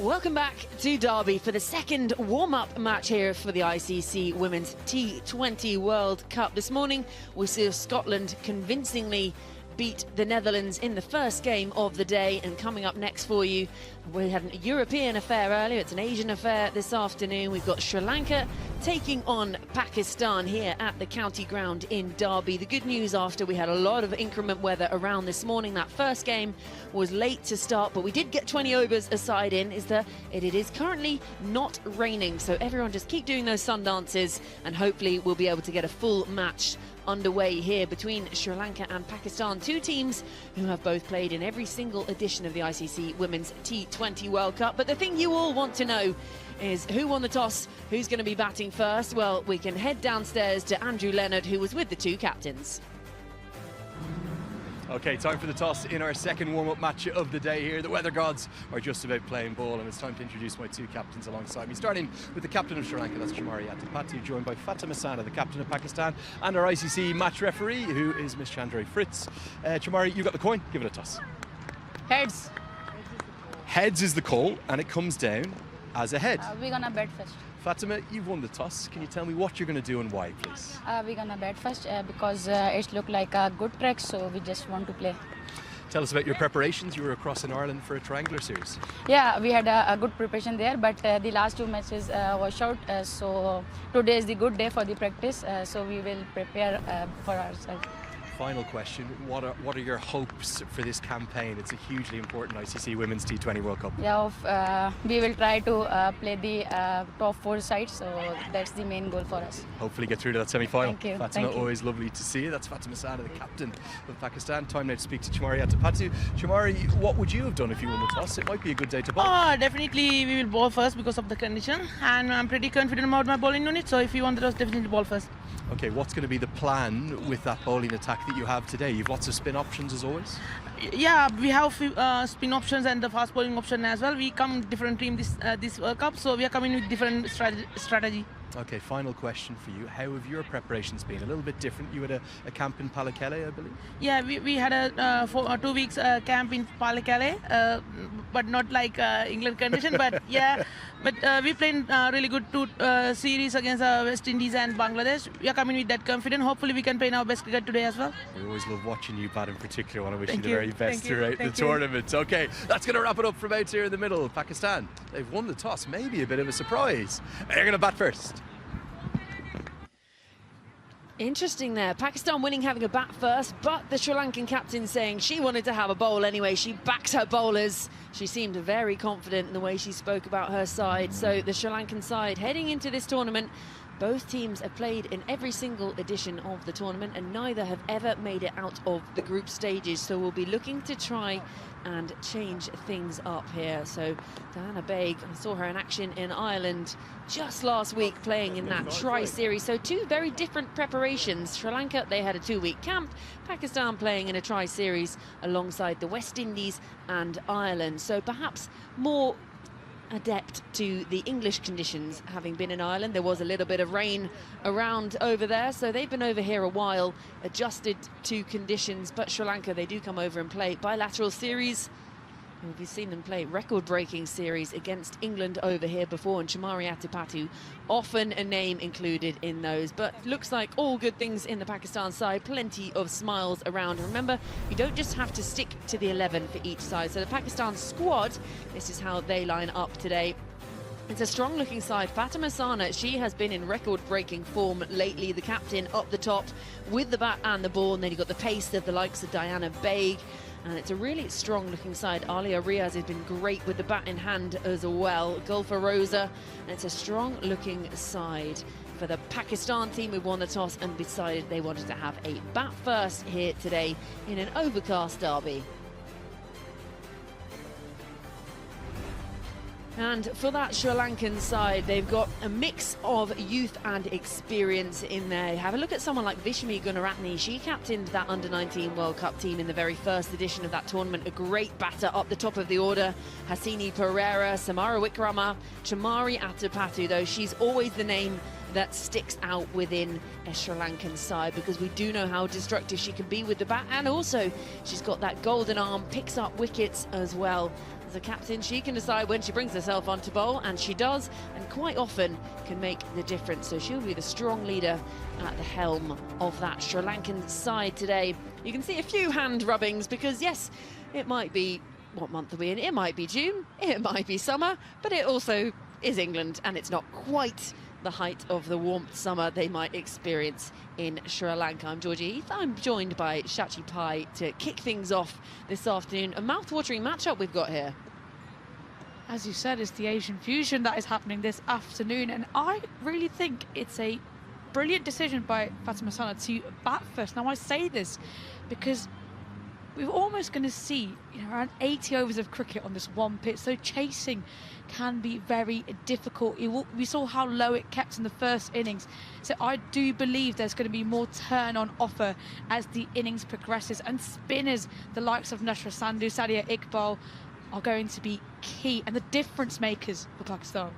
Welcome back to Derby for the second warm-up match here for the ICC Women's T20 World Cup. This morning we saw Scotland convincingly beat the Netherlands in the first game of the day, and coming up next for you, we had a European affair earlier, it's an Asian affair this afternoon. We've got Sri Lanka taking on Pakistan here at the county ground in Derby. The good news, after we had a lot of inclement weather around this morning, that first game was late to start, but we did get 20 overs aside in, is that it is currently not raining, so everyone just keep doing those sun dances and hopefully we'll be able to get a full match underway here between Sri Lanka and Pakistan, two teams who have both played in every single edition of the ICC Women's T20 World Cup. But the thing you all want to know is who won the toss, who's going to be batting first. Well, we can head downstairs to Andrew Leonard, who was with the two captains. Okay, time for the toss in our second warm-up match of the day here. The weather gods are just about playing ball, and it's time to introduce my two captains alongside me. Starting with the captain of Sri Lanka, that's Chamari Attapattu, joined by Fatima Sana, the captain of Pakistan, and our ICC match referee, who is Miss Chandray Fritz. Chamari, you got the coin, give it a toss. Heads. Heads is the call, and it comes down as a head. We're gonna bat first. Fatima, you've won the toss. Can you tell me what you're going to do and why, please? We're gonna bat first because it looked like a good track, so we just want to play. Tell us about your preparations. You were across in Ireland for a triangular series. Yeah, we had a good preparation there, but the last two matches was short, so today is the good day for the practice, so we will prepare for ourselves. Final question, what are your hopes for this campaign? It's a hugely important ICC Women's T20 World Cup. Yeah, we will try to play the top four sides, so that's the main goal for us. Hopefully get through to that semi-final. Thank you. Fatima, Thank you. always lovely to see you. That's Fatima Sana, the captain of Pakistan. Time now to speak to Chamari Attapattu. Chamari, what would you have done if you won the toss? It might be a good day to bowl. Definitely we will bowl first because of the condition, and I'm pretty confident about my bowling unit, so if you want the toss, definitely bowl first. Okay, what's going to be the plan with that bowling attack that you have today? You've lots of spin options as always? Yeah, we have spin options and the fast bowling option as well. We come different team this World Cup, so we are coming with different strategy. Okay, final question for you. How have your preparations been? A little bit different. You had a camp in Pallekele, I believe? Yeah, we had a 2 weeks camp in Pallekele, but not like England condition, but yeah. But we played really good two series against West Indies and Bangladesh. We are coming with that confidence. Hopefully we can play our best cricket today as well. We always love watching you bat in particular. I want to wish Thank you the very best throughout the tournament. Okay, that's going to wrap it up from out here in the middle. Pakistan, they've won the toss. Maybe a bit of a surprise. They're going to bat first. Interesting there. Pakistan winning, having a bat first, but the Sri Lankan captain saying she wanted to have a bowl anyway. She backs her bowlers. She seemed very confident in the way she spoke about her side. So the Sri Lankan side heading into this tournament, both teams have played in every single edition of the tournament and neither have ever made it out of the group stages. So we'll be looking to try and change things up here. So Diana Baig, I saw her in action in Ireland just last week playing in that tri-series. So two very different preparations. Sri Lanka, they had a 2-week camp. Pakistan playing in a tri-series alongside the West Indies and Ireland. So perhaps more adept to the English conditions, having been in Ireland. There was a little bit of rain around over there, so they've been over here a while, adjusted to conditions. But Sri Lanka, they do come over and play bilateral series. We've seen them play record-breaking series against England over here before, and Chamari Attapattu often a name included in those. But looks like all good things in the Pakistan side, plenty of smiles around. Remember, you don't just have to stick to the 11 for each side. So the Pakistan squad, this is how they line up today. It's a strong-looking side. Fatima Sana, she has been in record-breaking form lately. The captain up the top with the bat and the ball, and then you've got the pace of the likes of Diana Baig. And it's a really strong-looking side. Alia Riaz has been great with the bat in hand as well. Gulfa Rosa, and it's a strong-looking side for the Pakistan team who won the toss and decided they wanted to have a bat first here today in an overcast derby. And for that Sri Lankan side, they've got a mix of youth and experience in there. Have a look at someone like Vishmi Gunaratne. She captained that Under-19 World Cup team in the very first edition of that tournament. A great batter up the top of the order. Hasini Pereira, Samara Wickrama, Chamari Attapattu, though she's always the name that sticks out within a Sri Lankan side, because we do know how destructive she can be with the bat, and also she's got that golden arm, picks up wickets as well. As a captain, she can decide when she brings herself onto bowl, and she does, and quite often can make the difference. So she'll be the strong leader at the helm of that Sri Lankan side today. You can see a few hand rubbings because, yes, it might be, what month are we in? It might be June, it might be summer, but it also is England, and it's not quite the height of the warmth summer they might experience in Sri Lanka. I'm Georgie Heath. I'm joined by Shachi Pai to kick things off this afternoon. A mouth-watering matchup we've got here. As you said, it's the Asian fusion that is happening this afternoon, and I really think it's a brilliant decision by Fatima Sana to bat first. Now I say this because we're almost going to see, around 80 overs of cricket on this one pitch, so chasing can be very difficult. We saw how low it kept in the first innings, so I do believe there's going to be more turn on offer as the innings progresses, and spinners, the likes of Nashra Sandhu, Sadia Iqbal, are going to be key and the difference makers for Pakistan.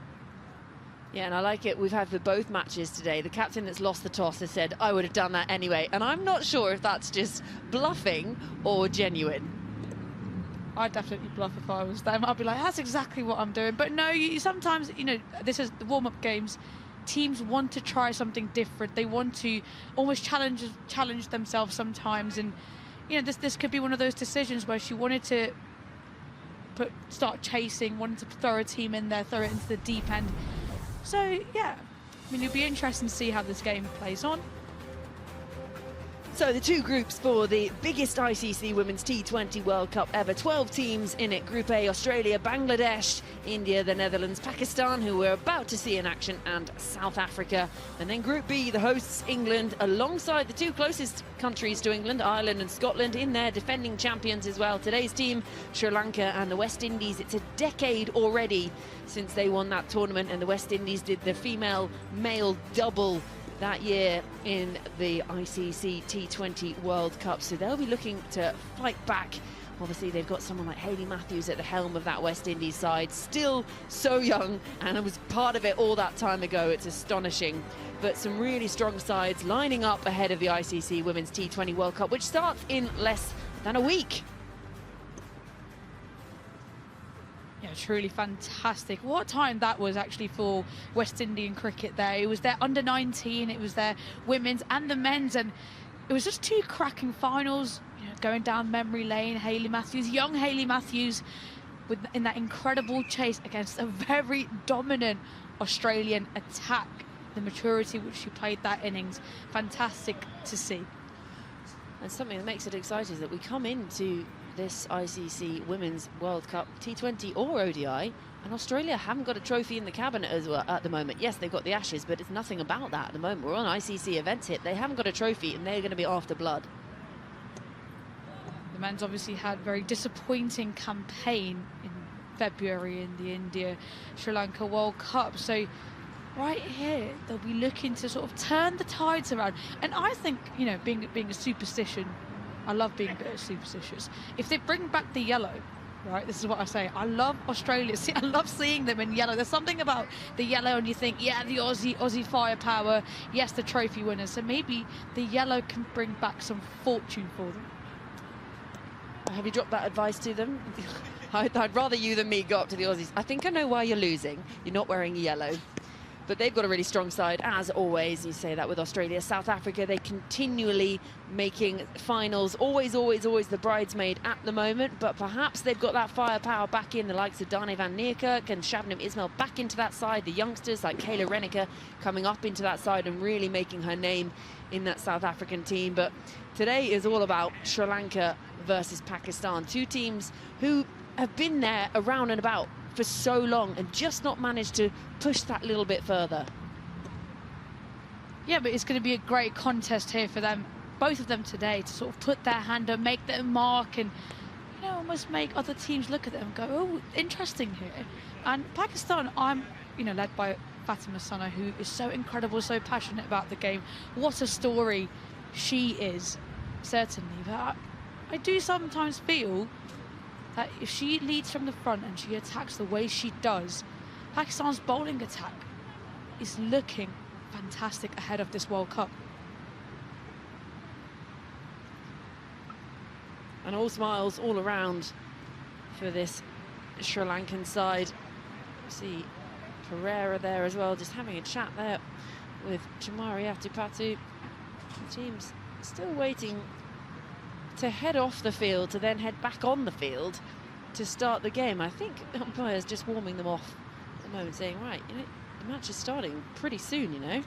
Yeah, and I like it. We've had for both matches today, the captain that's lost the toss has said, I would have done that anyway. And I'm not sure if that's just bluffing or genuine. I'd definitely bluff if I was them. I'd be like, that's exactly what I'm doing. But no, sometimes, this is the warm-up games. Teams want to try something different. They want to almost challenge themselves sometimes. And, this could be one of those decisions where she wanted to start chasing, wanted to throw a team in there, throw it into the deep end. So, yeah, it'll be interesting to see how this game plays on. So the two groups for the biggest ICC Women's T20 World Cup ever. 12 teams in it. Group A, Australia, Bangladesh, India, the Netherlands, Pakistan, who we're about to see in action, and South Africa. And then Group B, the hosts, England, alongside the two closest countries to England, Ireland and Scotland, in there, defending champions as well. Today's team, Sri Lanka and the West Indies. It's a decade already since they won that tournament, and the West Indies did the female-male double that year in the ICC T20 World Cup. So they'll be looking to fight back. Obviously, they've got someone like Hayley Matthews at the helm of that West Indies side, still so young, and it was part of it all that time ago. It's astonishing. But some really strong sides lining up ahead of the ICC Women's T20 World Cup, which starts in less than a week. Yeah, truly fantastic. What time that was actually for West Indian cricket there. It was their under-19, it was their women's and the men's, and it was just two cracking finals, going down memory lane. Hayley Matthews, young Hayley Matthews, in that incredible chase against a very dominant Australian attack. The maturity which she played that innings, fantastic to see. And something that makes it exciting is that we come into this ICC Women's World Cup T20 or ODI, and Australia haven't got a trophy in the cabinet as well at the moment. Yes, they've got the Ashes, but it's nothing about that at the moment. We're on ICC events hit. They haven't got a trophy, and they're going to be after blood. The men's obviously had a very disappointing campaign in February in the India-Sri Lanka World Cup. So right here, they'll be looking to sort of turn the tides around. And I think, being a superstition, I love being a bit superstitious. If they bring back the yellow, right, this is what I say, I love Australia. I love seeing them in yellow. There's something about the yellow, and you think, yeah, the Aussie firepower, yes, the trophy winners. So maybe the yellow can bring back some fortune for them. Have you dropped that advice to them? I'd rather you than me go up to the Aussies. I think I know why you're losing. You're not wearing yellow. But they've got a really strong side, as always. You say that with Australia. South Africa, they continually making finals. Always the bridesmaid at the moment. But perhaps they've got that firepower back in. The likes of Dane van Niekerk and Shabnam Ismail back into that side. The youngsters like Kayla Renneker coming up into that side and really making her name in that South African team. But today is all about Sri Lanka versus Pakistan. Two teams who have been there around and about for so long and just not managed to push that little bit further. Yeah, but it's going to be a great contest here for them, both of them today, to sort of put their hand up, make their mark, and almost make other teams look at them and go, oh, interesting here. And Pakistan, I'm led by Fatima Sana, who is so incredible, so passionate about the game. What a story she is, certainly. But I do sometimes feel that if she leads from the front and she attacks the way she does, Pakistan's bowling attack is looking fantastic ahead of this World Cup. And all smiles all around for this Sri Lankan side. See Pereira there as well, just having a chat there with Chamari Atupatu. The team's still waiting to head off the field to then head back on the field to start the game. I think the umpire's just warming them off at the moment, saying, right, you know, the match is starting pretty soon, you know.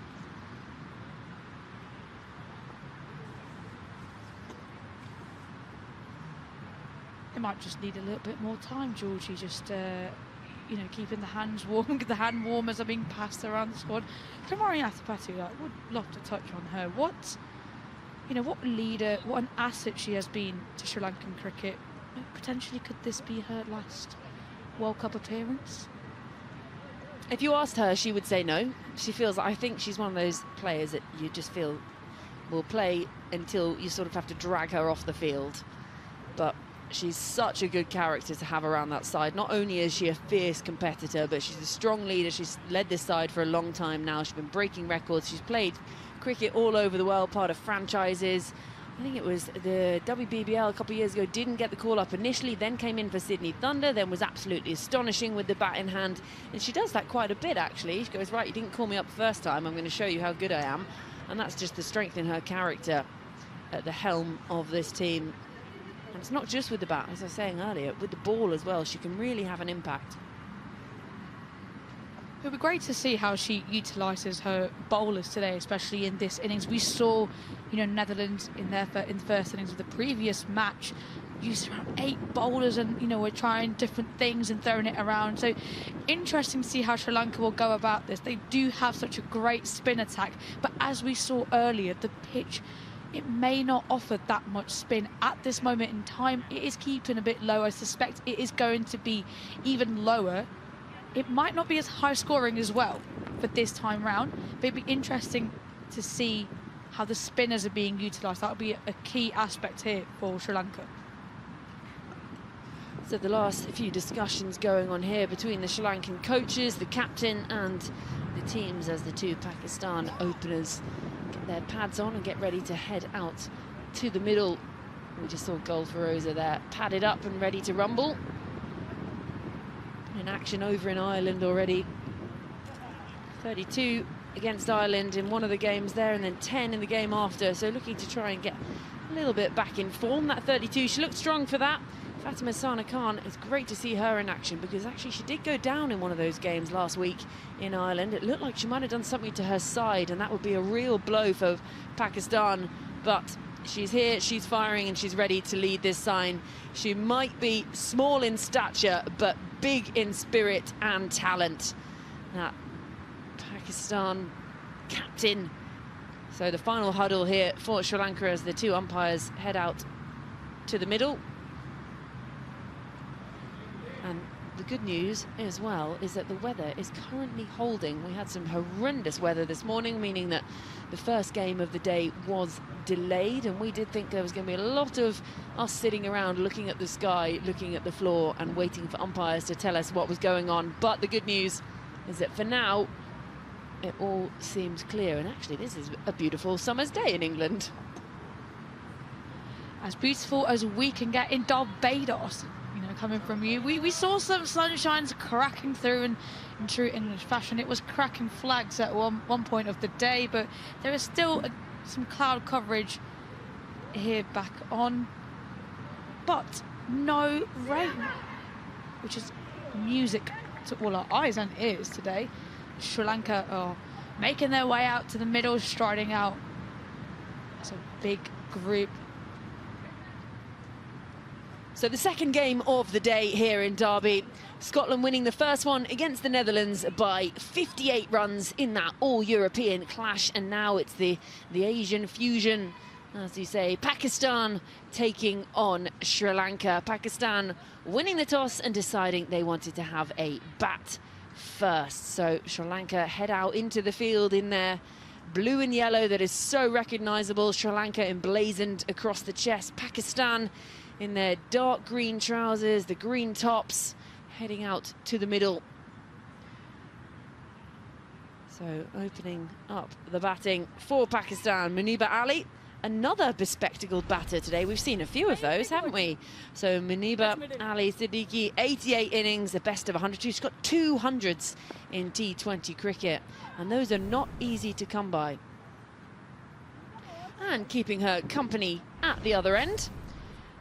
They might just need a little bit more time, Georgie, just you know, keeping the hands warm. The hand warmers are being passed around the squad. Chamari Atupatu, like, would love to touch on her. What, you know, what leader, what an asset she has been to Sri Lankan cricket. Potentially, could this be her last World Cup appearance? If you asked her, she would say no. She feels, I think she's one of those players that you just feel will play until you sort of have to drag her off the field. But she's such a good character to have around that side. Not only is she a fierce competitor, but she's a strong leader. She's led this side for a long time now. She's been breaking records. She's played cricket all over the world, part of franchises. I think it was the WBBL a couple of years ago, didn't get the call up initially, then came in for Sydney Thunder, then was absolutely astonishing with the bat in hand. And she does that quite a bit, actually. She goes, right, you didn't call me up the first time, I'm going to show you how good I am. And that's just the strength in her character at the helm of this team. And it's not just with the bat, as I was saying earlier, with the ball as well. She can really have an impact. It'll be great to see how she utilises her bowlers today, especially in this innings. We saw, you know, Netherlands in the first innings of the previous match used around 8 bowlers, and, you know, we're trying different things and throwing it around. So interesting to see how Sri Lanka will go about this. They do have such a great spin attack, but as we saw earlier, the pitch, it may not offer that much spin at this moment in time. It is keeping a bit low. I suspect it is going to be even lower. It might not be as high scoring as well for this time round, but it'd be interesting to see how the spinners are being utilised. That'll be a key aspect here for Sri Lanka. So the last few discussions going on here between the Sri Lankan coaches, the captain and the teams, as the two Pakistan openers get their pads on and get ready to head out to the middle. We just saw Goal for Rosa there, padded up and ready to rumble. In action over in Ireland already. 32 against Ireland in one of the games there, and then 10 in the game after, so looking to try and get a little bit back in form. That 32, she looked strong for that. Fatima Sana Khan, it's great to see her in action, because actually she did go down in one of those games last week in Ireland. It looked like she might have done something to her side, and that would be a real blow for Pakistan, but she's here, she's firing, and she's ready to lead this side. She might be small in stature, but big in spirit and talent. That Pakistan captain. So the final huddle here for Sri Lanka as the two umpires head out to the middle. And the good news as well is that the weather is currently holding. We had some horrendous weather this morning, meaning that the first game of the day was delayed, and we did think there was going to be a lot of us sitting around looking at the sky, looking at the floor and waiting for umpires to tell us what was going on. But the good news is that for now it all seems clear, and actually this is a beautiful summer's day in England. As beautiful as we can get in Barbados, you know, coming from you. We saw some sunshines cracking through in true English fashion. It was cracking flags at one point of the day, but there is still some cloud coverage here back on, but no rain, which is music to all our eyes and ears today. Sri Lanka are making their way out to the middle, striding out as a big group. So the second game of the day here in Derby, Scotland winning the first one against the Netherlands by 58 runs in that all-European clash, and now it's the Asian fusion, as you say, Pakistan taking on Sri Lanka. Pakistan winning the toss and deciding they wanted to have a bat first. So Sri Lanka head out into the field in their blue and yellow that is so recognisable. Sri Lanka emblazoned across the chest. Pakistan in their dark green trousers, the green tops, heading out to the middle. So opening up the batting for Pakistan, Muniba Ali another bespectacled batter today. We've seen a few of those, haven't we? So Muniba Ali Siddiqui, 88 innings, the best of 100. She's got 200s in T20 cricket, and those are not easy to come by. And keeping her company at the other end,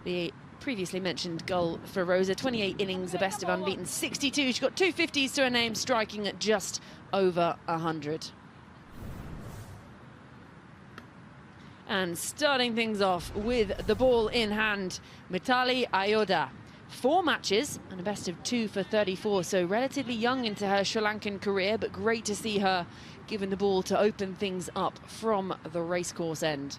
the previously mentioned goal for Rosa, 28 innings, the best of unbeaten, 62. She's got 250s to her name, striking at just over 100. And starting things off with the ball in hand, Mithali Ayoda. 4 matches and a best of 2 for 34, so relatively young into her Sri Lankan career, but great to see her given the ball to open things up from the racecourse end.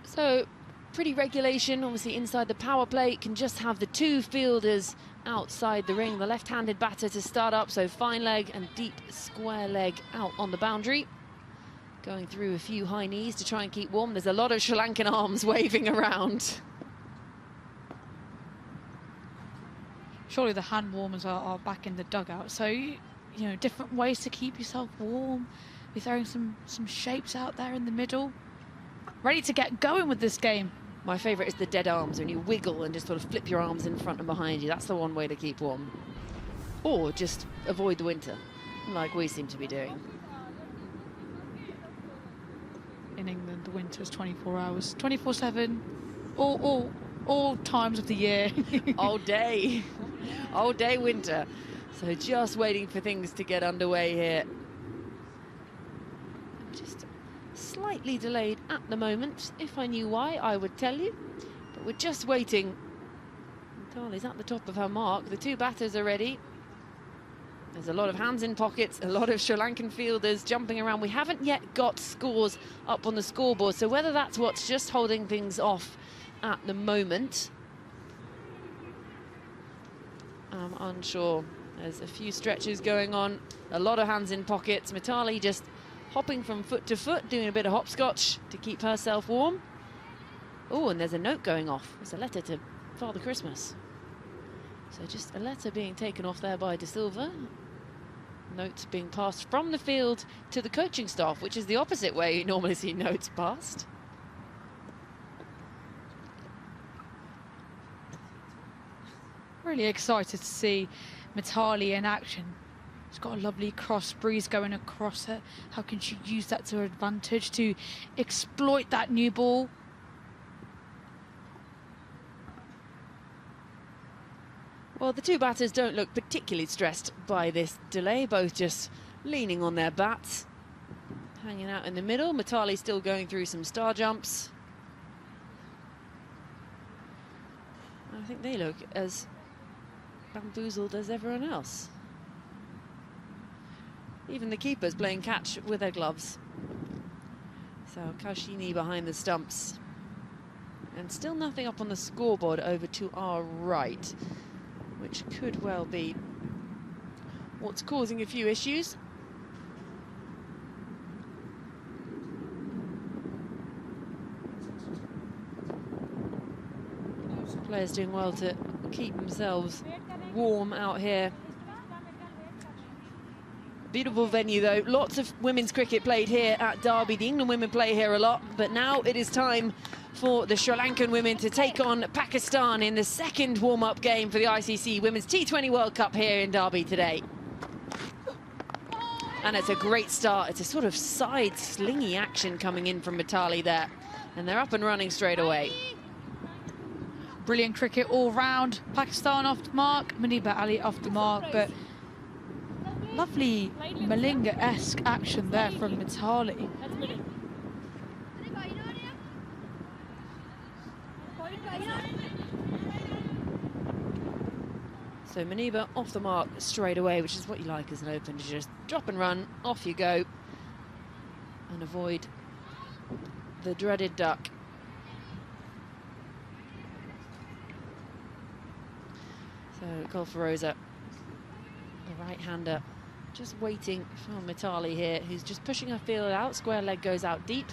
So, pretty regulation, obviously inside the power play, can just have the 2 fielders outside the ring. The left-handed batter to start up, so fine leg and deep square leg out on the boundary. Going through a few high knees to try and keep warm. There's a lot of Sri Lankan arms waving around. Surely the hand warmers are back in the dugout, so you know, different ways to keep yourself warm. We're throwing some shapes out there in the middle. Ready to get going with this game. My favourite is the dead arms, when you wiggle and just sort of flip your arms in front and behind you. That's the one way to keep warm. Or just avoid the winter, like we seem to be doing. In England, the winter is 24 hours, 24/7, all times of the year. All day winter. So just waiting for things to get underway here. Just slightly delayed at the moment. If I knew why, I would tell you. But we're just waiting. Mithali's at the top of her mark. The 2 batters are ready. There's a lot of hands in pockets, a lot of Sri Lankan fielders jumping around. We haven't yet got scores up on the scoreboard, so whether that's what's just holding things off at the moment, I'm unsure. There's a few stretches going on, a lot of hands in pockets. Mithali just hopping from foot to foot, doing a bit of hopscotch to keep herself warm. Oh, and there's a note going off. There's a letter to Father Christmas. So just a letter being taken off there by De Silva. Notes being passed from the field to the coaching staff, which is the opposite way you normally see notes passed. Really excited to see Mithali in action. She's got a lovely cross breeze going across her. How can she use that to her advantage to exploit that new ball? Well, the 2 batters don't look particularly stressed by this delay, both just leaning on their bats, hanging out in the middle. Mithali still going through some star jumps. I think they look as bamboozled as everyone else. Even the keeper's playing catch with their gloves. So Kaushini behind the stumps. And still nothing up on the scoreboard over to our right, which could well be what's causing a few issues. Players doing well to keep themselves warm out here. Beautiful venue though, lots of women's cricket played here at Derby. The England women play here a lot, but now it is time for the Sri Lankan women to take on Pakistan in the second warm-up game for the ICC Women's T20 World Cup here in Derby today. And it's a great start. It's a sort of side slingy action coming in from Mithali there. And they're up and running straight away. Brilliant cricket all round. Pakistan off the mark, Muniba Ali off the mark, but lovely Malinga-esque action there from Mithali. So Muniba off the mark straight away, which is what you like as an opener. You just drop and run, off you go, and avoid the dreaded duck. So goal for Rosa, the right-hander, just waiting for Mithali here, who's just pushing her field out. Square leg goes out deep.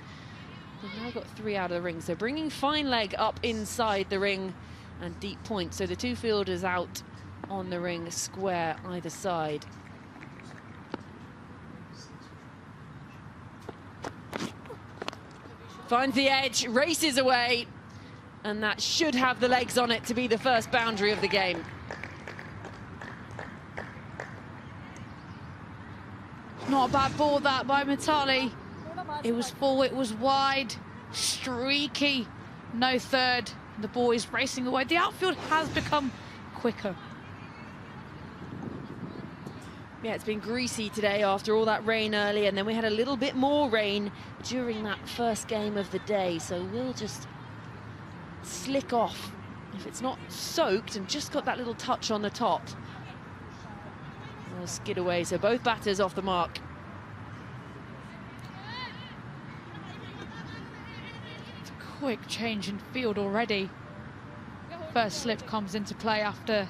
We've now got 3 out of the ring, so bringing fine leg up inside the ring and deep point. So the 2 fielders out on the ring, square either side. Finds the edge, races away, and that should have the legs on it to be the first boundary of the game. Not a bad ball that by Mitali. It was full, it was wide, streaky, no third. The ball is racing away. The outfield has become quicker. Yeah, it's been greasy today after all that rain early, and then we had a little bit more rain during that first game of the day, so we'll just slick off if it's not soaked and just got that little touch on the top. We'll skid away, so both batters off the mark. It's a quick change in field already. First slip comes into play after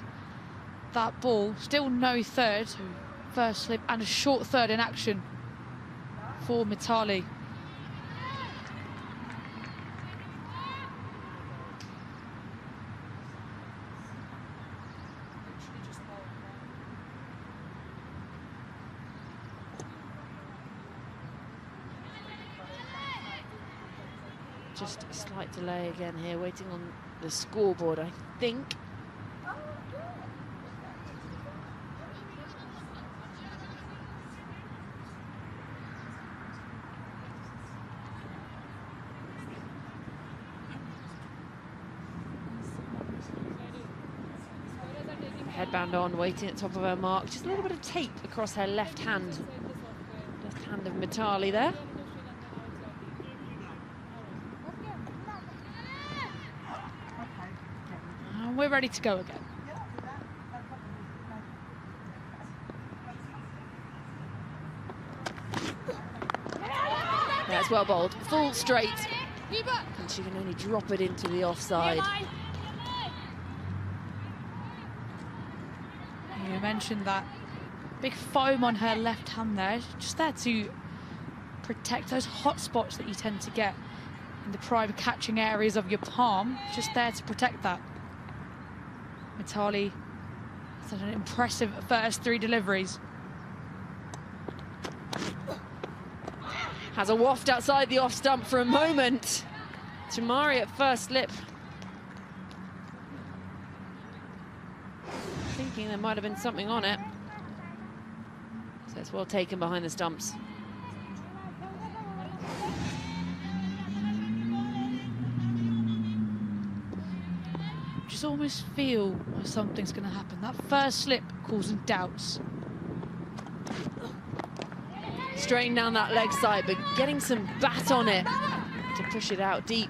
that ball. Still no third. First slip and a short third in action for Mitali. Just a slight delay again here, waiting on the scoreboard, I think. Headband on, waiting at top of her mark. Just a little bit of tape across her left hand. Left hand of Mitali there. And we're ready to go again. That's well bowled, full straight. And she can only drop it into the offside. You mentioned that big foam on her left hand there, just there to protect those hot spots that you tend to get in the prime catching areas of your palm, just there to protect that. Mitali has had an impressive first 3 deliveries. Has a waft outside the off stump for a moment. Jamari at first slip. Thinking there might have been something on it. So it's well taken behind the stumps. Just almost feel like something's going to happen. That first slip causing doubts. Straining down that leg side, but getting some bat on it to push it out deep.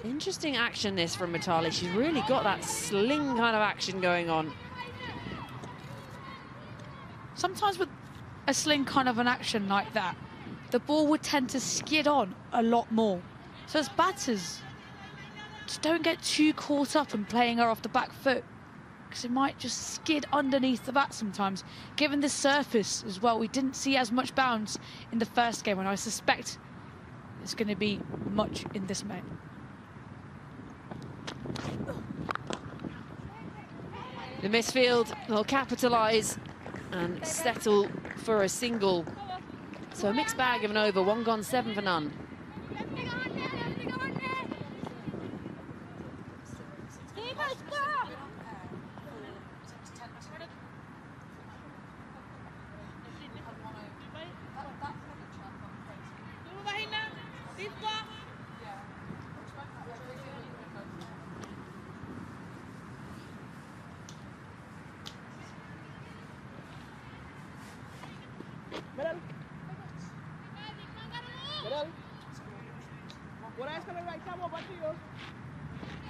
Interesting action this from Mitali. She's really got that sling kind of action going on. Sometimes with a sling kind of an action like that, the ball would tend to skid on a lot more. So as batters, just don't get too caught up in playing her off the back foot, because it might just skid underneath the bat sometimes. Given the surface as well, we didn't see as much bounce in the first game, and I suspect it's going to be much in this match. The misfield will capitalise and settle for a single. So a mixed bag of an over, 1 gone, 7 for none.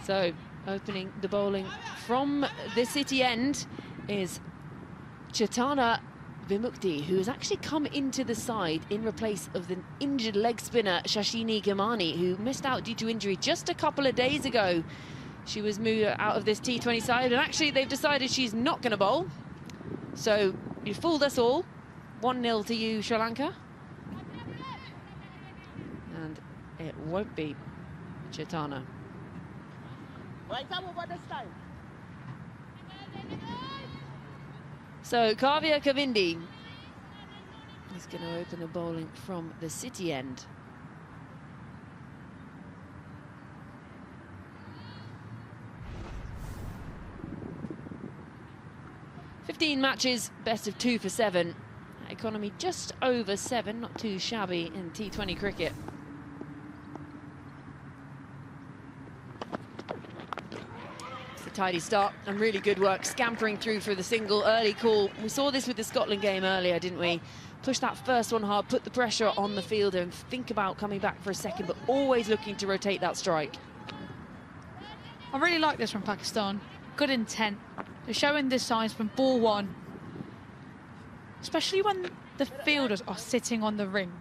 So, opening the bowling from the city end is Chetana Vimukti, who has actually come into the side in replace of the injured leg spinner Shashini Gamani, who missed out due to injury just a couple of days ago. She was moved out of this T20 side, and actually they've decided she's not going to bowl. So, you fooled us all. 1-0 to you, Sri Lanka. And it won't be Chetana. So Kavya Kavindi is going to open the bowling from the city end. "15 matches, best of 2 for 7. Economy just over 7, not too shabby in T20 cricket. It's a tidy start and really good work, scampering through for the single. Early call. We saw this with the Scotland game earlier, didn't we? Push that first one hard, put the pressure on the fielder and think about coming back for a second, but always looking to rotate that strike. I really like this from Pakistan. Good intent. They're showing the signs from ball one, especially when the fielders are sitting on the ring,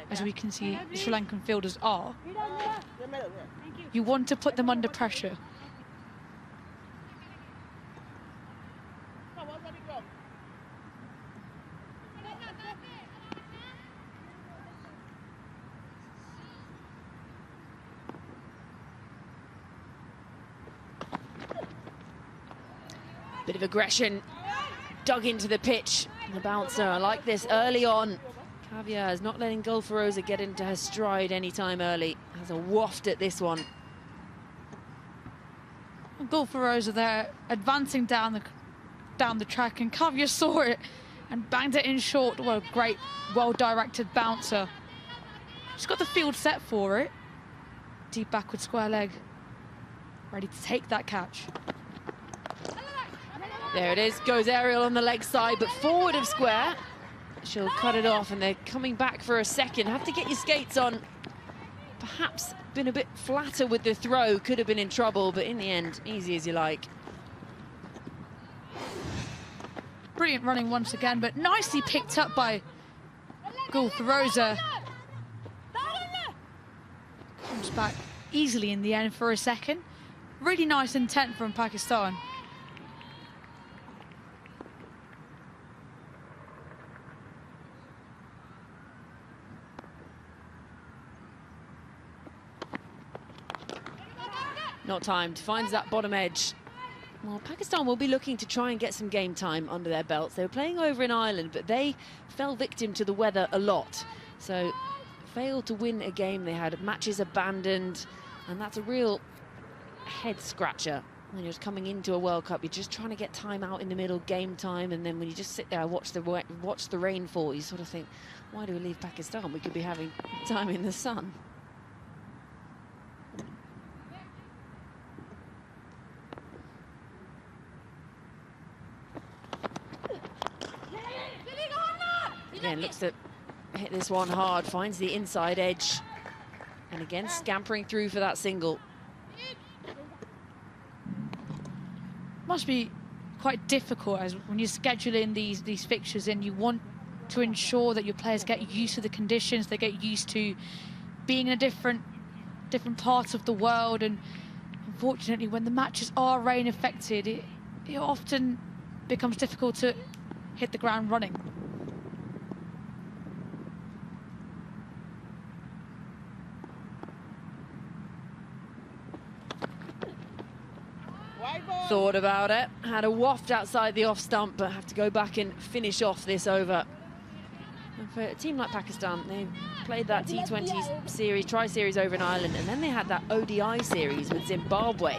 as we can see the Sri Lankan fielders are. You want to put them under pressure. Bit of aggression, dug into the pitch. The bouncer, I like this early on. Kavya is not letting Gulfarosa get into her stride anytime early. Has a waft at this one. Gulfarosa there advancing down the track, and Kavya saw it and banged it in short. Well, great, well-directed bouncer. She's got the field set for it. Deep backward square leg, ready to take that catch. There it is, goes aerial on the leg side, but forward of square. She'll cut it off, and they're coming back for a second. Have to get your skates on. Perhaps been a bit flatter with the throw, could have been in trouble, but in the end, easy as you like. Brilliant running once again, but nicely picked up by Gulfarosa. Comes back easily in the end for a second. Really nice intent from Pakistan. Not timed, finds that bottom edge. Well, Pakistan will be looking to try and get some game time under their belts. They were playing over in Ireland, but they fell victim to the weather a lot. So failed to win a game. They had matches abandoned, and that's a real head scratcher. When you're coming into a World Cup, you're just trying to get time out in the middle, game time, and then when you just sit there and watch the rain fall, you sort of think, why do we leave Pakistan? We could be having time in the sun. Again, looks to hit this one hard, finds the inside edge, and again scampering through for that single. Must be quite difficult as when you're scheduling these fixtures, and you want to ensure that your players get used to the conditions, they get used to being in a different parts of the world. And unfortunately, when the matches are rain affected, it often becomes difficult to hit the ground running. Thought about it, had a waft outside the off stump, but have to go back and finish off this over. And for a team like Pakistan, they played that T20 series, tri-series over in Ireland, and then they had that ODI series with Zimbabwe,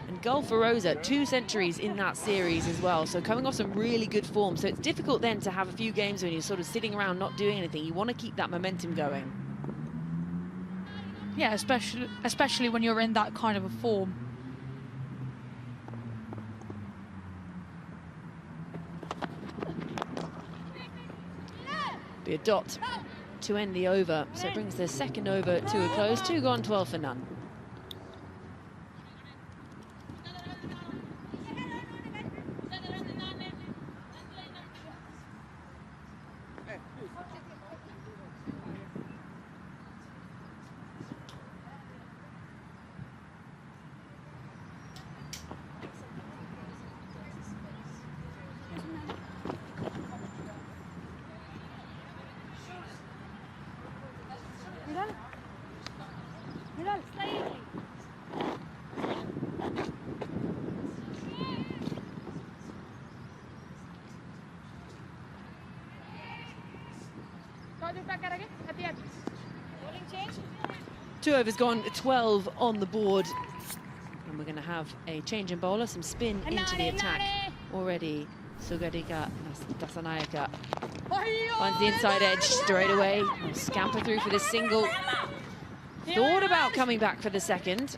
and Gulfarosa, 2 centuries in that series as well, so coming off some really good form. So it's difficult then to have a few games when you're sort of sitting around not doing anything. You want to keep that momentum going. Yeah, especially when you're in that kind of a form. Be a dot to end the over, so it brings the second over to a close. 2 gone, 12 for none. 2 overs gone, 12 on the board. And we're going to have a change in bowler, some spin into the attack already. Sugarika Dasanayaka finds the inside edge straight away. Will scamper through for this single. Thought about coming back for the second.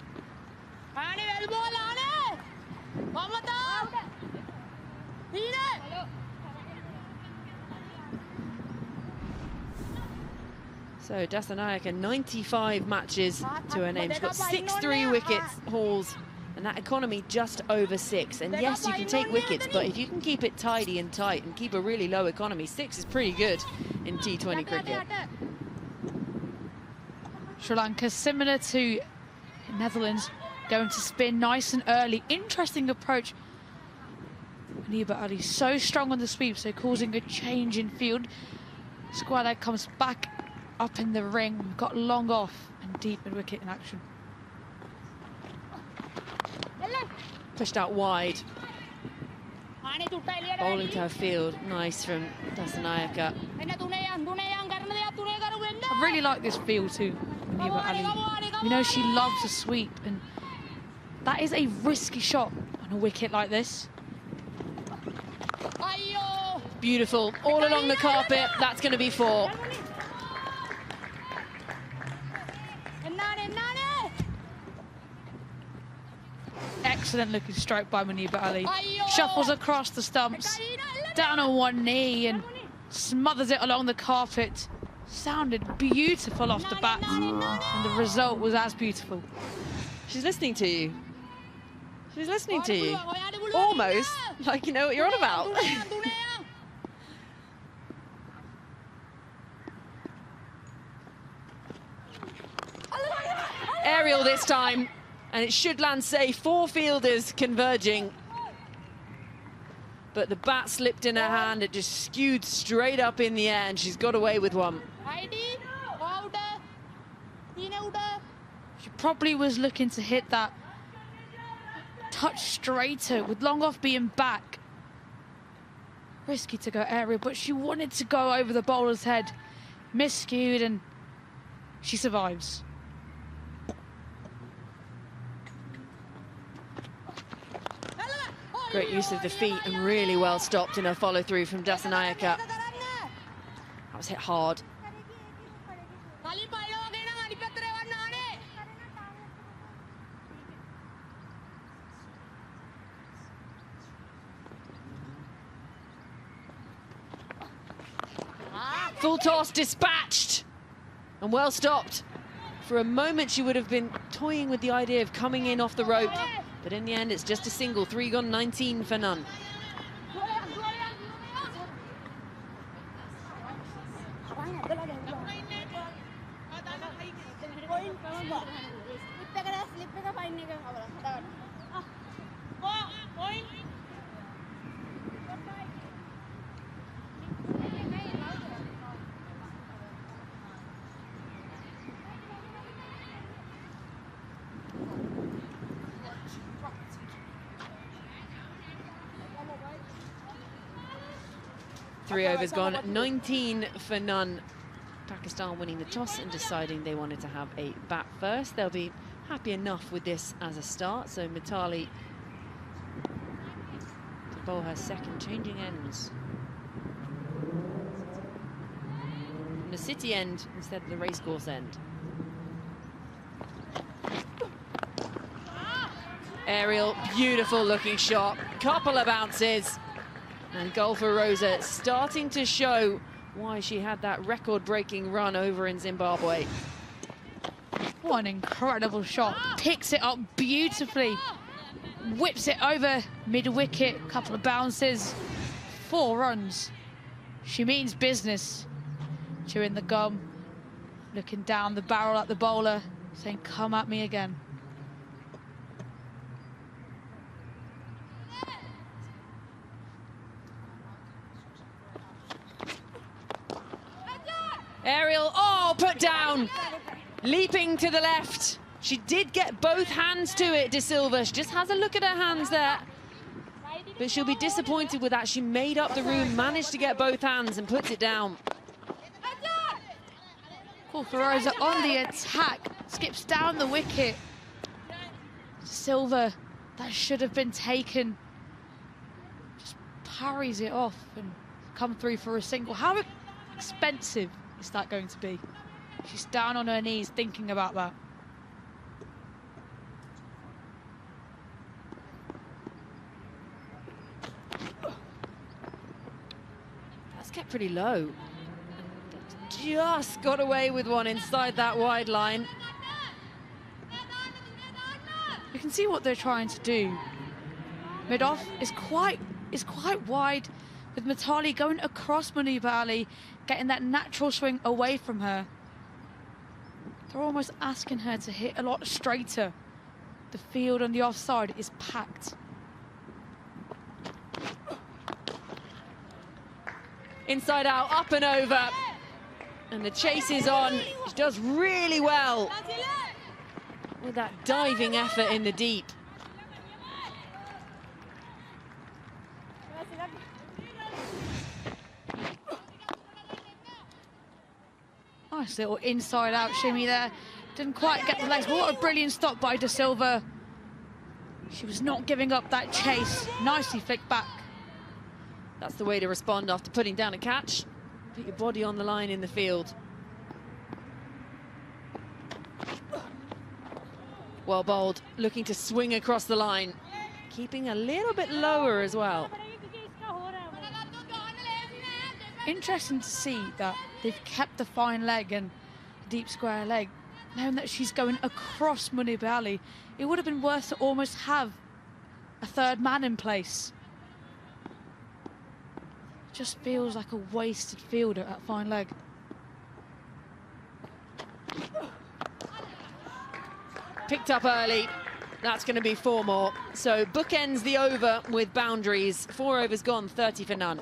So Dasanayaka, 95 matches to her name. She's got 6 3-wicket hauls, and that economy just over 6. And yes, you can take wickets, but if you can keep it tidy and tight and keep a really low economy, 6 is pretty good in T20 cricket. Sri Lanka, similar to Netherlands, going to spin nice and early. Interesting approach. Aniba Ali so strong on the sweep, so causing a change in field. Square leg comes back up in the ring, got long off and deep mid-wicket in action. Pushed out wide. Bowling to her field, nice from Dasanayaka. I really like this field too, Aniba Ali. You know, she loves to sweep, and that is a risky shot on a wicket like this. Beautiful, all along the carpet, that's going to be 4. Excellent looking stroke by Aniba Ali. Shuffles across the stumps, down on one knee and smothers it along the carpet. Sounded beautiful off the bat, and the result was as beautiful. She's listening to you. She's listening to you. Almost like you know what you're on about. Aerial this time, and it should land safe. 4 fielders converging. But the bat slipped in her hand, it just skewed straight up in the air, and she's got away with one. She probably was looking to hit that touch straighter, with long off being back. Risky to go aerial, but she wanted to go over the bowler's head. Miscued, and she survives. Great use of the feet and really well stopped in her follow through from Dasanayaka. That was hit hard. Full toss dispatched and well stopped. For a moment she would have been toying with the idea of coming in off the rope, but in the end it's just a single. 3 gone, 19 for none. Three overs gone, 19 for none. Pakistan winning the toss and deciding they wanted to have a bat first. They'll be happy enough with this as a start. So Mitali to bowl her second, changing ends. From the city end instead of the racecourse end. Aerial, beautiful looking shot. Couple of bounces. And goal for Rosa, starting to show why she had that record-breaking run over in Zimbabwe. What an incredible shot. Picks it up beautifully. Whips it over mid-wicket. Couple of bounces. 4 runs. She means business. Chewing the gum. Looking down the barrel at the bowler. Saying, come at me again. Aerial, oh, put down. Leaping to the left. She did get both hands to it, De Silva. She just has a look at her hands there. But she'll be disappointed with that. She made up the room, managed to get both hands and puts it down. Cool, Feroza on the attack, skips down the wicket. Silva, that should have been taken. Just parries it off and come through for a single. How expensive is that going to be? She's down on her knees thinking about that. That's kept pretty low. Just got away with one inside that wide line. You can see what they're trying to do. Mid-off is quite wide, with Mitali going across Munib Ali, getting that natural swing away from her. They're almost asking her to hit a lot straighter. The field on the offside is packed. Inside out, up and over. And the chase is on. She does really well with that diving effort in the deep. Nice little inside out shimmy there. Didn't quite get the legs, but what a brilliant stop by De Silva. She was not giving up that chase. Nicely flicked back. That's the way to respond after putting down a catch. Put your body on the line in the field. Well bowled, looking to swing across the line. Keeping a little bit lower as well. Interesting to see that they've kept the fine leg and deep square leg, knowing that she's going across Munib Ali. It would have been worth to almost have a third man in place. Just feels like a wasted fielder at fine leg. Picked up early. That's going to be 4 more. So bookends the over with boundaries. 4 overs gone, 30 for none.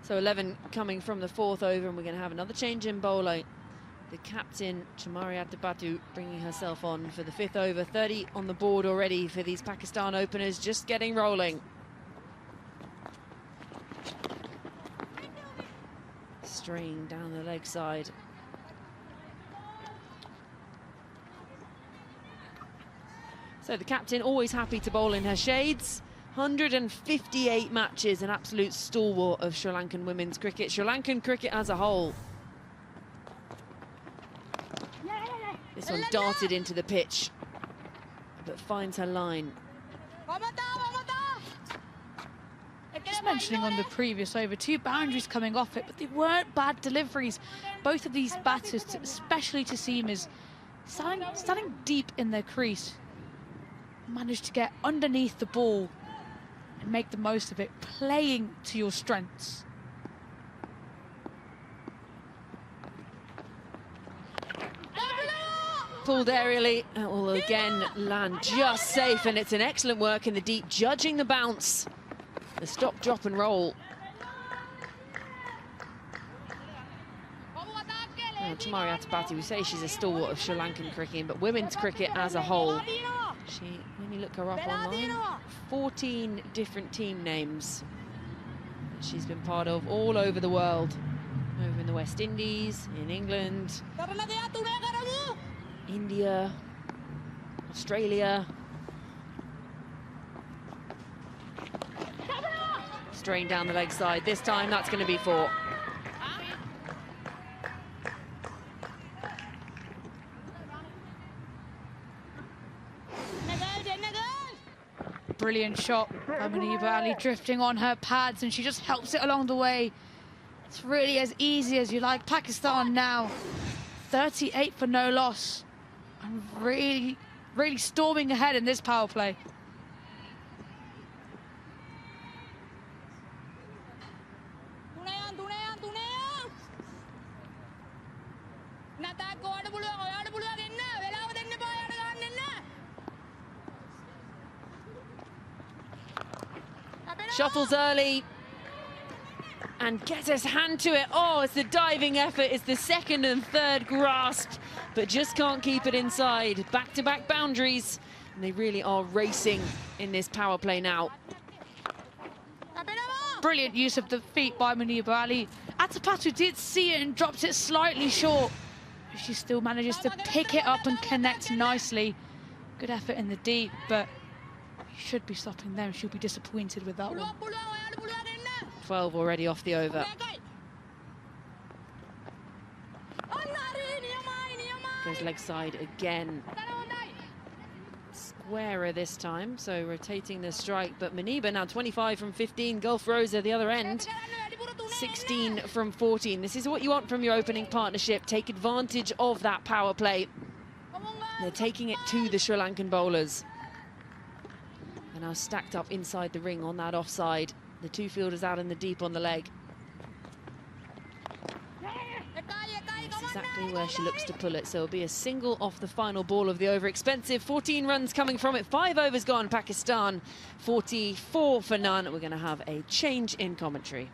So 11 coming from the 4th over, and we're going to have another change in bowler. The captain, Chamari Adebatu, bringing herself on for the 5th over. 30 on the board already for these Pakistan openers, just getting rolling. Straying down the leg side. So the captain always happy to bowl in her shades. 158 matches, an absolute stalwart of Sri Lankan women's cricket. Sri Lankan cricket as a whole. This one darted into the pitch, but finds her line. Just mentioning on the previous over, 2 boundaries coming off it, but they weren't bad deliveries. Both of these batters, especially to seamers, standing deep in their crease, managed to get underneath the ball and make the most of it, playing to your strengths. Pulled aerially, it will again land just safe, and it's an excellent work in the deep, judging the bounce. The stop, drop and roll. Now, Chamari Adebatu, we say she's a stalwart of Sri Lankan cricket, but women's cricket as a whole. She, when you look her up online, 14 different team names she's been part of all over the world. Over in the West Indies, in England, India, Australia. Strain down the leg side. This time, that's going to be 4. Brilliant shot by Munib Ali, drifting on her pads, and she just helps it along the way. It's really as easy as you like. Pakistan now 38 for no loss, and really storming ahead in this power play. Shuffles early and gets his hand to it. Oh, it's the diving effort. It's the second and third grasp, but just can't keep it inside. Back-to-back boundaries, and they really are racing in this power play now. Brilliant use of the feet by Muniba Ali. Atapatu did see it and dropped it slightly short. She still manages to pick it up and connect nicely. Good effort in the deep, but you should be stopping them. She'll be disappointed with that one. 12 already off the over. Goes leg side again. Squarer this time, so rotating the strike, but Muniba now 25 from 15, Gulf Rosa the other end, 16 from 14. This is what you want from your opening partnership. Take advantage of that power play. They're taking it to the Sri Lankan bowlers. And now stacked up inside the ring on that offside. The two fielders out in the deep on the leg. That's exactly where she looks to pull it. So it'll be a single off the final ball of the over. Expensive, 14 runs coming from it. 5 overs gone, Pakistan. 44 for none. We're going to have a change in commentary.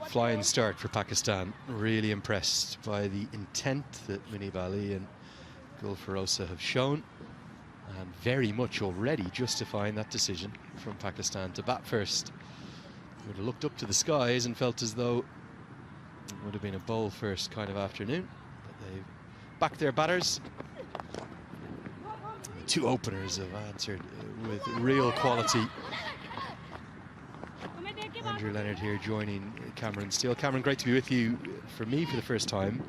Flying start for Pakistan. Really impressed by the intent that Muniba Ali and Gulf Rosa have shown, and very much already justifying that decision from Pakistan to bat first. Would have looked up to the skies and felt as though it would have been a bowl first kind of afternoon, but they've backed their batters. The two openers have answered with real quality. Andrew Leonard here joining Cameron Steele. Cameron, great to be with you. For me, for the first time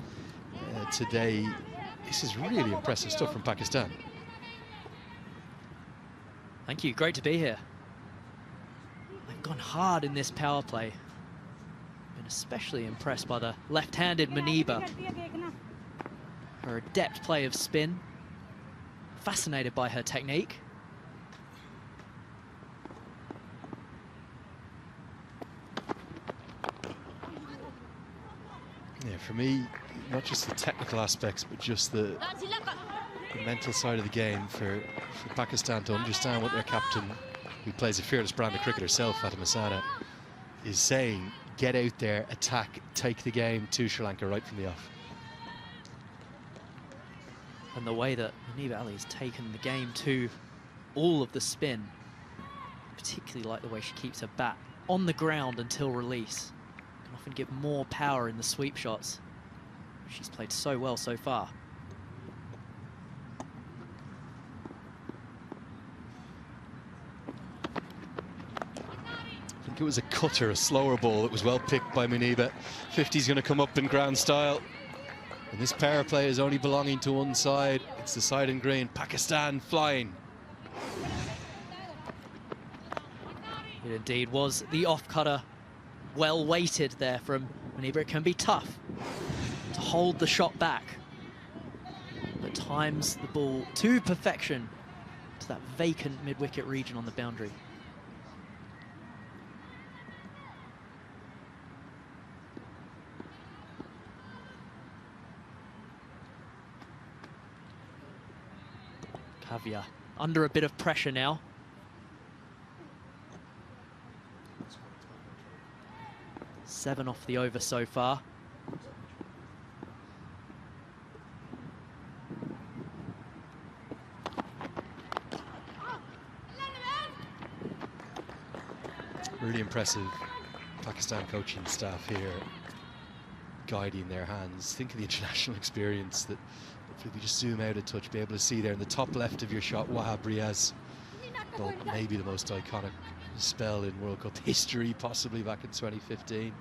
today, this is really impressive stuff from Pakistan. Thank you, great to be here. They've gone hard in this power play. Been especially impressed by the left-handed Muniba. Her adept play of spin. Fascinated by her technique. Yeah, for me, not just the technical aspects, but just the mental side of the game for Pakistan to understand what their captain, who plays a fearless brand of cricket herself, Fatima Masana, is saying. Get out there, attack, take the game to Sri Lanka right from the off. And the way that Muniba Ali has taken the game to all of the spin, particularly like the way she keeps her bat on the ground until release. Can often give more power in the sweep shots. She's played so well so far. I think it was a cutter, a slower ball that was well picked by Muniba. 50's going to come up in ground style. And this power play is only belonging to one side. It's the side in green. Pakistan flying. It indeed was the off-cutter. Well weighted there from Muniba. It can be tough to hold the shot back. But times the ball to perfection to that vacant mid-wicket region on the boundary. Kavya under a bit of pressure now. Seven off the over so far. Really impressive Pakistan coaching staff here, guiding their hands. Think of the international experience that, if we just zoom out a touch, be able to see there in the top left of your shot, Wahab Riaz, well, maybe the most iconic spell in World Cup history, possibly back in 2015.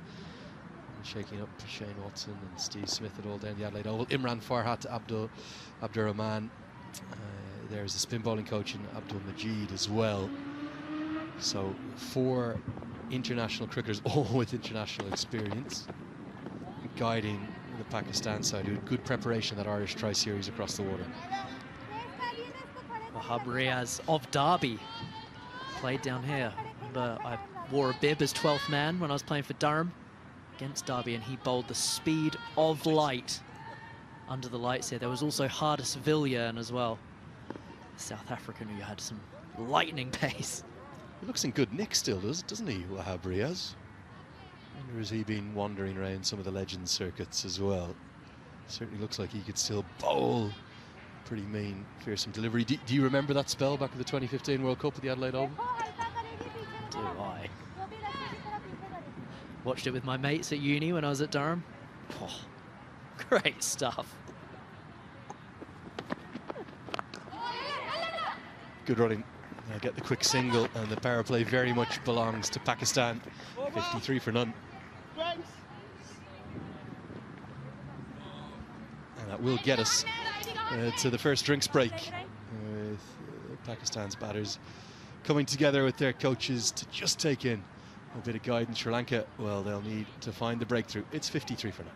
Shaking up Shane Watson and Steve Smith at all down the Adelaide Oval. Imran Farhat to Abdurrahman. There's a spin bowling coach in Abdul Majid as well. So 4 international cricketers, all with international experience, guiding the Pakistan side, who had good preparation of that Irish tri-series across the water. Wahab Riaz of Derby played down here. Remember, I wore a bib as 12th man when I was playing for Durham against Derby, and he bowled the speed of light under the lights here. There was also Hardis Villian as well, South African, who had some lightning pace. He looks in good nick still, doesn't he, Wahab Riaz? I wonder, has he been wandering around some of the Legends circuits as well? Certainly looks like he could still bowl. Pretty mean, fearsome delivery. Do you remember that spell back in the 2015 World Cup at the Adelaide Oval? Do I? Watched it with my mates at uni when I was at Durham. Oh, great stuff. Good running. They'll get the quick single, and the power play very much belongs to Pakistan. 53 for none. And that will get us to the first drinks break, with Pakistan's batters coming together with their coaches to just take in a bit of guidance. Sri Lanka, well, they'll need to find the breakthrough. It's 53 for none.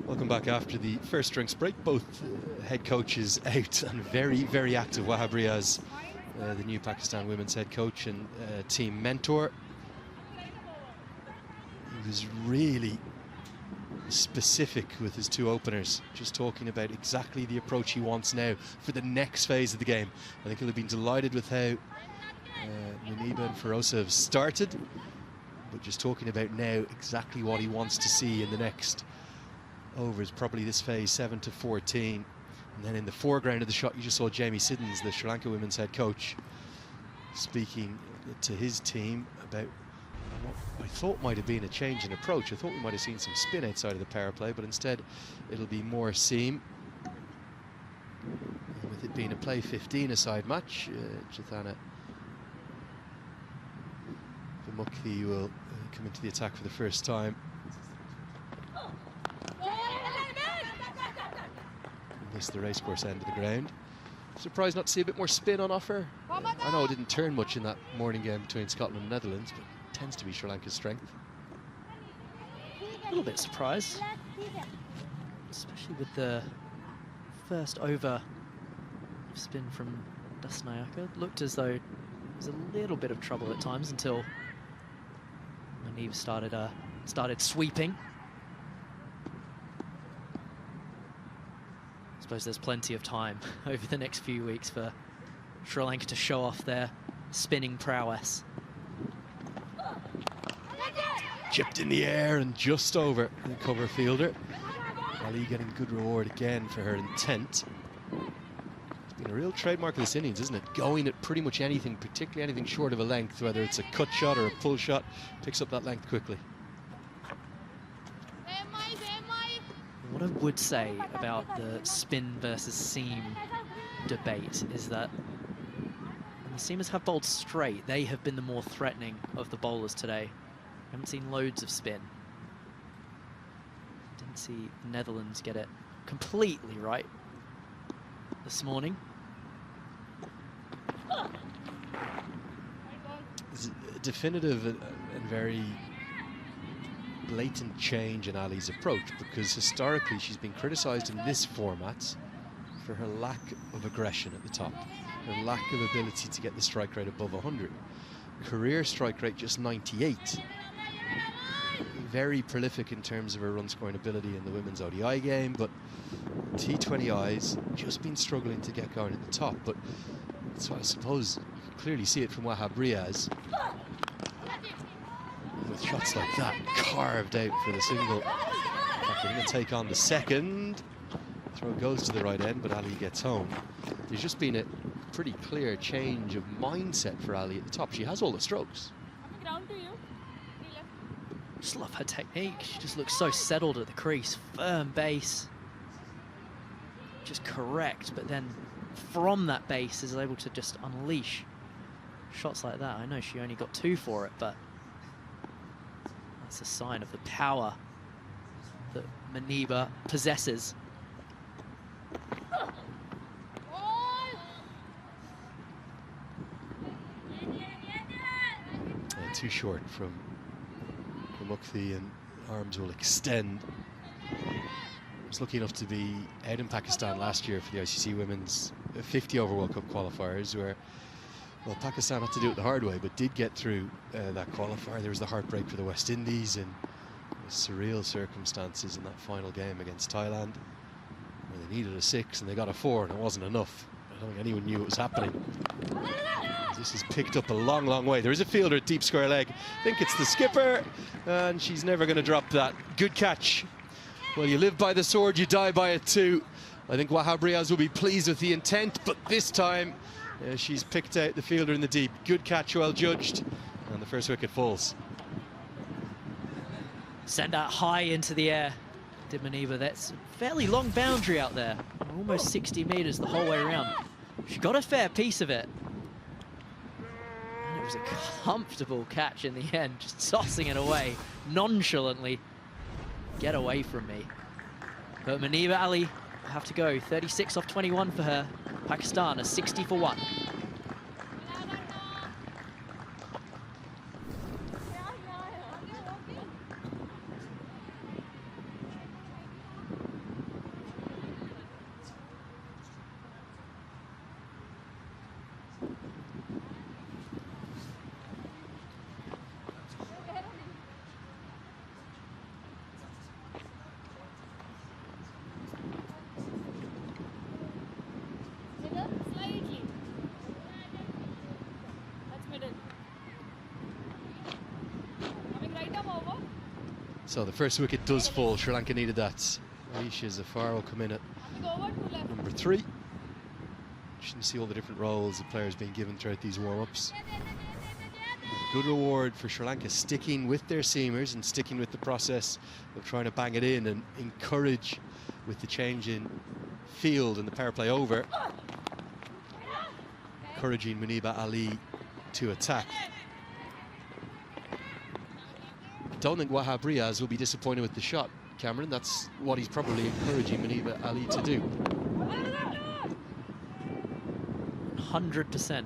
Welcome back after the first drinks break. Both head coaches out, and very, very active. Wahab Riaz, the new Pakistan women's head coach and team mentor. He was really specific with his 2 openers, just talking about exactly the approach he wants now for the next phase of the game. I think he'll have been delighted with how Muniba and Ferosa have started, but just talking about now exactly what he wants to see in the next overs, probably this phase 7 to 14. And then in the foreground of the shot, you just saw Jamie Siddons, the Sri Lanka women's head coach, speaking to his team about what I thought might have been a change in approach. I thought we might have seen some spin outside of the power play, but instead it'll be more seam. And with it been a play 15-a-side match. Jethana Vimukhi will come into the attack for the first time. This is the racecourse end of the ground. Surprised not to see a bit more spin on offer. I know it didn't turn much in that morning game between Scotland and Netherlands, but it tends to be Sri Lanka's strength. A little bit surprised, especially with the first over spin from Dasnayaka. Looked as though there was a little bit of trouble at times until Manib started sweeping. I suppose there's plenty of time over the next few weeks for Sri Lanka to show off their spinning prowess. Chipped in the air and just over the cover fielder. Ali getting good reward again for her intent. It's been a real trademark of this innings, isn't it? Going at pretty much anything, particularly anything short of a length, whether it's a cut shot or a pull shot, picks up that length quickly. What I would say about the spin versus seam debate is that when the seamers have bowled straight, they have been the more threatening of the bowlers today. I haven't seen loads of spin. Didn't see the Netherlands get it completely right this morning. It's a definitive and very blatant change in Ali's approach, because historically she's been criticised in this format for her lack of aggression at the top, her lack of ability to get the strike rate above 100. Career strike rate just 98. Very prolific in terms of her run scoring ability in the women's ODI game, but T20I's just been struggling to get going at the top. But so I suppose you can clearly see it from Wahab Riaz. With shots like that carved out for the single. They're going to take on the second. Throw goes to the right end, but Ali gets home. There's just been a pretty clear change of mindset for Ali at the top. She has all the strokes. Just love her technique. She just looks so settled at the crease. Firm base. Just correct, but then from that base is able to just unleash shots like that. I know she only got 2 for it, but that's a sign of the power that Maniba possesses. Too short from Mukthi, and arms will extend. I was lucky enough to be out in Pakistan last year for the ICC Women's 50 over World Cup qualifiers, where, well, Pakistan had to do it the hard way, but did get through that qualifier. There was the heartbreak for the West Indies, and surreal circumstances in that final game against Thailand, where they needed a 6 and they got a 4, and it wasn't enough. I don't think anyone knew it was happening. This is picked up a long, long way. There is a fielder at deep square leg. I think it's the skipper, and she's never going to drop that. Good catch. Well, you live by the sword, you die by it too. I think Wahab Riaz will be pleased with the intent, but this time she's picked out the fielder in the deep. Good catch, well judged, and the first wicket falls. Send that high into the air, did Maniba. That's a fairly long boundary out there, almost 60 metres the whole way around. She got a fair piece of it. And it was a comfortable catch in the end, just tossing it away nonchalantly. Get away from me. But Maniba Ali will have to go. 36 off 21 for her. Pakistan a 60 for 1. So the first wicket does fall. Sri Lanka needed that. Aisha Zafar will come in at number 3. You can see all the different roles the players being given throughout these warm-ups. Good reward for Sri Lanka, sticking with their seamers and sticking with the process of trying to bang it in, and encourage with the change in field and the power play over. encouraging Muniba Ali to attack. I don't think Wahab Riaz will be disappointed with the shot, Cameron. That's what he's probably encouraging Muniba Ali to do. 100%.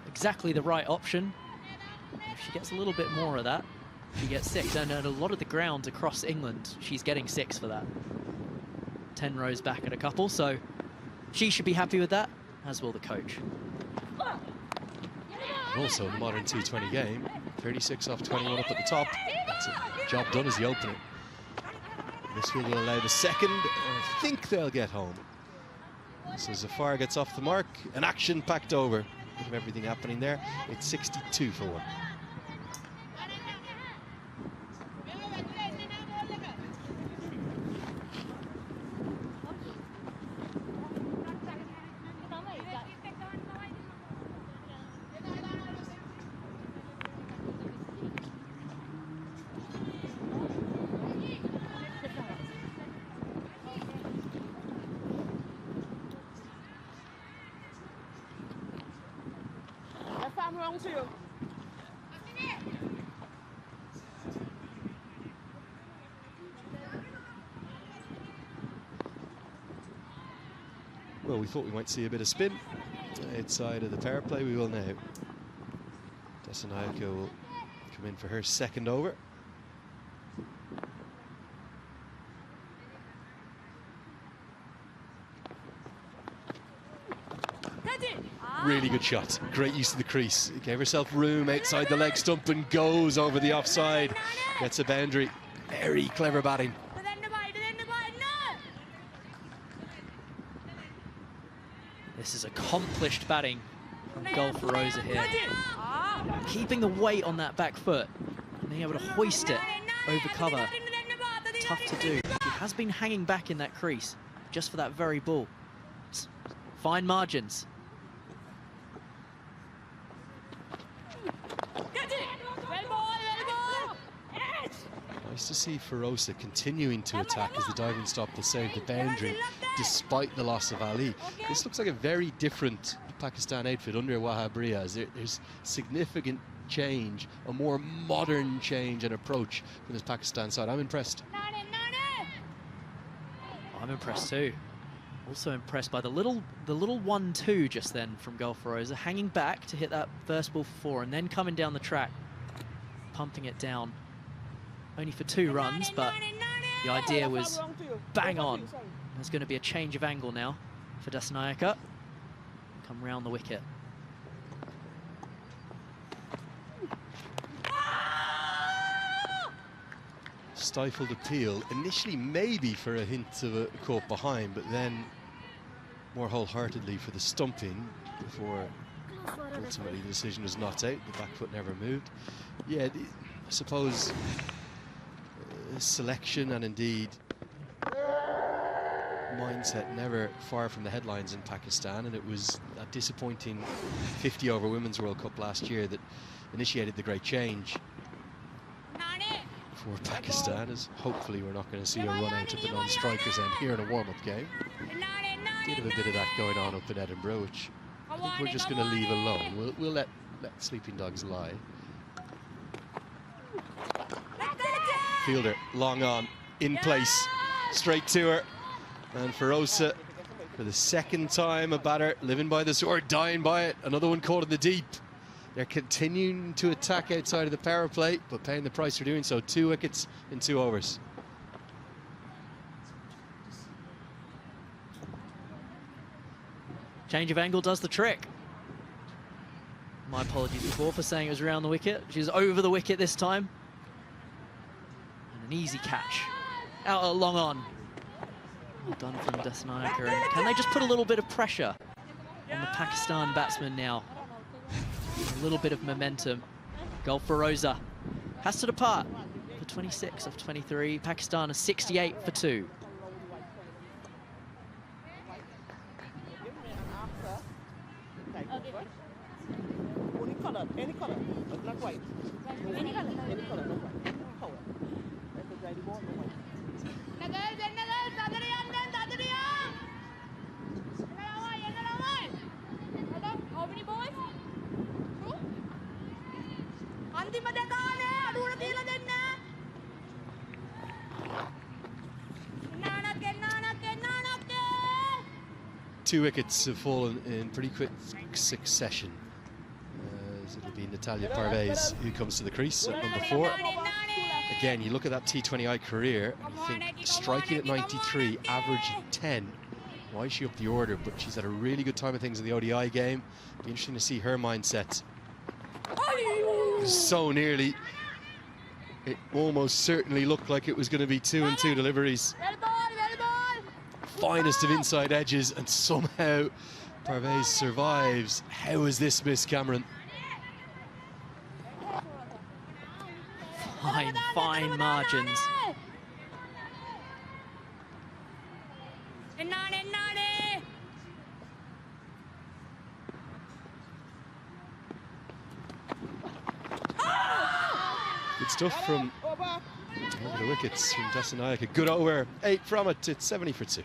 Exactly the right option. If she gets a little bit more of that, she gets 6. And a lot of the grounds across England, she's getting 6 for that. 10 rows back at a couple, so she should be happy with that, as will the coach. Also, in the modern T20 game, 36 off 21 up at the top. That's a job done as the opener. This will allow the second, and I think they'll get home. So Zafar gets off the mark, an action-packed over. Bit of everything happening there. It's 62 for 1. Well, we thought we might see a bit of spin outside of the power play. We will now. Desanayaka will come in for her second over. Really good shot. Great use of the crease. Gave herself room outside the leg stump and goes over the offside. Gets a boundary. Very clever batting. This is accomplished batting from Golferosa here. Keeping the weight on that back foot and being able to hoist it over cover. Tough to do. She has been hanging back in that crease just for that very ball. Fine margins. Nice to see Ferosa continuing to attack as the diving stop will save the boundary despite the loss of Ali. This looks like a very different Pakistan outfit under Wahab Riaz. There's significant change, a more modern change and approach from this Pakistan side. I'm impressed. I'm impressed too. Also impressed by the little 1-2 just then from Golferosa, hanging back to hit that first ball for 4 and then coming down the track, pumping it down. Only for 2 runs, but the idea was bang on. There's going to be a change of angle now for Desanayaka. Come round the wicket. Stifled appeal, initially maybe for a hint of a caught behind, but then more wholeheartedly for the stumping before ultimately the decision was not out. The back foot never moved. Yeah, I suppose selection and indeed mindset never far from the headlines in Pakistan, and it was a disappointing 50 over Women's World Cup last year that initiated the great change for Pakistan, as hopefully we're not going to see a run out at the non-strikers end here in a warm-up game. Did have a bit of that going on up in Edinburgh, which I think we're just going to leave alone. We'll let sleeping dogs lie. Fielder long on, in place, straight to her. And Ferosa, for the second time, a batter living by the sword, dying by it. Another one caught in the deep. They're continuing to attack outside of the power play, but paying the price for doing so. 2 wickets in 2 overs. Change of angle does the trick. My apologies before for saying it was around the wicket. She's over the wicket this time. And an easy catch. Out long on. Well done from Desanayaka. And can they just put a little bit of pressure on the Pakistan batsman now? A little bit of momentum. Golferosa has to depart for 26 of 23. Pakistan are 68 for 2. Any color, not white. Any color, not white. How many balls? Two wickets have fallen in pretty quick succession. As it'll be Natalia Parvez who comes to the crease at number 4. Again, you look at that T20I career and you think striking at 93, average 10. Why is she up the order? But she's had a really good time of things in the ODI game. Be interesting to see her mindset. So nearly, it almost certainly looked like it was going to be 2-2 deliveries. Finest of inside edges, and somehow Parvez survives. How is this missed, Cameron? Fine margins. Good stuff from over the wickets from Dasanayak. A good over, 8 from it. It's 70 for 2.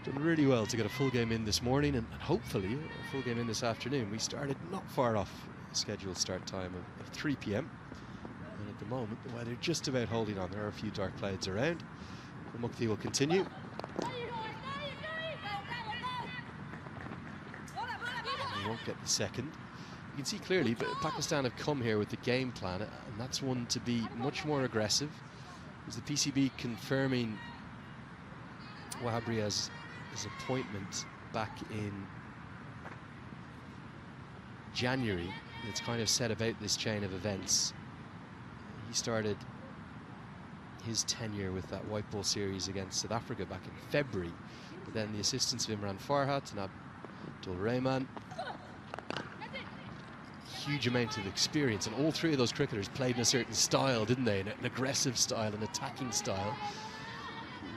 Done really well to get a full game in this morning and hopefully a full game in this afternoon. We started not far off the scheduled start time of 3 p.m. And at the moment, the weather just about holding on. There are a few dark clouds around. The Mukti will continue. We won't get the second. You can see clearly, but Pakistan have come here with the game plan, and that's one to be much more aggressive. Is the PCB confirming Wahab Riaz's appointment back in January? It's kind of set about this chain of events. He started his tenure with that white ball series against South Africa back in February, but then the assistance of Imran Farhat and Abdul Rahman. Huge amount of experience, and all three of those cricketers played in a certain style, didn't they? An aggressive style, an attacking style.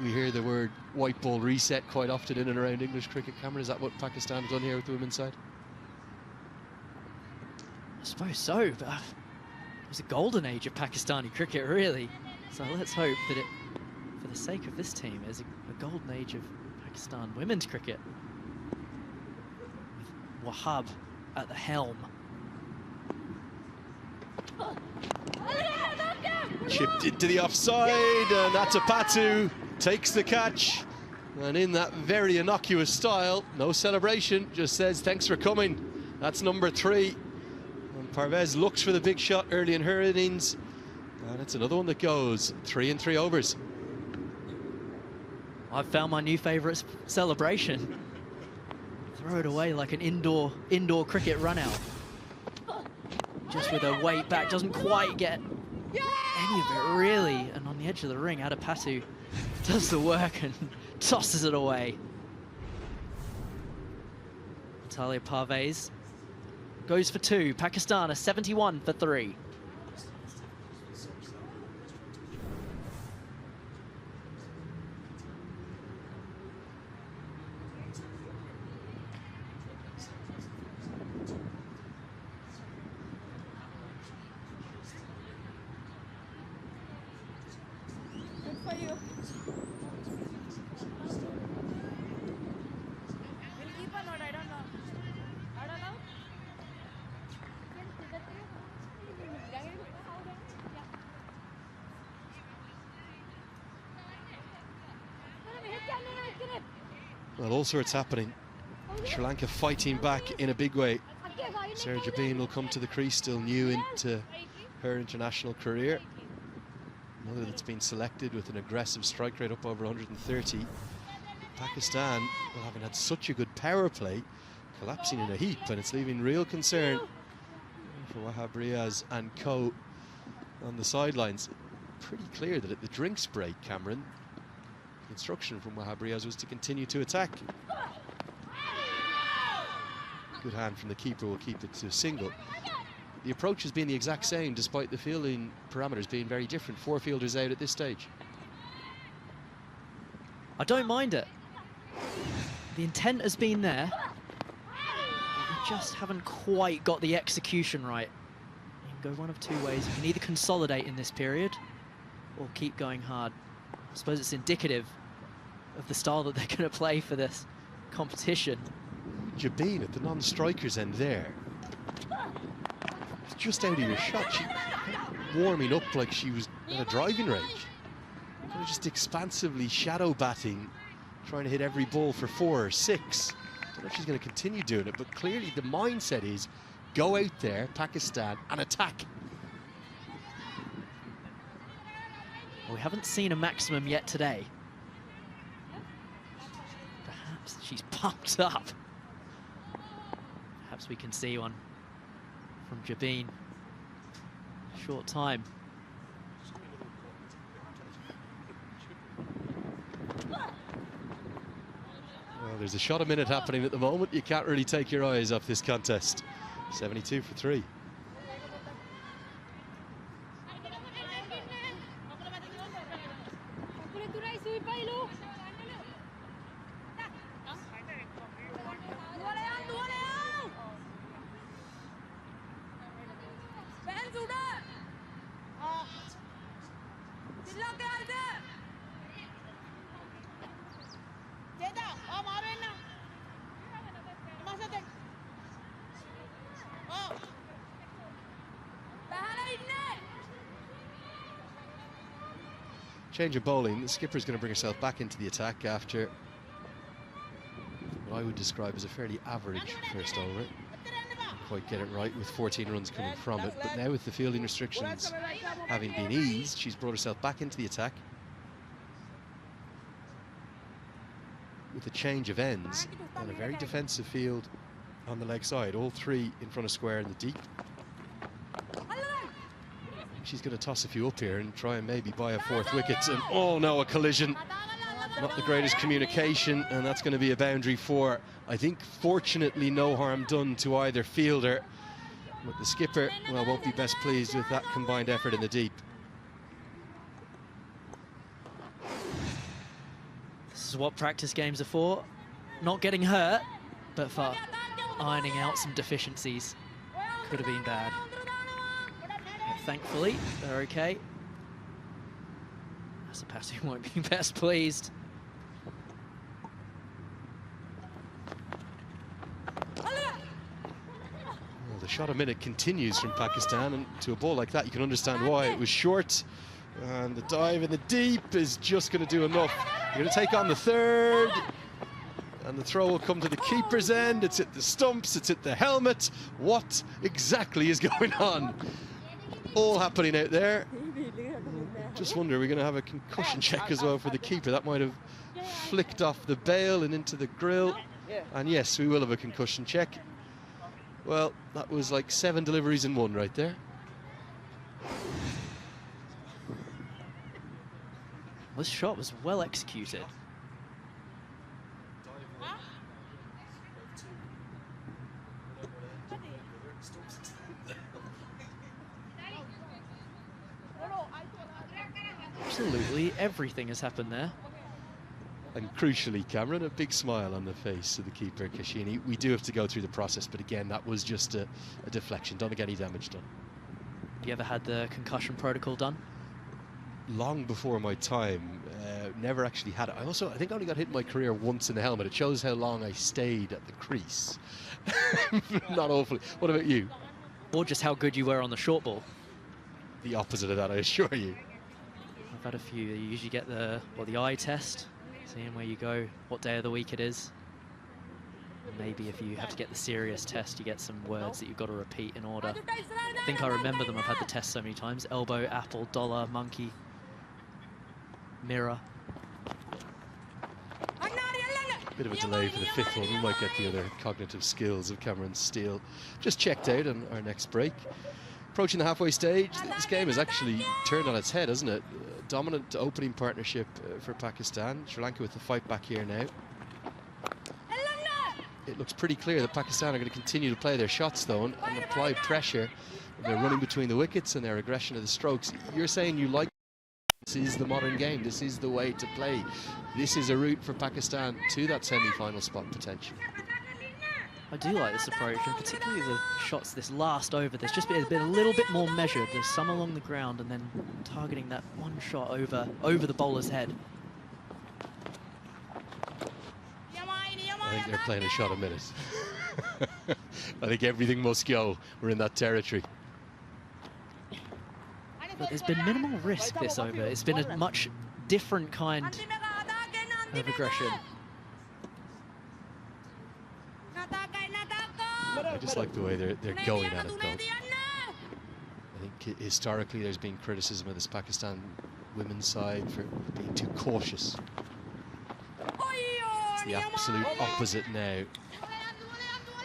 We hear the word white ball reset quite often in and around English cricket. Cameron, is that what Pakistan have done here with the women's side? I suppose so, but it was a golden age of Pakistani cricket, really. So let's hope that it, for the sake of this team, is a golden age of Pakistan women's cricket. With Wahab at the helm. Chipped into the offside, and Atapatu takes the catch. And in that very innocuous style, no celebration, just says thanks for coming. That's number 3. And Parvez looks for the big shot early in her innings, and it's another one that goes 3 in 3 overs. I've found my new favourite celebration. Throw it away like an indoor cricket run out. Just with her weight back, doesn't quite get any of it really, and on the edge of the ring, Adapatu does the work and tosses it away. Natalia Parvez goes for 2. Pakistan are 71 for 3. Well, all sorts happening. Sri Lanka fighting back in a big way. Sarah Jabin will come to the crease, still new into her international career. Another that's been selected with an aggressive strike rate up over 130. Pakistan, well, having had such a good power play, collapsing in a heap, and it's leaving real concern for Wahab Riaz and co on the sidelines. Pretty clear that at the drinks break, Cameron, the instruction from Wahab Riaz was to continue to attack. Good hand from the keeper will keep it to a single. The approach has been the exact same, despite the fielding parameters being very different. 4 fielders out at this stage. I don't mind it. The intent has been there. We just haven't quite got the execution right. You can go one of 2 ways. You can either consolidate in this period or keep going hard. I suppose it's indicative of the style that they're going to play for this competition. Jabin at the non-strikers end there. Just out of your shot. She warming up like she was at a driving range. Kind of just expansively shadow batting, trying to hit every ball for 4 or 6. I don't know if she's going to continue doing it, but clearly the mindset is go out there, Pakistan, and attack. Well, we haven't seen a maximum yet today. Perhaps she's pumped up. Perhaps we can see one from Jabin. Short time. Well, there's a shot a minute happening at the moment. You can't really take your eyes off this contest. 72 for 3. Change of bowling. The skipper's going to bring herself back into the attack after what I would describe as a fairly average first over. Didn't quite get it right with 14 runs coming from it, but now with the fielding restrictions having been eased, she's brought herself back into the attack with a change of ends and a very defensive field on the leg side. All 3 in front of square in the deep. She's going to toss a few up here and try and maybe buy a 4th wicket. And oh no, a collision. Not the greatest communication, and that's going to be a boundary for, I think, fortunately no harm done to either fielder. But the skipper, well, won't be best pleased with that combined effort in the deep. This is what practice games are for. Not getting hurt, but for ironing out some deficiencies. Could have been bad. Thankfully, they're okay. Sapati won't be best pleased. Well, the shot a minute continues from Pakistan, and to a ball like that, you can understand why. It was short, and the dive in the deep is just going to do enough. You're going to take on the 3rd, and the throw will come to the keeper's end. It's at the stumps, it's at the helmet. What exactly is going on? All happening out there. Just wonder, we're going to have a concussion check as well for the keeper. That might have flicked off the bail and into the grill. And yes, we will have a concussion check. Well, that was like 7 deliveries in 1 right there. This shot was well executed. Absolutely everything has happened there. And crucially, Cameron, a big smile on the face of the keeper, Kashini. We do have to go through the process, but again, that was just a deflection. Don't get any damage done. You ever had the concussion protocol done? Long before my time, never actually had it. I think I only got hit in my career once in the helmet. It shows how long I stayed at the crease. Not awfully. What about you? Or just how good you were on the short ball? The opposite of that, I assure you. I've had a few. You usually get the eye test, seeing where you go, what day of the week it is. And maybe if you have to get the serious test, you get some words that you've got to repeat in order. I think I remember them. I've had the test so many times. Elbow, apple, dollar, monkey, mirror. Bit of a delay for the 5th one. We might get the other cognitive skills of Cameron Steele just checked out on our next break. Approaching the halfway stage, this game has actually turned on its head, hasn't it? Dominant opening partnership for Pakistan. Sri Lanka with the fight back here now. it looks pretty clear that Pakistan are going to continue to play their shots, though, and apply pressure. They're running between the wickets and their aggression of the strokes. You're saying you like this is the modern game. This is the way to play. This is a route for Pakistan to that semi-final spot potential. I do like this approach, and particularly the shots this last over. There's just been a little bit more measured. There's some along the ground, and then targeting that one shot over the bowler's head. I think they're playing a shot a minute. I think everything must go. We're in that territory. But there's been minimal risk this over. It's been a much different kind of aggression. I just like the way they're going at it, though. I think historically there's been criticism of this Pakistan women's side for being too cautious. It's the absolute opposite now.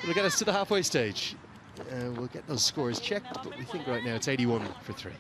It'll get us to the halfway stage. We'll get those scores checked, but we think right now it's 81 for 3.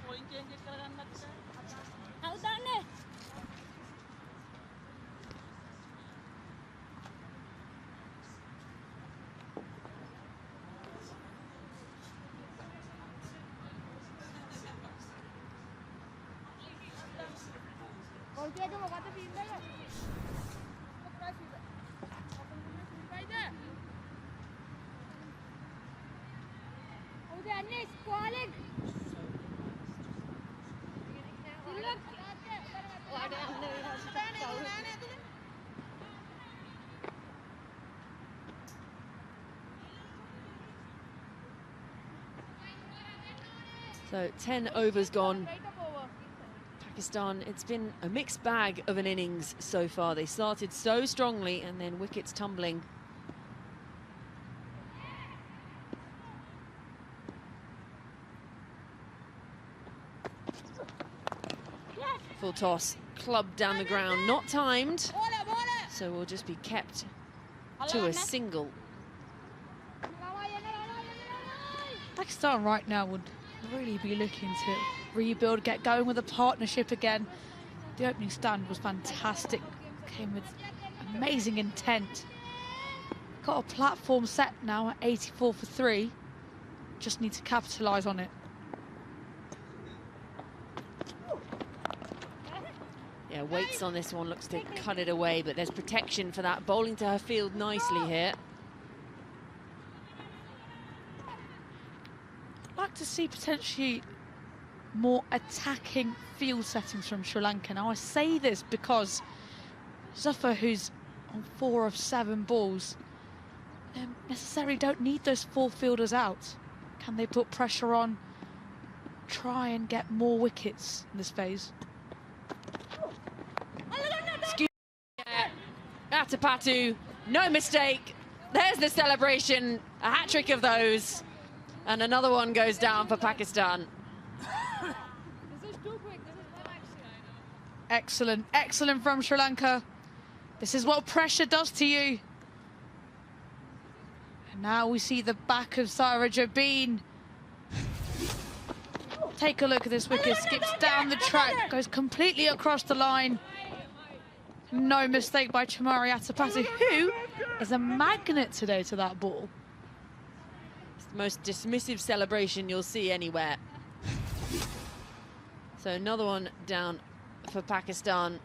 So 10 overs gone. Pakistan, it's been a mixed bag of an innings so far. They started so strongly and then wickets tumbling. Full toss, clubbed down the ground, not timed. So we'll just be kept to a single. Pakistan right now would really be looking to rebuild, get going with a partnership again. The opening stand was fantastic, came with amazing intent. Got a platform set now at 84 for 3. Just need to capitalise on it. Yeah, Waits on this one looks to cut it away, but there's protection for that. Bowling to her field nicely here. I'd like to see potentially more attacking field settings from Sri Lanka. Now I say this because Zafar, who's on 4 of 7 balls, necessarily don't need those 4 fielders out. Can they put pressure on, try and get more wickets in this phase? Atapatu, no mistake. There's the celebration, a hat-trick of those. And another one goes down for Pakistan. Excellent, excellent from Sri Lanka. This is what pressure does to you. And now we see the back of Sarah Jabin. Take a look at this wicket, skips down the track, goes completely across the line. No mistake by Chamari Atapatu, who is a magnet today to that ball. It's the most dismissive celebration you'll see anywhere. So another one down for Pakistan.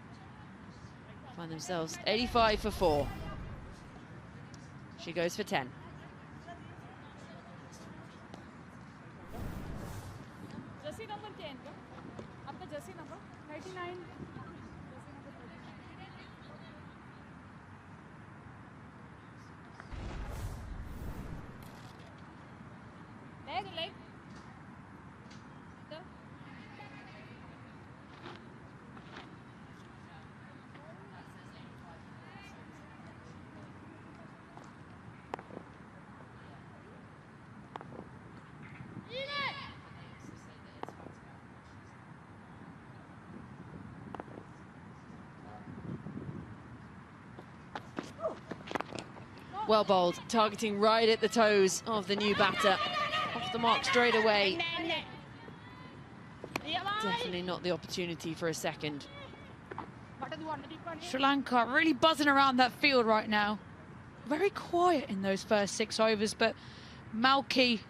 Find themselves 85 for 4. She goes for 10. Jersey number 10 का? आपका jersey number 39. Leg. Well bowled, targeting right at the toes of the new batter. Off the mark straight away. Definitely not the opportunity for a second. Sri Lanka really buzzing around that field right now. very quiet in those first 6 overs, but Malky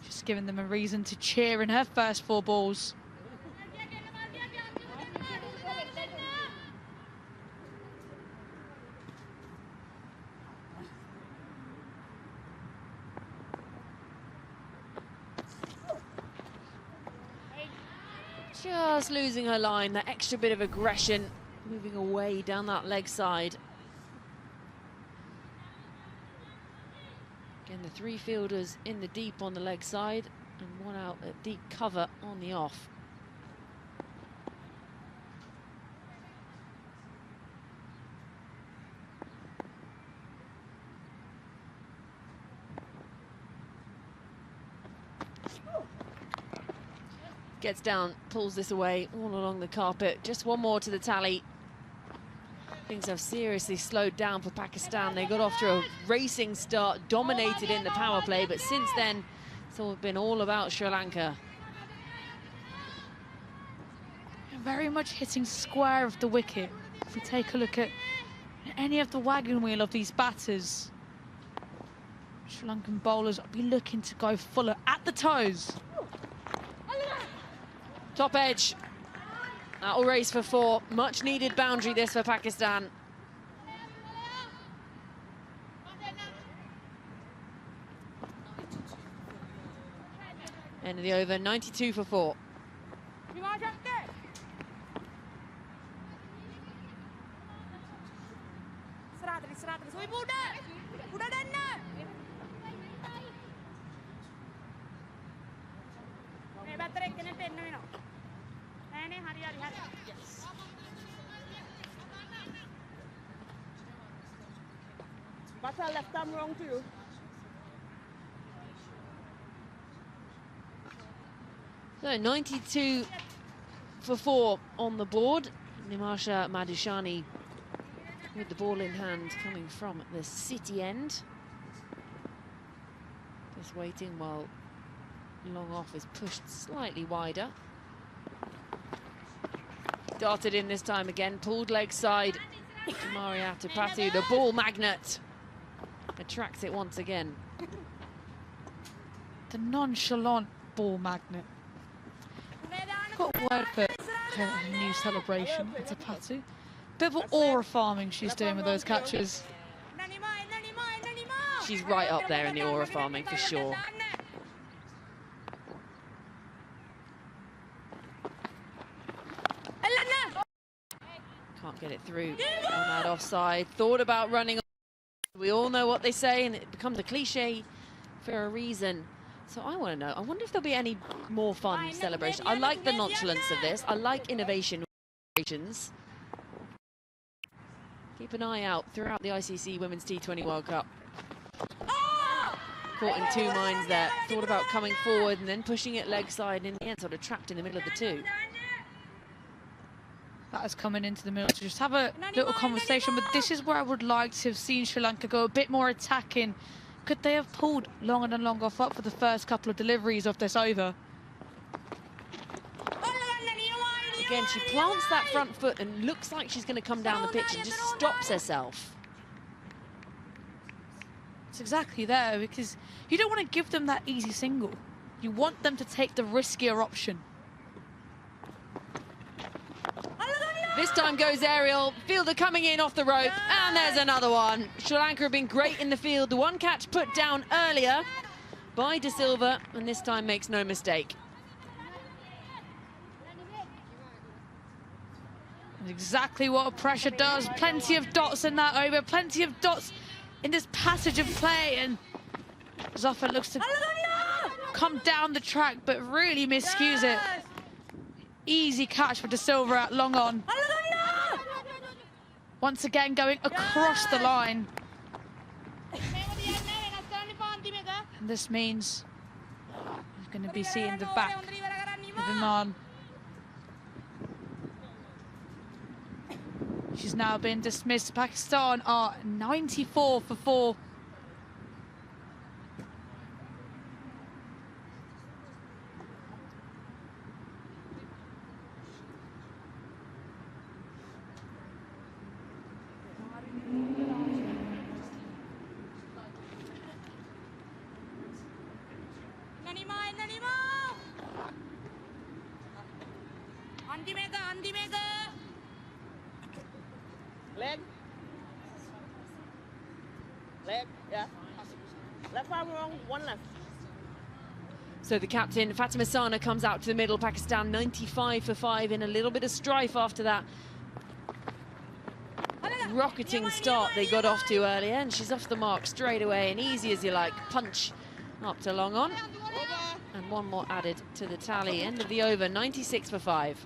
just giving them a reason to cheer in her first 4 balls. Just losing her line, that extra bit of aggression, moving away down that leg side. Again, the 3 fielders in the deep on the leg side and 1 out at deep cover on the off. Gets down, pulls this away all along the carpet. Just 1 more to the tally. Things have seriously slowed down for Pakistan. They got off to a racing start, dominated in the power play, but since then, it's all been all about Sri Lanka. Very much hitting square of the wicket. If we take a look at any of the wagon wheel of these batters, Sri Lankan bowlers will be looking to go fuller at the toes. Top edge. That'll race for 4. Much needed boundary this for Pakistan. End of the over, 92 for 4. left arm wrong too. So 92 for 4 on the board. Nimasha Madhushani with the ball in hand coming from the city end. Just waiting while long off is pushed slightly wider. Darted in this time again, pulled leg side. Maria Tapatu, the ball magnet, attracts it once again. The nonchalant ball magnet. Got a word for her new celebration at Tapatu. Bit of aura farming she's doing with those catches. She's right up there in the aura farming for sure. Can't get it through on that offside. Thought about running. We all know what they say, and it becomes a cliche for a reason. So I want to know, I wonder if there'll be any more fun celebration. I like the nonchalance of this. I like innovation. Keep an eye out throughout the ICC Women's T20 World Cup. Caught in 2 minds there. Thought about coming forward and then pushing it leg side, and in the end sort of trapped in the middle of the 2. That is coming into the middle to just have a little conversation, but this is where I would like to have seen Sri Lanka go a bit more attacking. Could they have pulled long and long off up for the first couple of deliveries of this over? Again, she plants that front foot and looks like she's going to come down the pitch and just stops herself. It's exactly there, because you don't want to give them that easy single. You want them to take the riskier option. This time goes aerial, fielder coming in off the rope, and there's another one. Sri Lanka have been great in the field. The one catch put down earlier by De Silva, and this time makes no mistake. That's exactly what pressure does. Plenty of dots in that over, plenty of dots in this passage of play, and Zafar looks to come down the track, but really miscues it. Easy catch for De Silva at long on. Once again going across the line. And this means he's going to be seeing the back of Iman. She's now been dismissed. Pakistan are 94 for 4. Leg. Leg, yeah. Left arm wrong, one left. So the captain, Fatima Sana, comes out to the middle. Pakistan 95 for 5 in a little bit of strife after that rocketing start they got off to earlier, and she's off the mark straight away. An easy as you like punch up to long on, and one more added to the tally. End of the over, 96 for 5.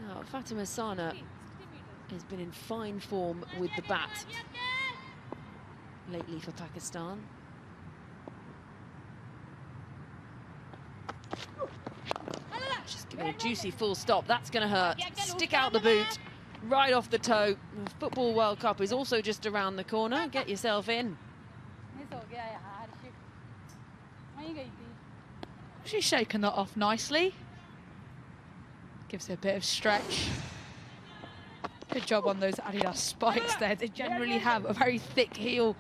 Now, Fatima Sana has been in fine form with the bat lately for Pakistan. She's giving a juicy full stop. That's going to hurt. Stick out the boot, right off the toe. The Football World Cup is also just around the corner. Get yourself in. She's shaken that off nicely. Gives her a bit of stretch. Good job on those Adidas spikes there. They generally have a very thick heel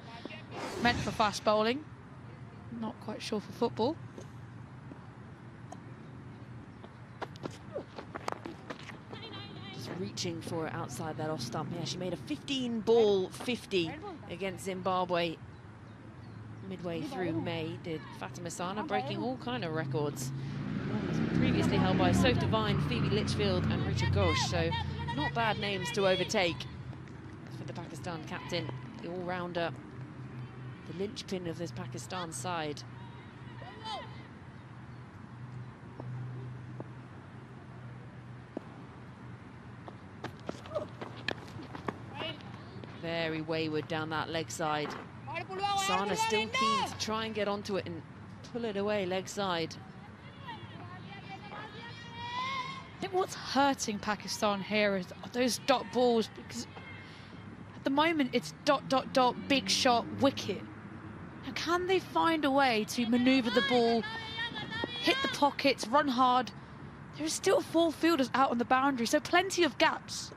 meant for fast bowling. Not quite sure for football. Just reaching for it outside that off stump. Yeah, she made a 15-ball 50 against Zimbabwe midway through May, did Fatima Sana, breaking all kind of records. Previously held by Soph Devine, Phoebe Litchfield and Richard Ghosh, so not bad names to overtake for the Pakistan captain, the all-rounder, the linchpin of this Pakistan side. Very wayward down that leg side. Sana still keen to try and get onto it and pull it away leg side. I think what's hurting Pakistan here is those dot balls, because at the moment it's dot, dot, dot, big shot, wicket. Now, can they find a way to manoeuvre the ball, hit the pockets, run hard? There are still 4 fielders out on the boundary, so plenty of gaps.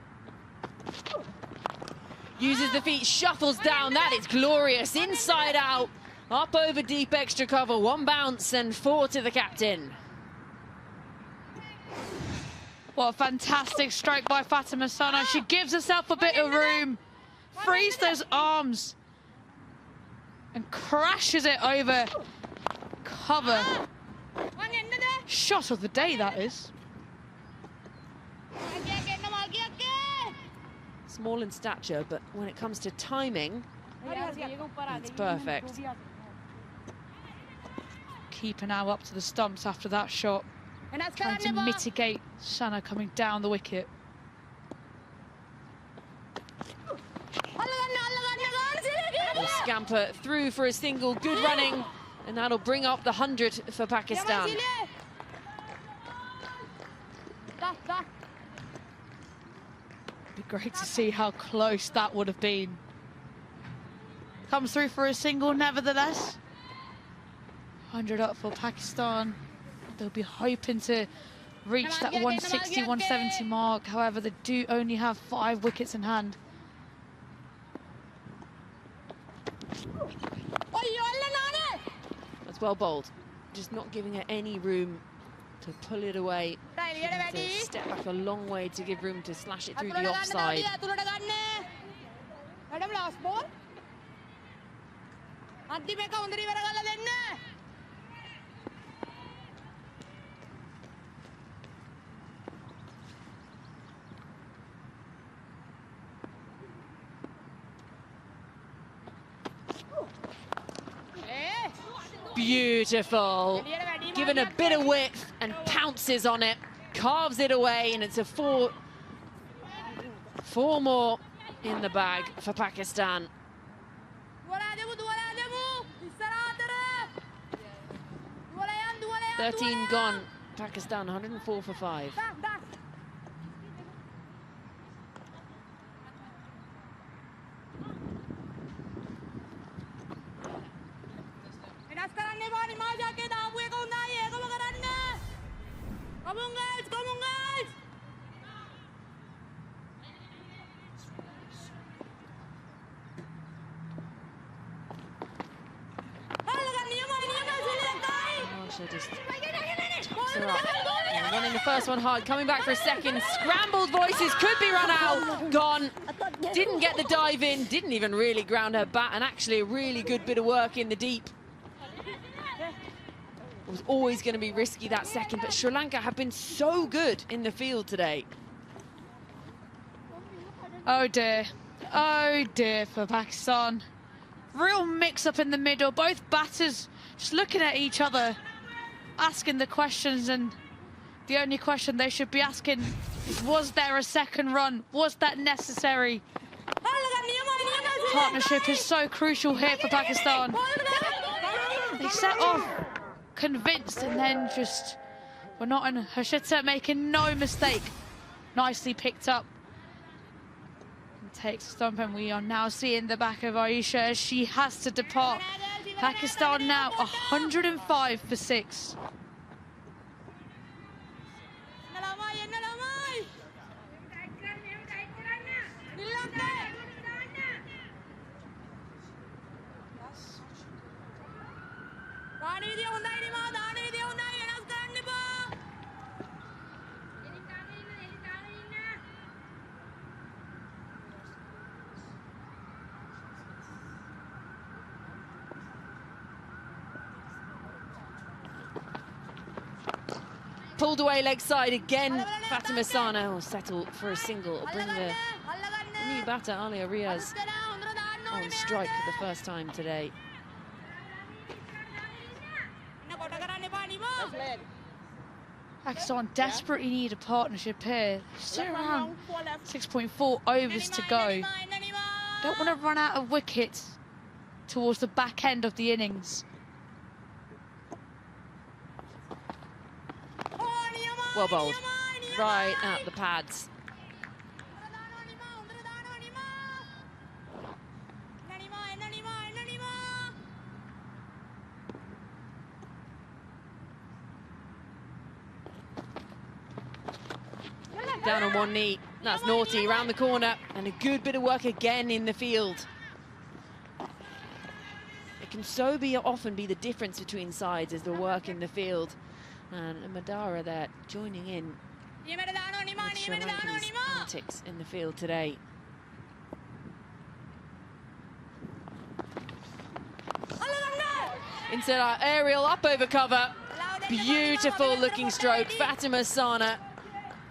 Uses the feet, shuffles down, that is glorious, inside out, up over deep extra cover, 1 bounce and 4 to the captain. What a fantastic stroke by Fatima Sana. She gives herself a bit of room, frees those arms, and crashes it over cover. Shot of the day, that is. Small in stature, but when it comes to timing, it's perfect. Keeper now up to the stumps after that shot, trying to mitigate Sana coming down the wicket. Will scamper through for a single, good running, and that'll bring up the 100 for Pakistan. Be great to see how close that would have been. Comes through for a single, nevertheless. 100 up for Pakistan. They'll be hoping to reach that 160, 170 mark. However, they do only have 5 wickets in hand. That's well bowled. Just not giving her any room to pull it away. To step back a long way to give room to slash it through the offside. Beautiful. Given a bit of width and pounces on it, carves it away, and it's a 4 more in the bag for Pakistan. 13 gone Pakistan 104 for 5. Just tops her up. And running the first one hard, coming back for a second. Scrambled voices, could be run out, gone. Didn't get the dive in, didn't even really ground her bat, and actually a really good bit of work in the deep. It was always going to be risky that second, but Sri Lanka have been so good in the field today. Oh dear for Pakistan. Real mix-up in the middle, both batters just looking at each other, asking the questions, and the only question they should be asking is, was there a second run? Was that necessary? Partnership is so crucial here for Pakistan. They set off convinced and then just were not in. Hashita making no mistake. Nicely picked up. And takes a stump, and we are now seeing the back of Ayesha as she has to depart. Pakistan now 105 for 6. Pulled away leg side again. Fatima Sana will settle for a single. Bring the new batter, Alia Riaz, on strike for the first time today. Pakistan desperately need a partnership here. Still around 6.4 overs to go. Don't want to run out of wickets towards the back end of the innings. Well bowled, right at the pads. Down on one knee, that's naughty, round the corner, and a good bit of work again in the field. It can so often be the difference between sides is the work in the field. And Madara there joining in with Sri Lanka's antics in the field today. Insert our aerial up over cover. Beautiful looking stroke. Fatima Sana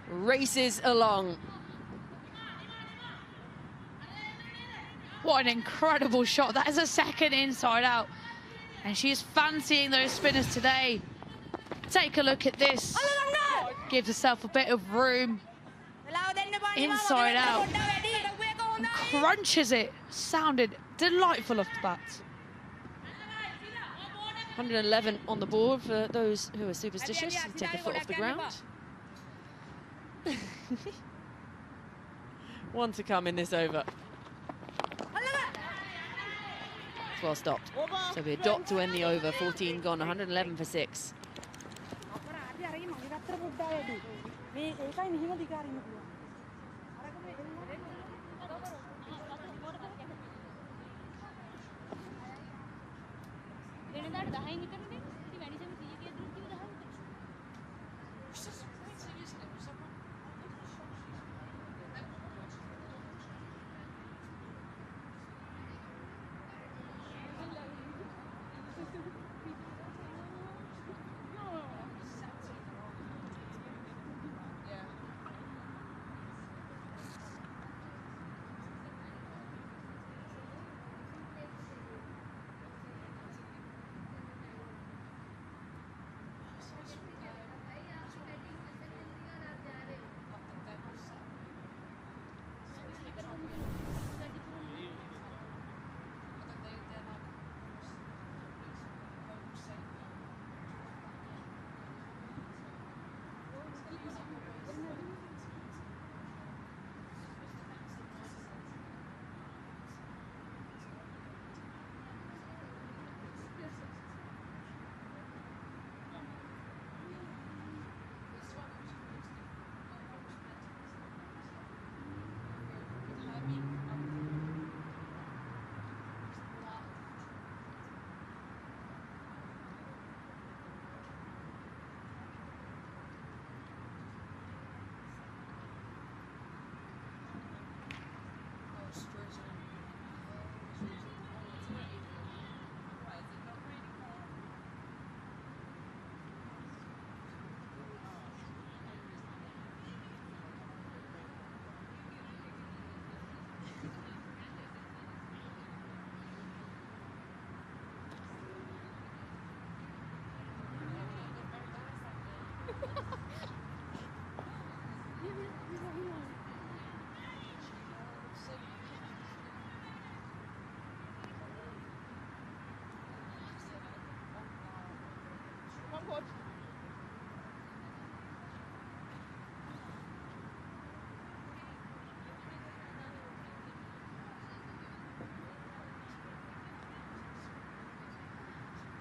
races along. What an incredible shot. That is a second inside out. And she's fancying those spinners today. Take a look at this. Gives herself a bit of room. Inside out. And crunches it. Sounded delightful off the bat. 111 on the board for those who are superstitious and take a foot off the ground. One to come in this over. It's well stopped. So it'll be a dot to end the over. 14 gone, 111 for 6.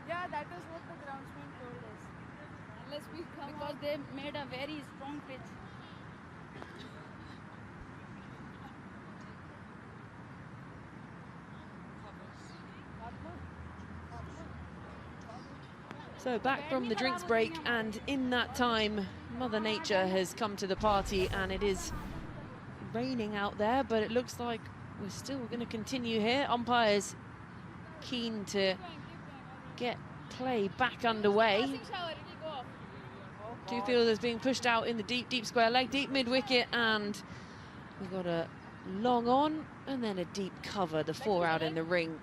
Yeah, that is what the groundsman told us. Unless we come because they made a very strong pitch. So back from the drinks break, and in that time, Mother Nature has come to the party, and it is raining out there, but it looks like we're still going to continue here. Umpires keen to get play back underway. Two fielders being pushed out in the deep square leg, deep mid-wicket, and we've got a long on and then a deep cover, the 4 out in the ring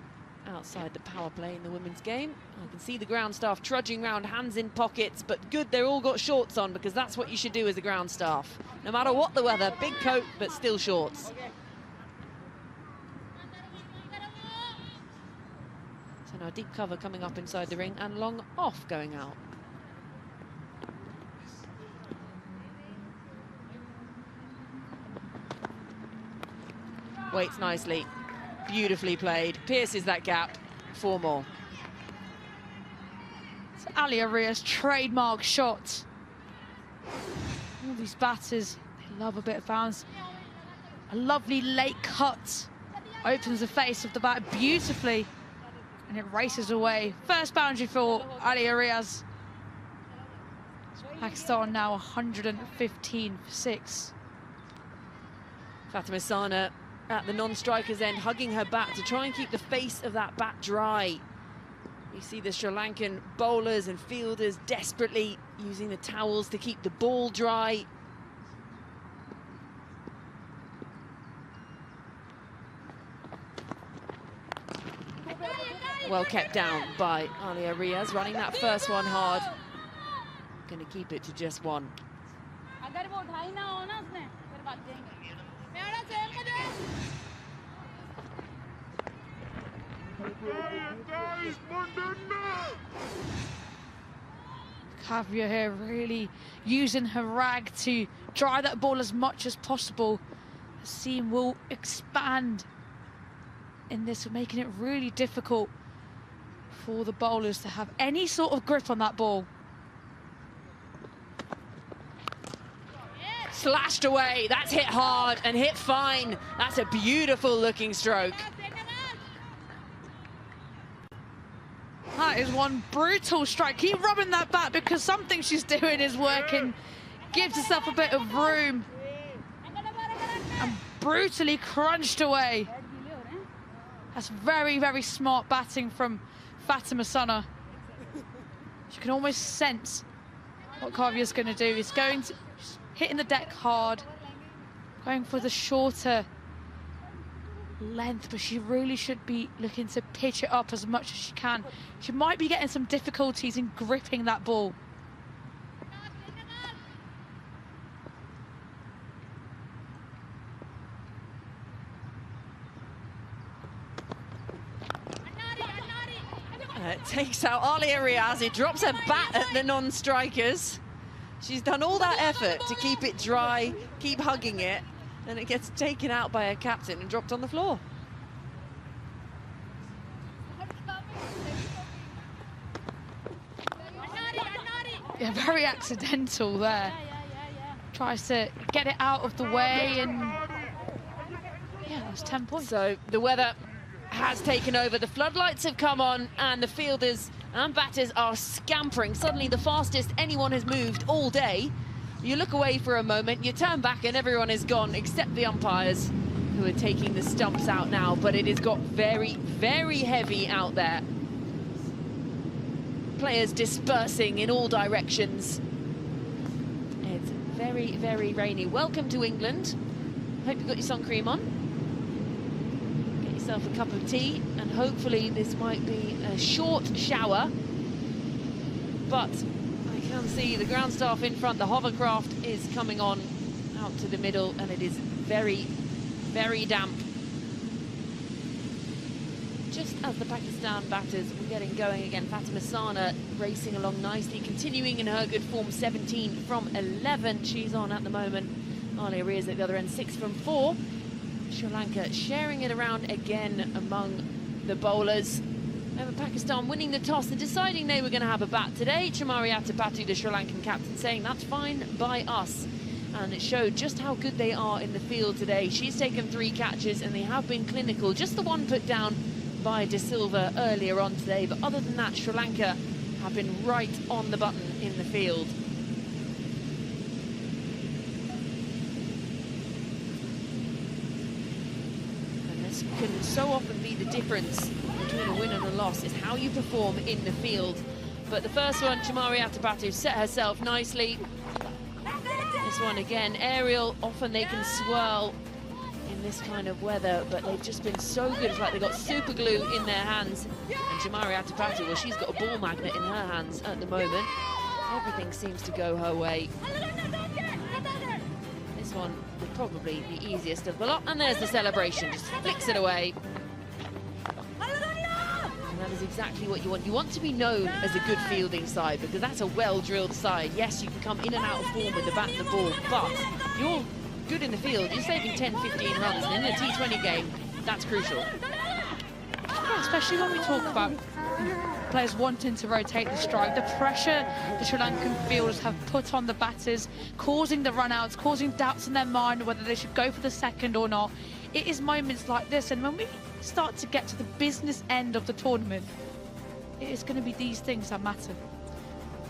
outside the power play in the women's game. I can see the ground staff trudging around, hands in pockets, but good, they're all got shorts on, because that's what you should do as a ground staff. No matter what the weather, big coat, but still shorts. So now deep cover coming up inside the ring and long off going out. Waits nicely, beautifully played, pierces that gap, 4 more. It's Ali Arias' trademark shot. All these batters, they love a bit of bounce. A lovely late cut, opens the face of the bat beautifully, and it races away. First boundary for Ali Arias. Pakistan now 115 for 6. Fatima Sana at the non-striker's end, hugging her bat to try and keep the face of that bat dry. You see the Sri Lankan bowlers and fielders desperately using the towels to keep the ball dry. Well kept down by Ali Arias, running that first one hard. Going to keep it to just 1. Kavya here really using her rag to dry that ball as much as possible. The seam will expand in this, making it really difficult for the bowlers to have any sort of grip on that ball. Slashed away, that's hit hard and hit fine. That's a beautiful looking stroke. That is one brutal strike. Keep rubbing that bat, because something she's doing is working. Gives herself a bit of room. And brutally crunched away. That's very, very smart batting from Fatima Sana. You can almost sense what Kavya's going to do. He's going to hitting the deck hard, going for the shorter length, but she really should be looking to pitch it up as much as she can. She might be getting some difficulties in gripping that ball. It takes out Ali Arias. It drops her bat at the non-strikers. She's done all that effort to keep it dry, keep hugging it, and it gets taken out by her captain and dropped on the floor. Yeah, very accidental there. Tries to get it out of the way, and yeah, that's 10 points. So the weather has taken over. The floodlights have come on, and the fielders and batters are scampering. Suddenly the fastest anyone has moved all day. You look away for a moment, you turn back, and everyone is gone except the umpires, who are taking the stumps out now. But it has got very, very heavy out there. Players dispersing in all directions. It's very, very rainy. Welcome to England. Hope you've got your sun cream on. Get yourself a cup of tea, and hopefully this might be a short shower. But I can see the ground staff in front. The hovercraft is coming on out to the middle, and it is very, very damp. just as the Pakistan batters were getting going again, Fatima Sana racing along nicely, continuing in her good form, 17 from 11 she's on at the moment. Alia Riaz at the other end, 6 from 4. Sri Lanka sharing it around again among the bowlers. Remember, Pakistan winning the toss and deciding they were going to have a bat today. Chamari Atapattu, the Sri Lankan captain, saying that's fine by us. And it showed just how good they are in the field today. She's taken 3 catches and they have been clinical. Just the one put down by De Silva earlier on today. But other than that, Sri Lanka have been right on the button in the field. And this can so often be the difference between a win and a loss, is how you perform in the field. But the first one, Chamari Atapattu set herself nicely. This one again, aerial, often they can swirl in this kind of weather, but they've just been so good. It's like they've got super glue in their hands. And Chamari Atapattu, well, she's got a ball magnet in her hands at the moment. Everything seems to go her way. This one will probably be easiest of the lot. And there's the celebration, just flicks it away. That is exactly what you want. You want to be known as a good fielding side, because that's a well-drilled side. Yes, you can come in and out of form with the bat and the ball, but you're good in the field. You're saving 10, 15 runs, and in a T20 game, that's crucial. Yeah, especially when we talk about players wanting to rotate the strike, the pressure the Sri Lankan fielders have put on the batters, causing the run-outs, causing doubts in their mind whether they should go for the second or not. It is moments like this, and when we start to get to the business end of the tournament, it is going to be these things that matter.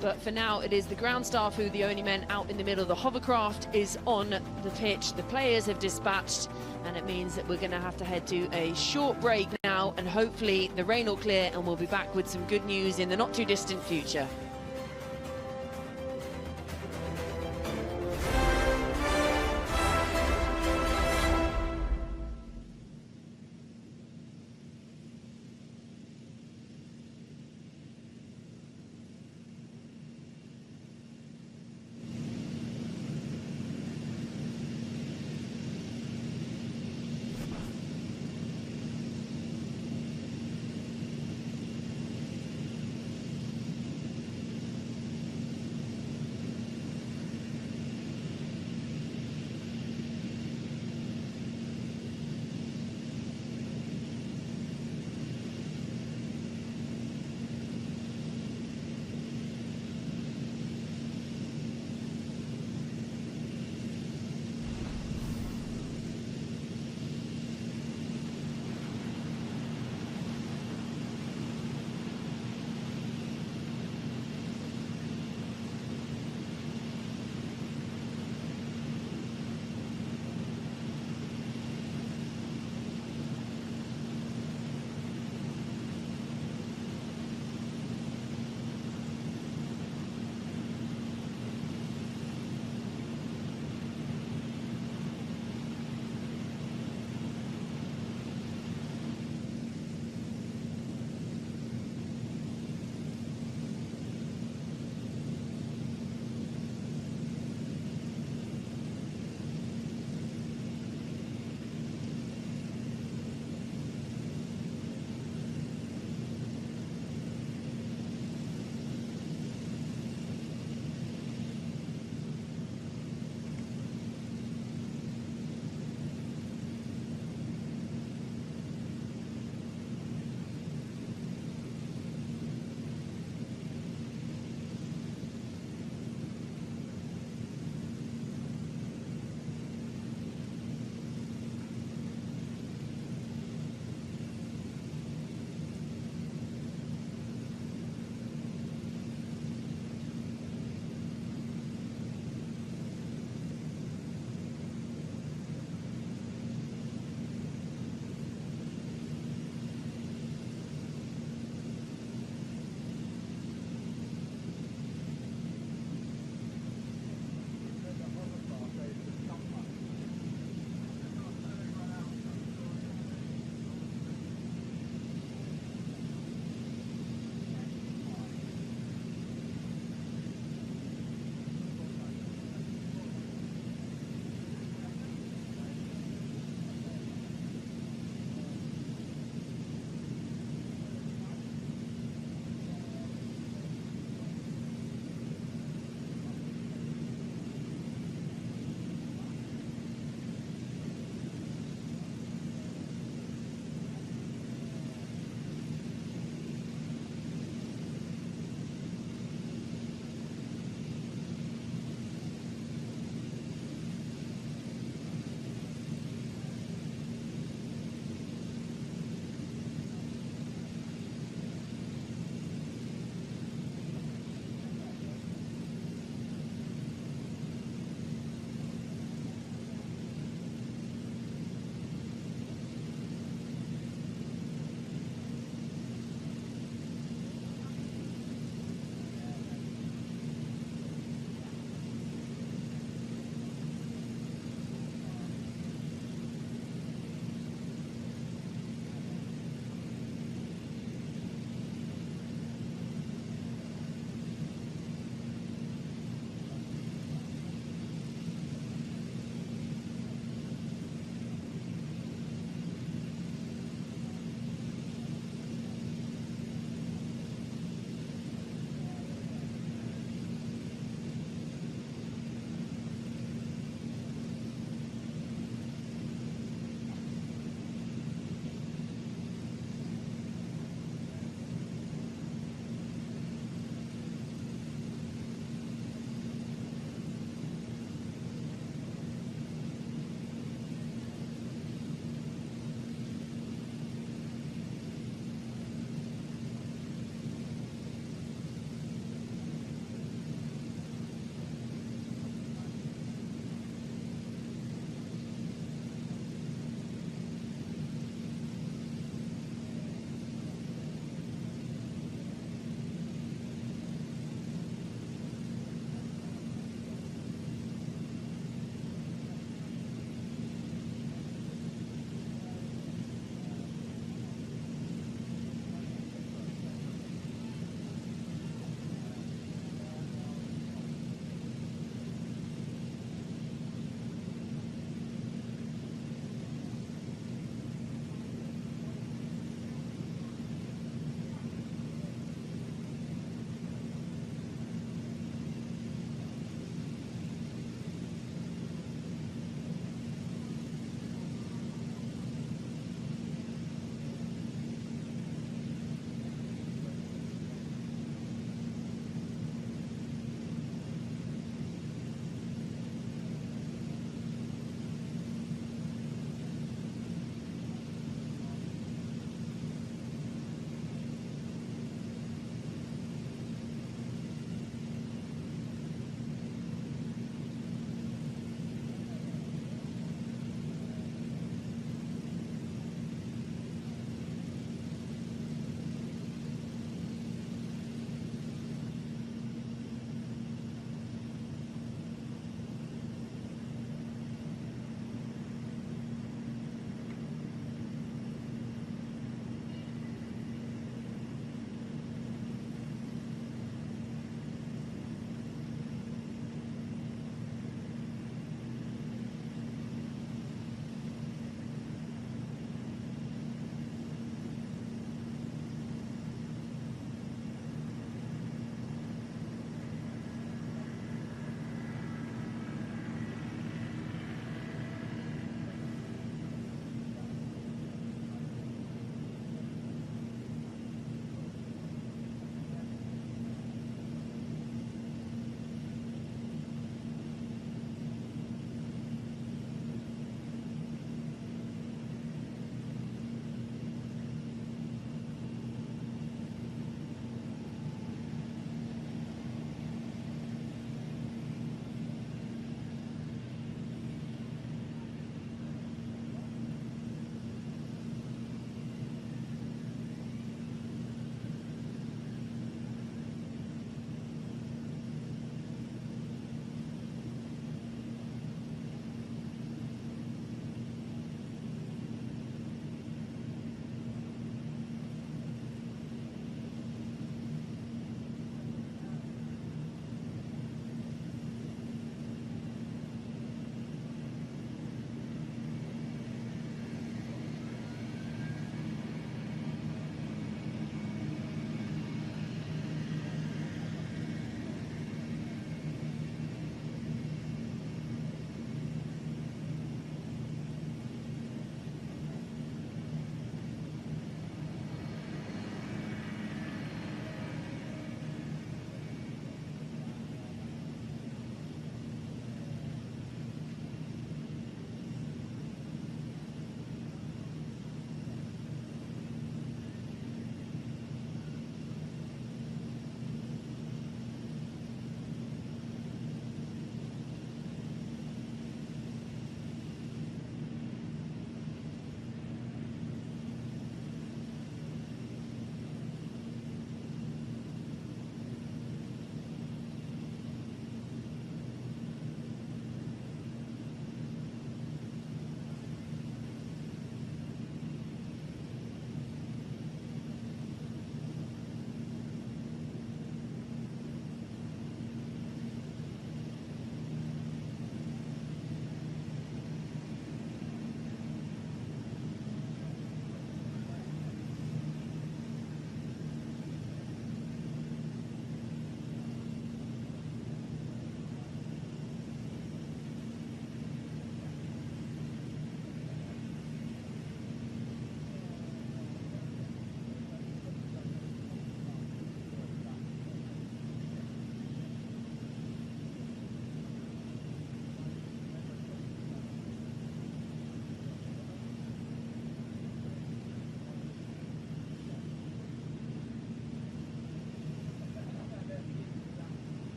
But for now, it is the ground staff who are the only men out in the middle. The hovercraft is on the pitch. The players have dispatched, and it means that we're going to have to head to a short break now, and hopefully the rain will clear and we'll be back with some good news in the not too distant future.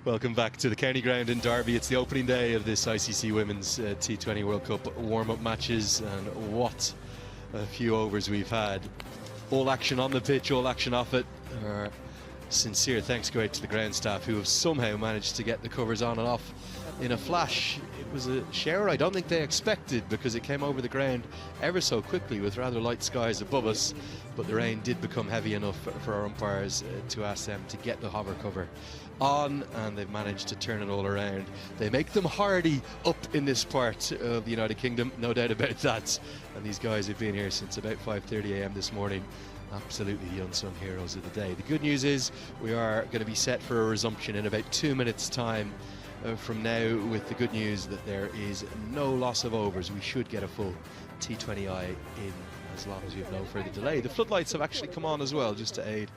Welcome back to the County Ground in Derby. It's the opening day of this ICC Women's T20 World Cup warm-up matches, and what a few overs we've had. All action on the pitch, all action off it. Sincere thanks go out to the ground staff who have somehow managed to get the covers on and off in a flash. It was a shower I don't think they expected, because it came over the ground ever so quickly with rather light skies above us, but the rain did become heavy enough for our umpires to ask them to get the hover cover on, and they've managed to turn it all around. They make them hardy up in this part of the United Kingdom, no doubt about that, and these guys have been here since about 5:30 a.m. this morning. Absolutely the unsung heroes of the day. The good news is we are going to be set for a resumption in about 2 minutes time from now, with the good news that there is no loss of overs. We should get a full T20I in as long as we have no further delay. The floodlights have actually come on as well, just to aid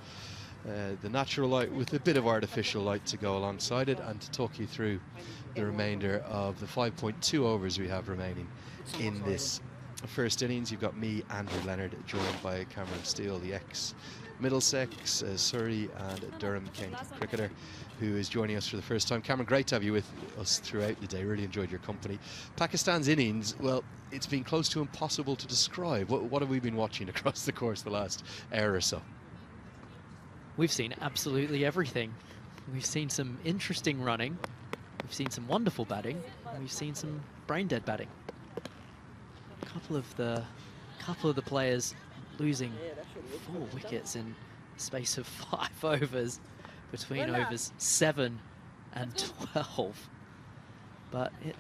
the natural light with a bit of artificial light to go alongside it, and to talk you through the remainder of the 5.2 overs we have remaining in this first innings. You've got me, Andrew Leonard, joined by Cameron Steele, the ex-Middlesex, Surrey and Durham County cricketer, who is joining us for the first time. Cameron, great to have you with us throughout the day. Really enjoyed your company. Pakistan's innings, well, it's been close to impossible to describe. What have we been watching across the course of the last hour or so? We've seen absolutely everything. We've seen some interesting running, we've seen some wonderful batting, and we've seen some brain-dead batting. A couple of the players losing 4 wickets in the space of 5 overs, between overs 7 and 12. But it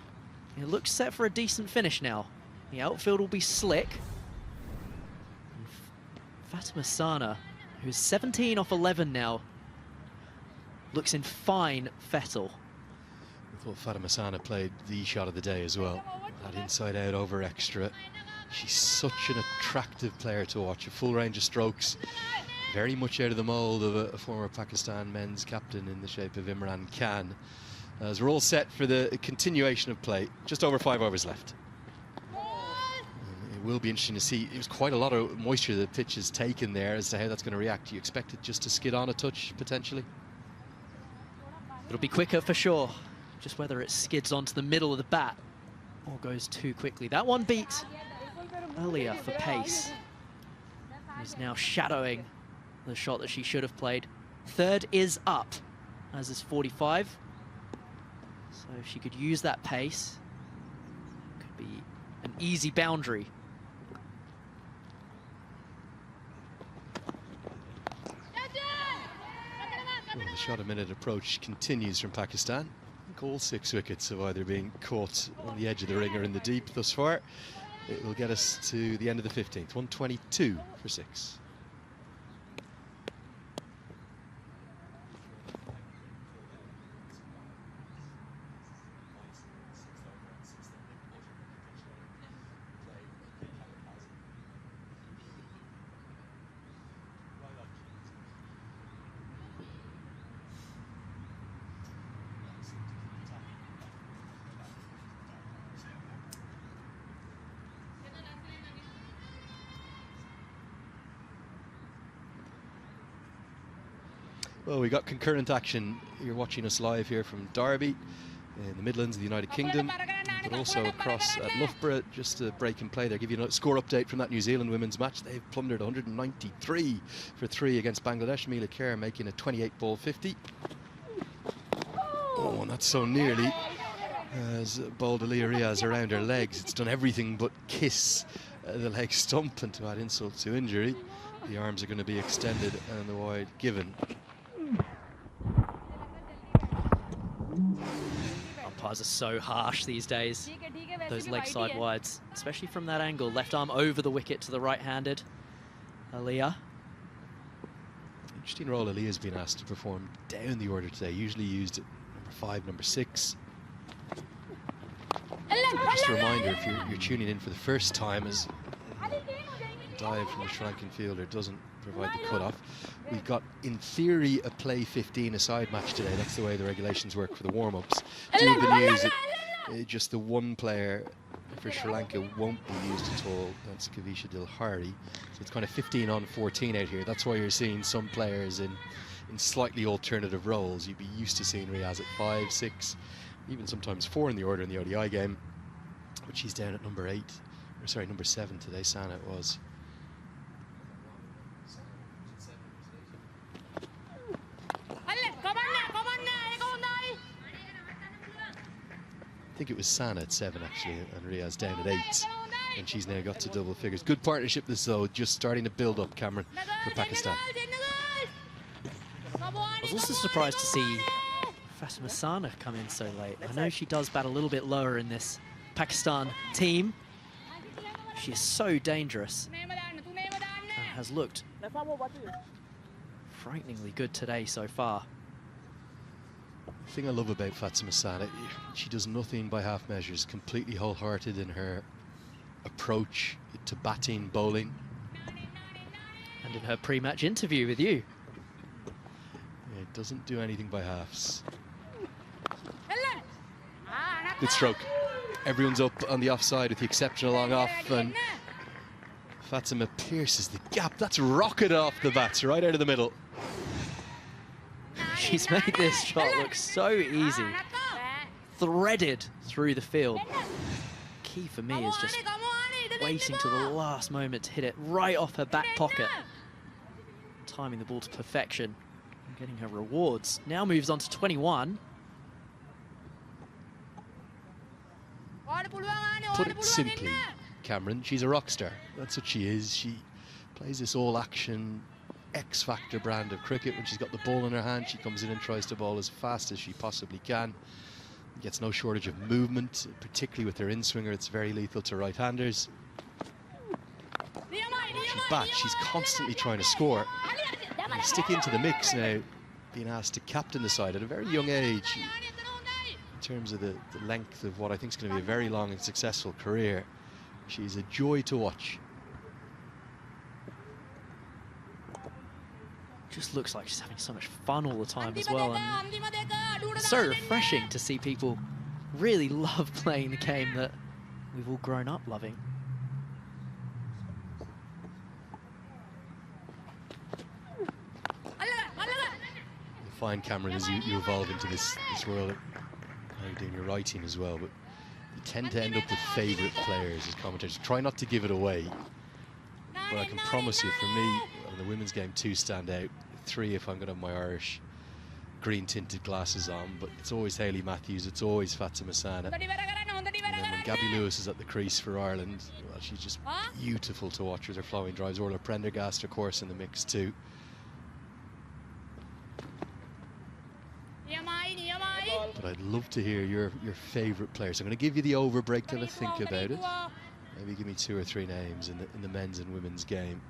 looks set for a decent finish now. The outfield will be slick. And Fatima Sana, who's 17 off 11 now, looks in fine fettle. I thought Fatima Sana played the shot of the day as well. That inside-out over extra. She's such an attractive player to watch. A full range of strokes. Very much out of the mould of a former Pakistan men's captain in the shape of Imran Khan. As we're all set for the continuation of play. Just over 5 overs left. It will be interesting to see. It was quite a lot of moisture the pitch has taken there, as to how that's going to react. Do you expect it just to skid on a touch, potentially? It'll be quicker for sure. Just whether it skids onto the middle of the bat or goes too quickly. That one beat earlier for pace. Is now shadowing the shot that she should have played. Third is up, as is 45. So if she could use that pace, it could be an easy boundary. Well, the shot-a-minute approach continues from Pakistan. I think all 6 wickets have either been caught on the edge of the ring or in the deep thus far. It will get us to the end of the 15th. 122 for 6. Well, we got concurrent action. You're watching us live here from Derby in the Midlands of the United Kingdom, but also across at Loughborough. Just a break in play there. Give you a score update from that New Zealand women's match. They've plundered 193 for 3 against Bangladesh. Mila Kerr making a 28-ball 50. Oh, not so nearly. As bowled Aliyah Riaz around her legs. It's done everything but kiss the leg stump, and to add insult to injury, the arms are going to be extended and the wide given. Umpires are so harsh these days. Those leg side wides, especially from that angle. Left arm over the wicket to the right-handed Aliyah. Interesting role Aliyah's been asked to perform down the order today. Usually used at number 5, number 6. Just a reminder, if you're tuning in for the first time, as the dive from the Sri Lankan fielder doesn't provide the cut-off. We've got, in theory, a play 15 aside match today. That's the way the regulations work for the warm-ups. Do have the news that just the one player for Sri Lanka won't be used at all. That's Kavisha Dilhari. So it's kind of 15 on 14 out here. That's why you're seeing some players in in slightly alternative roles. You'd be used to seeing Riaz at 5, 6, even sometimes 4 in the order in the ODI game. But she's down at number 8, or sorry, number 7 today, Sana it was. I think it was Sana at 7 actually, and Riaz down at 8, and she's now got to double figures. Good partnership this though, just starting to build up, Cameron, for Pakistan. I was also surprised to see Fatima Sana come in so late. I know she does bat a little bit lower in this Pakistan team. She is so dangerous and has looked frighteningly good today so far. The thing I love about Fatima Sana, she does nothing by half measures, completely wholehearted in her approach to batting, bowling. And in her pre-match interview with you. Yeah, doesn't do anything by halves. Good stroke. Everyone's up on the offside with the exception of long off, and Fatima pierces the gap. That's rocketed off the bats right out of the middle. She's made this shot look so easy. Threaded through the field. Key for me is just waiting to the last moment to hit it right off her back pocket. Timing the ball to perfection and getting her rewards. Now moves on to 21. Put it simply, Cameron, she's a rock star. That's what she is. She plays this all-action, X-Factor brand of cricket. When she's got the ball in her hand, she comes in and tries to bowl as fast as she possibly can. Gets no shortage of movement, particularly with her in-swinger. It's very lethal to right-handers. She bats, she's constantly trying to score. And stick into the mix now, being asked to captain the side at a very young age. In terms of the length of what I think is going to be a very long and successful career, she's a joy to watch. Just looks like she's having so much fun all the time as well, and it's so refreshing to see people really love playing the game that we've all grown up loving. You'll find, Cameron, as you evolve into this world, you're doing your writing as well, but you tend to end up with favourite players as commentators. Try not to give it away, but I can promise you, for me, the women's game, 2 stand out. 3 if I'm going to have my Irish green tinted glasses on, but it's always Hayley Matthews, it's always Fatima Sana. And then when Gabby Lewis is at the crease for Ireland, well, she's just beautiful to watch with her flowing drives. Orla Prendergast, of course, in the mix too. But I'd love to hear your favourite players. I'm going to give you the over break to have a think about it. Maybe give me 2 or 3 names in the men's and women's game.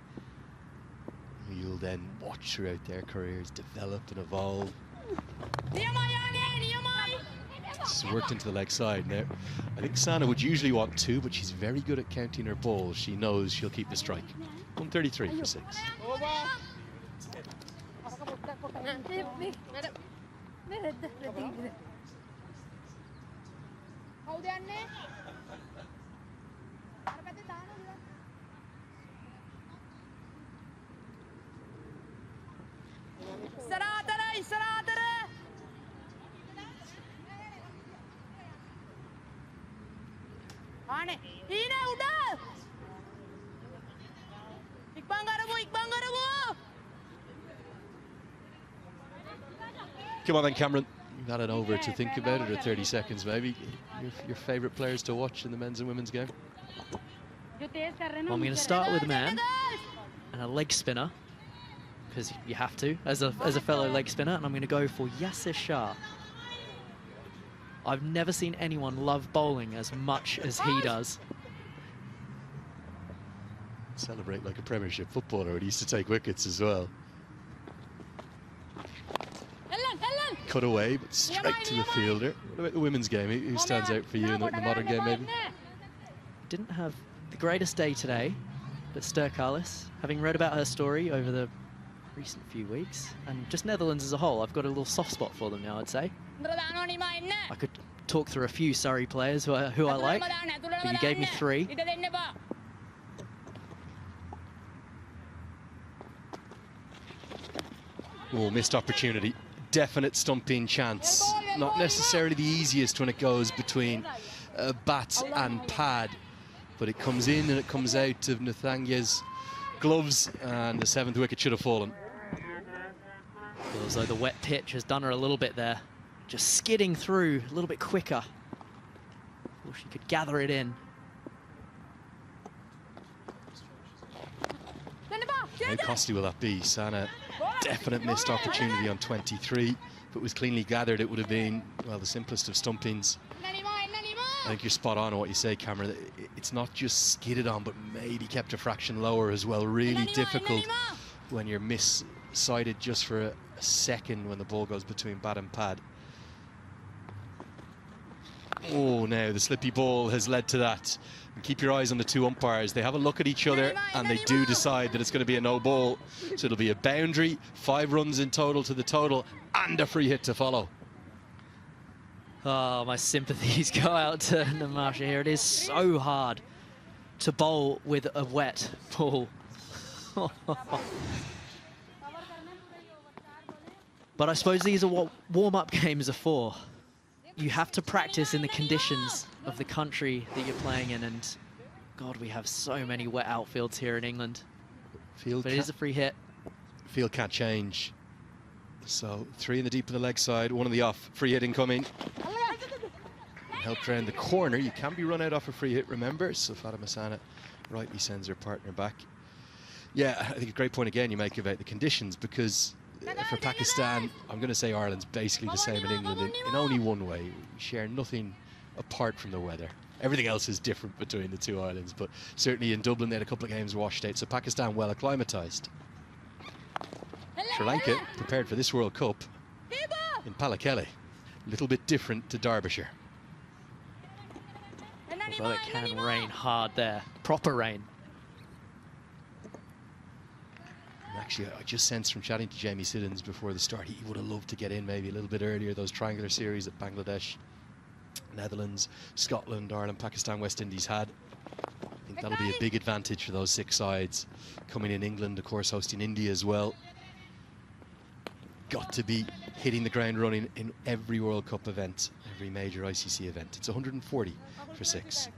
You'll then watch throughout their careers develop and evolve. It's worked into the leg side now. I think Sana would usually want 2, but she's very good at counting her balls. She knows she'll keep the strike. 133 for 6. Come on then, Cameron. You've got an over to think about it, or 30 seconds maybe. Your favourite players to watch in the men's and women's game? Well, I'm going to start with a man and a leg spinner, because you have to, as a fellow leg spinner, and I'm going to go for Yasir Shah. I've never seen anyone love bowling as much as he does. Celebrate like a Premiership footballer, and he used to take wickets as well. Cut away, but straight to the fielder. What about the women's game? Who stands out for you in the modern game, maybe? Didn't have the greatest day today, but Sterkalis, having read about her story over the recent few weeks, and just Netherlands as a whole, I've got a little soft spot for them now, I'd say. I could talk through a few Surrey players who I like, but you gave me 3. Oh, missed opportunity. Definite stumping chance. Not necessarily the easiest when it goes between bat and pad, but it comes in and it comes out of Nathanya's gloves, and the 7th wicket should have fallen. Feels though the wet pitch has done her a little bit there. Just skidding through a little bit quicker. Before she could gather it in. How costly will that be? Sana, definite missed opportunity on 23. If it was cleanly gathered, it would have been, well, the simplest of stumpings. I think you're spot on on what you say, Cameron. It's not just skidded on, but maybe kept a fraction lower as well. Really difficult when you're missighted just for a second when the ball goes between bat and pad. Oh, now the slippy ball has led to that. And keep your eyes on the two umpires. They have a look at each other and they do decide that it's going to be a no ball. So it'll be a boundary, 5 runs in total to the total, and a free hit to follow. Oh, my sympathies go out to Namasha here. It is so hard to bowl with a wet ball. But I suppose these are what warm-up games are for. You have to practice in the conditions of the country that you're playing in, and God, we have so many wet outfields here in England. But it is a free hit. Field can't change. So 3 in the deep of the leg side, 1 in the off. Free hit incoming. Helped around the corner. You can be run out off a free hit, remember? So Fatima Sana rightly sends her partner back. Yeah, I think a great point again you make about the conditions, because for Pakistan, I'm going to say Ireland's basically the same in England in only one way. We share nothing apart from the weather. Everything else is different between the two islands, but certainly in Dublin they had a couple of games washed out, so Pakistan well acclimatised. Sri Lanka prepared for this World Cup in Pallekele. A little bit different to Derbyshire. Although it can rain hard there. Proper rain. Actually, I just sensed from chatting to Jamie Siddons before the start, he would have loved to get in maybe a little bit earlier. Those triangular series that Bangladesh, Netherlands, Scotland, Ireland, Pakistan, West Indies had. I think that'll be a big advantage for those 6 sides. Coming in England, of course, hosting India as well. Got to be hitting the ground running in every World Cup event, every major ICC event. It's 140 for 6.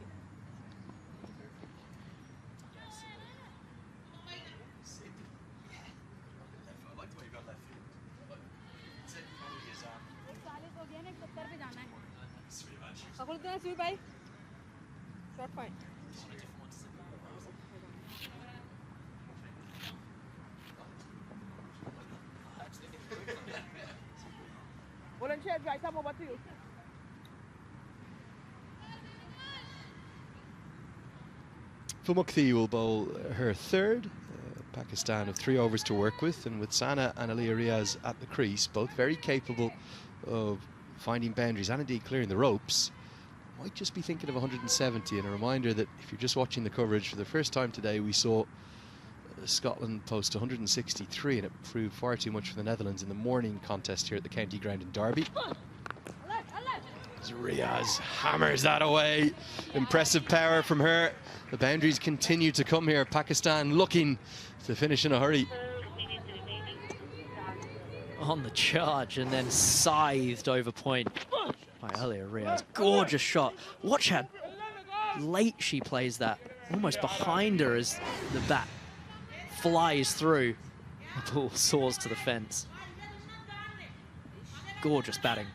Mukti will bowl her 3rd. Pakistan have 3 overs to work with, and with Sana and Aliyah Riaz at the crease, both very capable of finding boundaries and indeed clearing the ropes, might just be thinking of 170. And a reminder that if you're just watching the coverage for the first time today, we saw Scotland post 163, and it proved far too much for the Netherlands in the morning contest here at the county ground in Derby. As Riaz hammers that away. Impressive power from her. The boundaries continue to come here. Pakistan looking to finish in a hurry. On the charge and then scythed over point by Aliyah Riaz. Gorgeous shot. Watch how late she plays that. Almost behind her as the bat flies through. The ball soars to the fence. Gorgeous batting.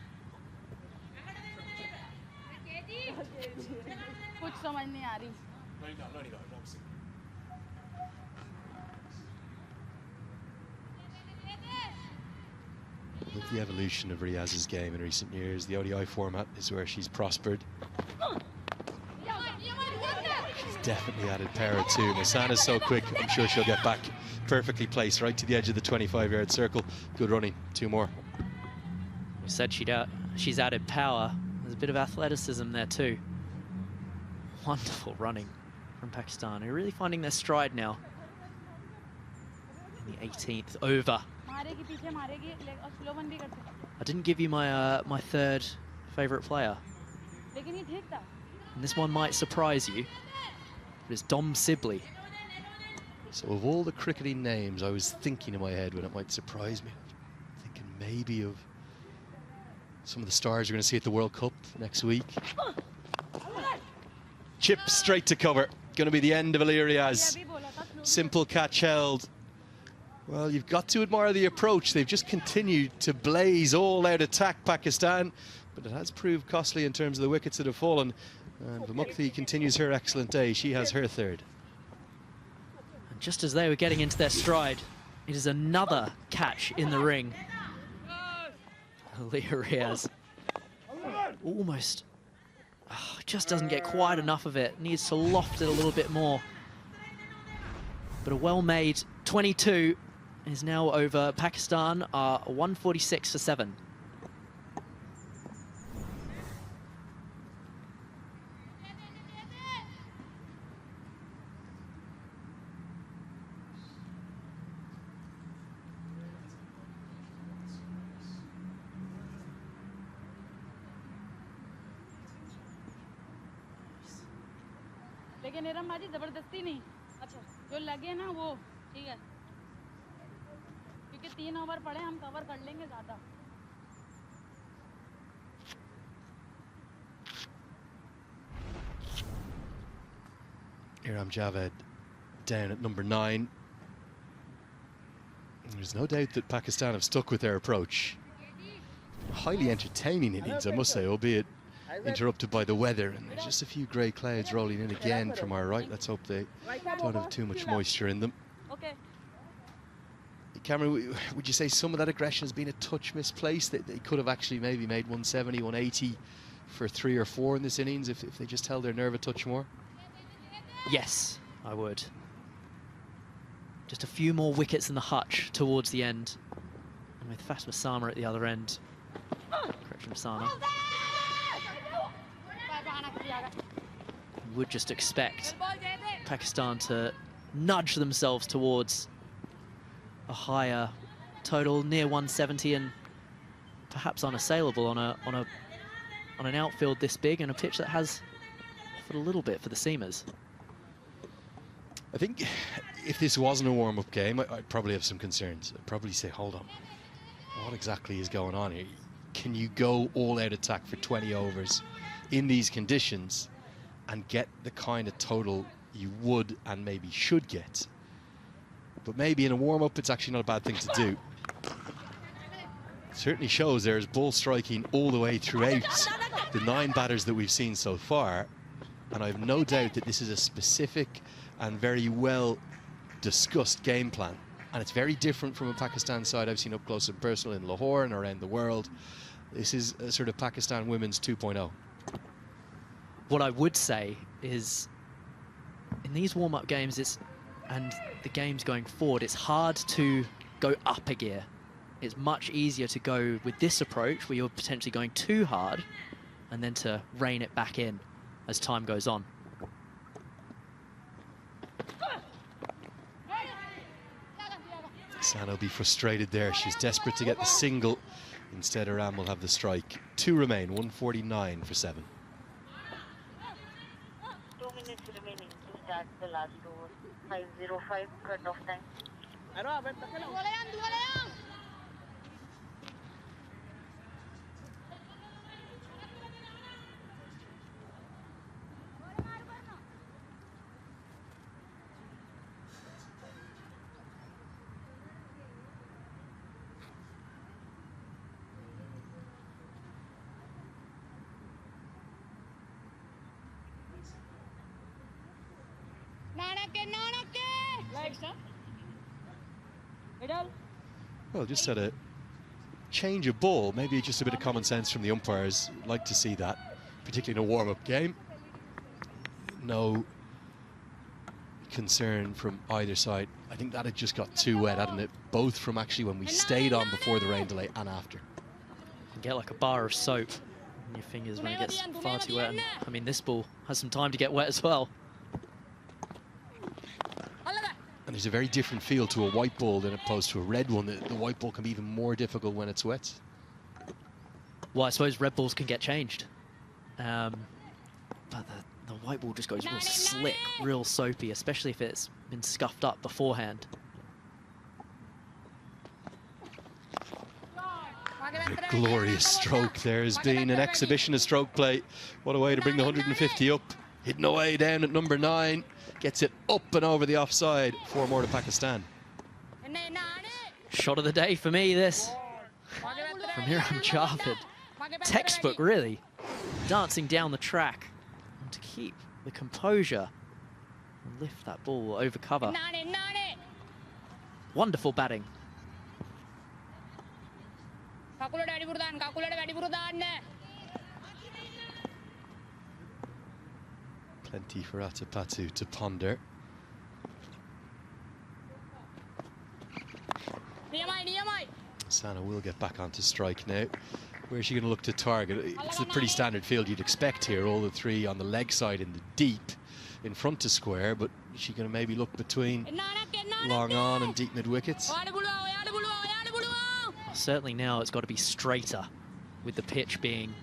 With the evolution of Riaz's game in recent years, the ODI format is where she's prospered. She's definitely added power too. Masana's so quick, I'm sure she'll get back perfectly placed right to the edge of the 25-yard circle. Good running, 2 more. We said she's added power. There's a bit of athleticism there too. Wonderful running from Pakistan. They're really finding their stride now. The 18th over. I didn't give you my my 3rd favourite player. And this one might surprise you. But it's Dom Sibley. So of all the cricketing names I was thinking in my head when it might surprise me, maybe of some of the stars we're going to see at the World Cup next week. Chip straight to cover. Going to be the end of Illyria's. Simple catch held. Well, you've got to admire the approach. They've just continued to blaze all-out attack, Pakistan, but it has proved costly in terms of the wickets that have fallen. And Vamukthi continues her excellent day. She has her third. And just as they were getting into their stride, it is another catch in the ring. Illyria's almost just doesn't get quite enough of it. Needs to loft it a little bit more. But a well-made 22 is now over. Pakistan are 146 for 7. लेकिन निरम बाजी जबरदस्ती नहीं अच्छा जो लगे ना वो ठीक है क्योंकि 3 ओवर पड़े हम कवर कर लेंगे ज्यादा Iram Javed down at number 9. There's no doubt that Pakistan have stuck with their approach. Highly entertaining innings, I must say, albeit interrupted by the weather, and there's just a few grey clouds rolling in again from our right. Let's hope they don't have too much moisture in them. Okay. Cameron, would you say some of that aggression has been a touch misplaced? That they could have actually maybe made 170, 180 for 3 or 4 in this innings if they just held their nerve a touch more? Yes, I would. Just a few more wickets in the hutch towards the end. And with Fatima Sama at the other end. Correction, Sana. You would just expect Pakistan to nudge themselves towards a higher total, near 170, and perhaps unassailable on an outfield this big and a pitch that has offered a little bit for the seamers. I think if this wasn't a warm-up game, I'd probably have some concerns. I'd probably say, hold on, what exactly is going on here? Can you go all-out attack for 20 overs in these conditions and get the kind of total you would and maybe should get? But maybe in a warm-up, it's actually not a bad thing to do. It certainly shows there's ball striking all the way throughout the 9 batters that we've seen so far. And I have no doubt that this is a specific and very well discussed game plan. And it's very different from a Pakistan side I've seen up close and personal in Lahore and around the world. This is a sort of Pakistan women's 2.0. What I would say is, in these warm-up games, and the games going forward, it's hard to go up a gear. It's much easier to go with this approach where you're potentially going too hard and then to rein it back in as time goes on. Sana will be frustrated there. She's desperate to get the single. Instead, Iran will have the strike. 2 remain, 149 for 7. 2 minutes remaining to start the last over. 5:05 cut-off time. Well, just had a change of ball. Maybe just a bit of common sense from the umpires. Like to see that, particularly in a warm-up game. No concern from either side. I think that had just got too wet, hadn't it? Both from actually when we stayed on before the rain delay and after. You can get like a bar of soap in your fingers when it gets far too wet. And, I mean, this ball has some time to get wet as well. And there's a very different feel to a white ball than opposed to a red one. The white ball can be even more difficult when it's wet. Well, I suppose red balls can get changed. But the white ball just goes real slick, real soapy, especially if it's been scuffed up beforehand. A glorious stroke. There's been an exhibition of stroke play. What a way to bring the 150 up. Hidden away down at number 9. Gets it up and over the offside. 4 more to Pakistan. Shot of the day for me, this. From Hiram Javed. Textbook, really. Dancing down the track. And to keep the composure and lift that ball over cover. Wonderful batting. Plenty for Atapatu to ponder. Sana will get back onto strike now. Where's she going to look to target? It's a pretty standard field you'd expect here. All the 3 on the leg side in the deep in front to square, but is she going to maybe look between long on and deep mid wickets? Certainly now it's got to be straighter, with the pitch being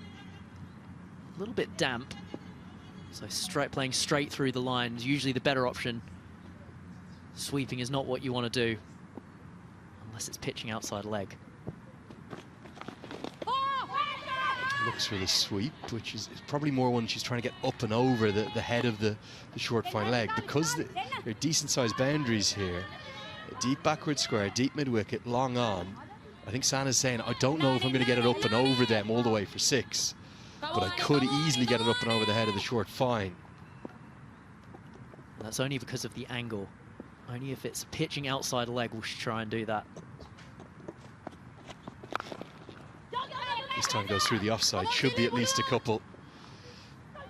a little bit damp. So playing straight through the line is usually the better option. Sweeping is not what you want to do, unless it's pitching outside leg. Looks for the sweep, which is probably more one she's trying to get up and over the head of the short fine leg, because they're decent sized boundaries here. A deep backward square, deep mid wicket, long on. I think Sana's saying, I don't know if I'm going to get it up and over them all the way for 6, but I could easily get it up and over the head of the short fine. That's only because of the angle. Only if it's pitching outside leg will she try and do that. This time goes through the offside, should be at least a couple.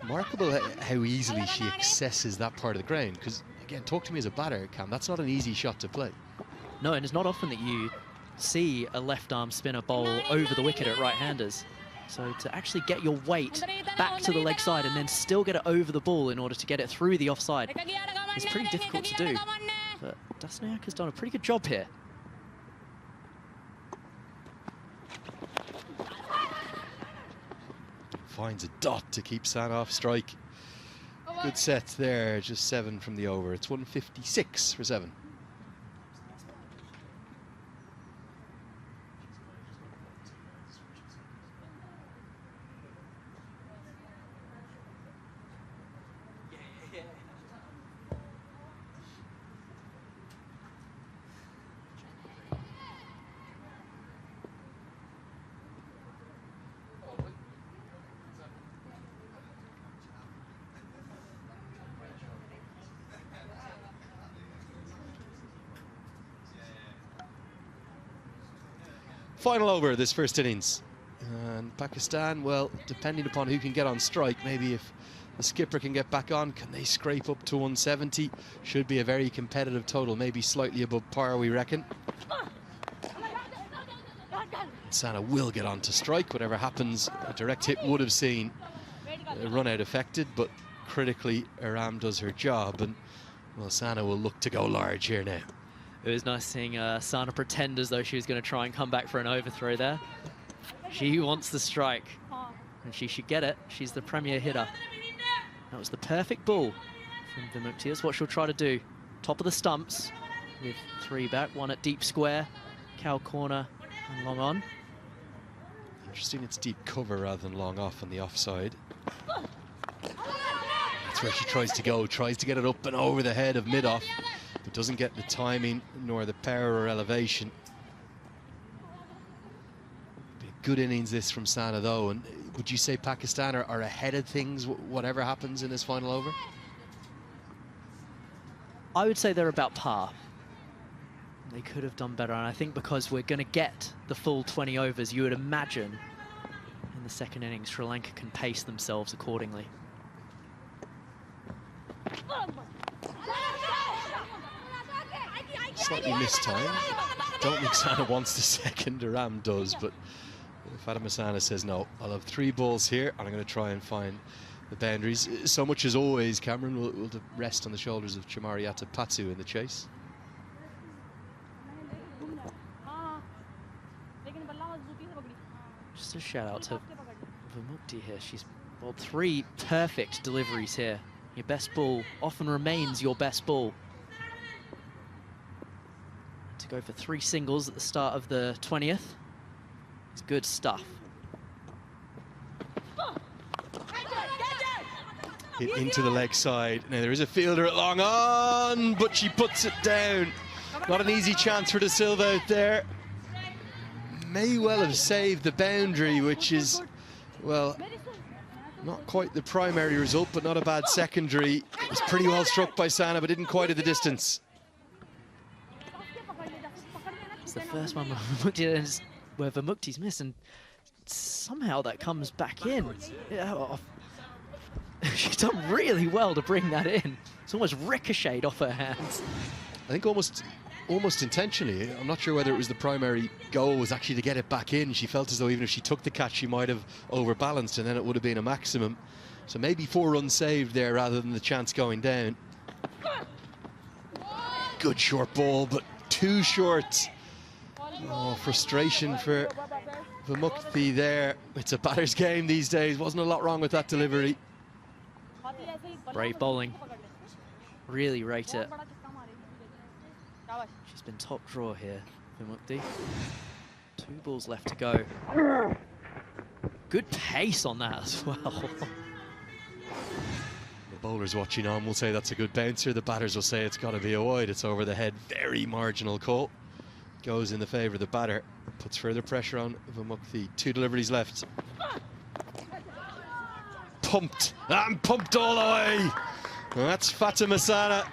Remarkable how easily she accesses that part of the ground, because again, talk to me as a batter, Cam, that's not an easy shot to play. No, and it's not often that you see a left arm spinner bowl over the wicket at right-handers. So to actually get your weight back to the leg side and then still get it over the ball in order to get it through the offside is pretty difficult to do. But Dasnayak has done a pretty good job here. Finds a dot to keep Sana off strike. Good set there, just 7 from the over. It's 156 for 7. Final over this first innings. And Pakistan, well, depending upon who can get on strike, maybe if the skipper can get back on, can they scrape up to 170? Should be a very competitive total, maybe slightly above par, we reckon. Sana will get on to strike. Whatever happens, a direct hit would have seen a run out affected, but critically, Aram does her job, and well, Sana will look to go large here now. It was nice seeing Sana pretend as though she was going to try and come back for an overthrow there. She wants the strike, and she should get it. She's the premier hitter. That was the perfect ball from Vimukti. That's what she'll try to do. Top of the stumps with 3 back, 1 at deep square, cow corner, and long on. Interesting, it's deep cover rather than long off on the offside. That's where she tries to go, tries to get it up and over the head of mid-off, but doesn't get the timing nor the power or elevation. Be a good innings this from Sana though, and would you say Pakistan are ahead of things, whatever happens in this final over? I would say they're about par. They could have done better, and I think because we're going to get the full 20 overs, you would imagine in the second innings Sri Lanka can pace themselves accordingly. Slightly missed time. Don't think Sana wants the second, Aram does, but Fatima Sana says no, I'll have 3 balls here and I'm going to try and find the boundaries. So much as always, Cameron will rest on the shoulders of Chamari Atapatu in the chase. Just a shout out to Vimukti here. She's bowled 3 perfect deliveries here. Your best ball often remains your best ball. To go for 3 singles at the start of the 20th. It's good stuff. Hit into the leg side. Now there is a fielder at long on, but she puts it down. Not an easy chance for De Silva out there. May well have saved the boundary, which is, well, not quite the primary result, but not a bad secondary. It was pretty well struck by Sana, but didn't quite at the distance. It's the first one where Vamukti's missed, and somehow that comes back in. Yeah, she's done really well to bring that in. It's almost ricocheted off her hands. I think almost intentionally. I'm not sure whether it was the primary goal was actually to get it back in. She felt as though even if she took the catch, she might have overbalanced, and then it would have been a maximum. So maybe 4 runs saved there rather than the chance going down. Good short ball, but too short. Oh, frustration for Vamukti there. It's a batter's game these days. Wasn't a lot wrong with that delivery. Brave bowling. Really rate it. She's been top draw here, Vamukti. 2 balls left to go. Good pace on that as well. The bowlers watching on will say that's a good bouncer. The batters will say it's got to be a wide. It's over the head. Very marginal call. Goes in the favour of the batter. Puts further pressure on Vamukti. 2 deliveries left. Pumped and pumped all the way. And that's Fatima Sana.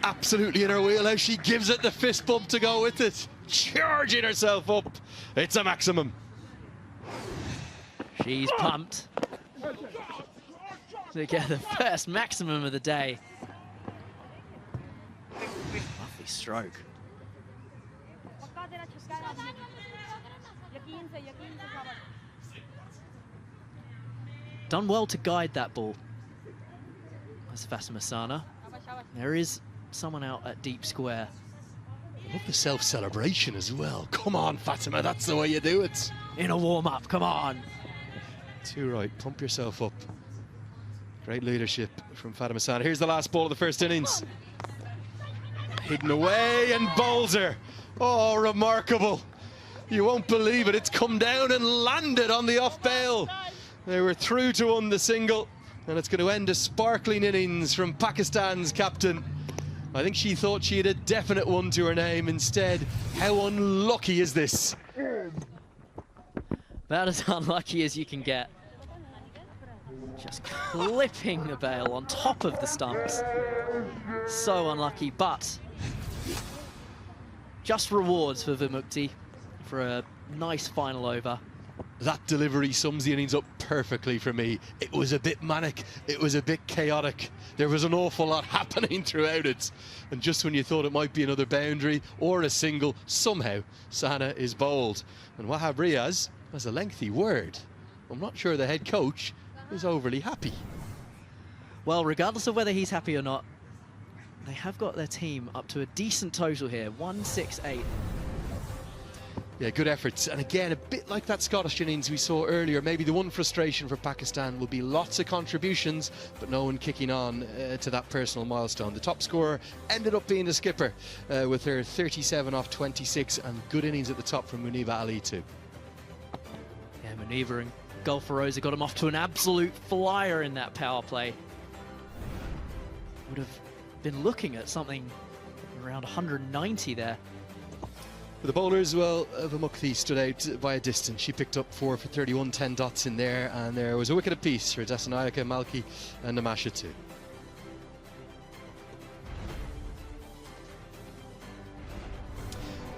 Absolutely in her wheelhouse. She gives it the fist bump to go with it. Charging herself up. It's a maximum. She's pumped to get the first maximum of the day. Lovely stroke. Done well to guide that ball. That's Fatima Sana. There is someone out at deep square. Love the self-celebration as well. Come on, Fatima, that's the way you do it. In a warm-up, come on. Too right, pump yourself up. Great leadership from Fatima Sana. Here's the last ball of the first innings. Hidden away and bowls her. Oh, remarkable. You won't believe it. It's come down and landed on the off bail. They were through to win the single, and it's going to end a sparkling innings from Pakistan's captain. I think she thought she had a definite one to her name. Instead, how unlucky is this? About as unlucky as you can get. Just clipping the bail on top of the stumps. So unlucky, but just rewards for Vamukti for a nice final over. That delivery sums the innings up perfectly for me. It was a bit manic, it was a bit chaotic. There was an awful lot happening throughout it. And just when you thought it might be another boundary or a single, somehow Sana is bowled. And Wahab Riaz has a lengthy word. I'm not sure the head coach is overly happy. Well, regardless of whether he's happy or not, they have got their team up to a decent total here, 168. Yeah, good efforts. And again, a bit like that Scottish innings we saw earlier, maybe the one frustration for Pakistan will be lots of contributions, but no one kicking on to that personal milestone. The top scorer ended up being the skipper with her 37 off 26, and good innings at the top from Muniba Ali too. Yeah, Muniba and Gulfarosa got him off to an absolute flyer in that power play. Would have been looking at something around 190 there. For the bowlers, well, Vamukti stood out by a distance. She picked up 4 for 31, 10 dots in there, and there was a wicket apiece for Dasanayaka, Malki and Namasha too.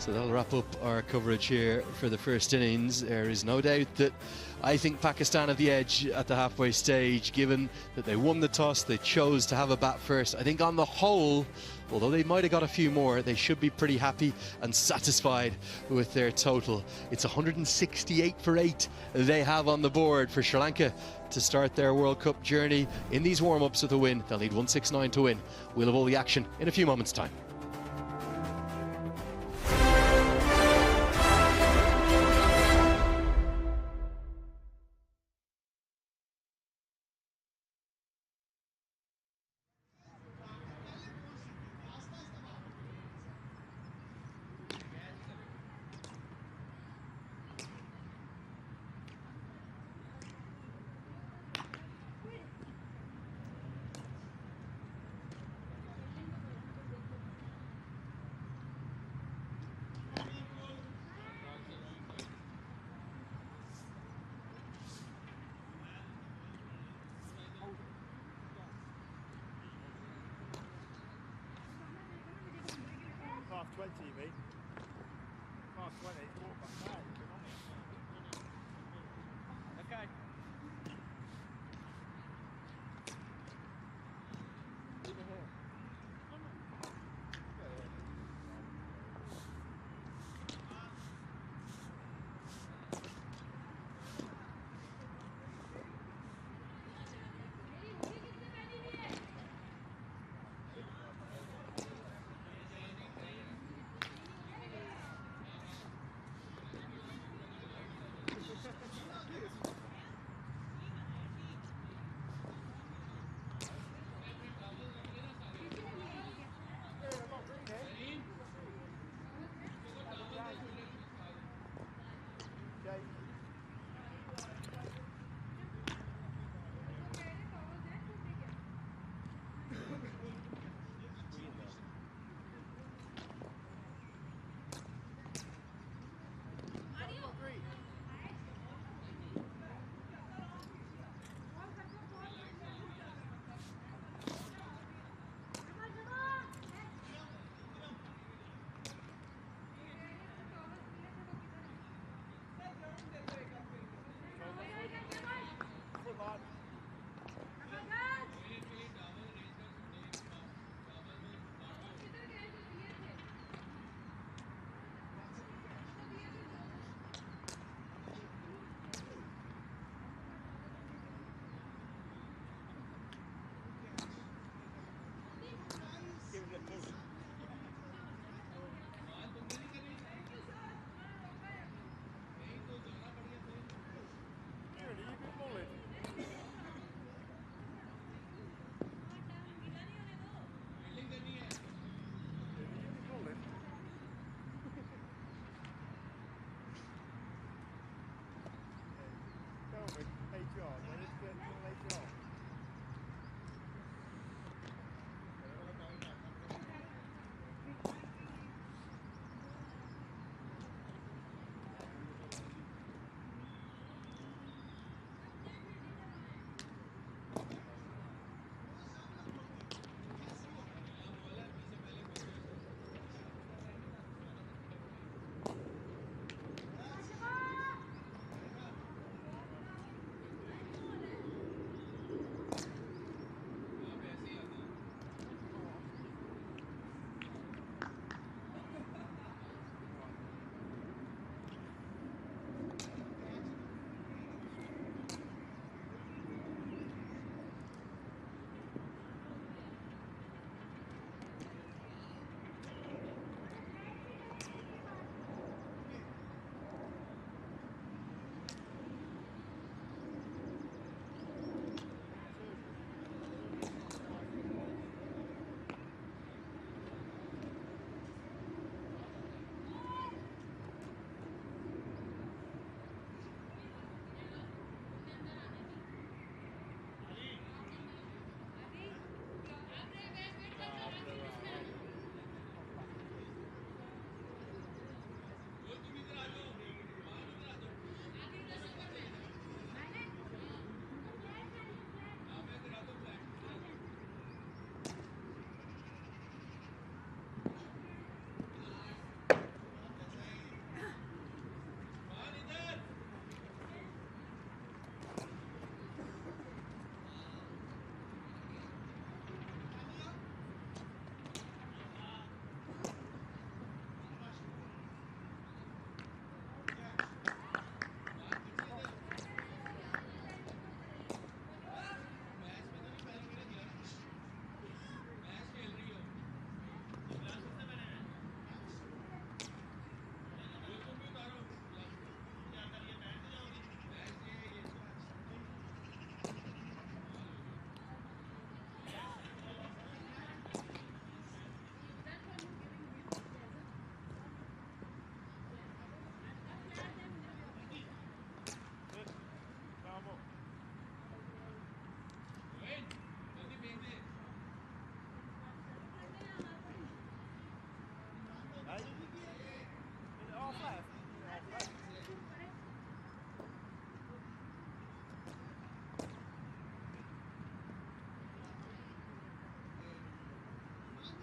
So that'll wrap up our coverage here for the first innings. There is no doubt that I think Pakistan have the edge at the halfway stage, given that they won the toss, they chose to have a bat first. I think on the whole, although they might have got a few more, they should be pretty happy and satisfied with their total. It's 168 for 8 they have on the board for Sri Lanka to start their World Cup journey in these warm-ups with a win. They'll need 169 to win. We'll have all the action in a few moments' time. T20, you mean? Past 20, walk back there. Okay.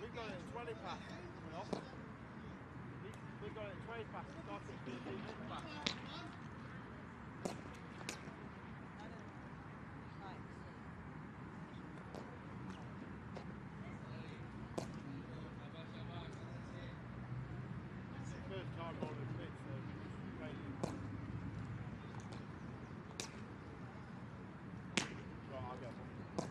We've got a 20 pass coming off. got it. Trade pass. Starting 15 minutes back. First time on the pitch, so right, I'll get one.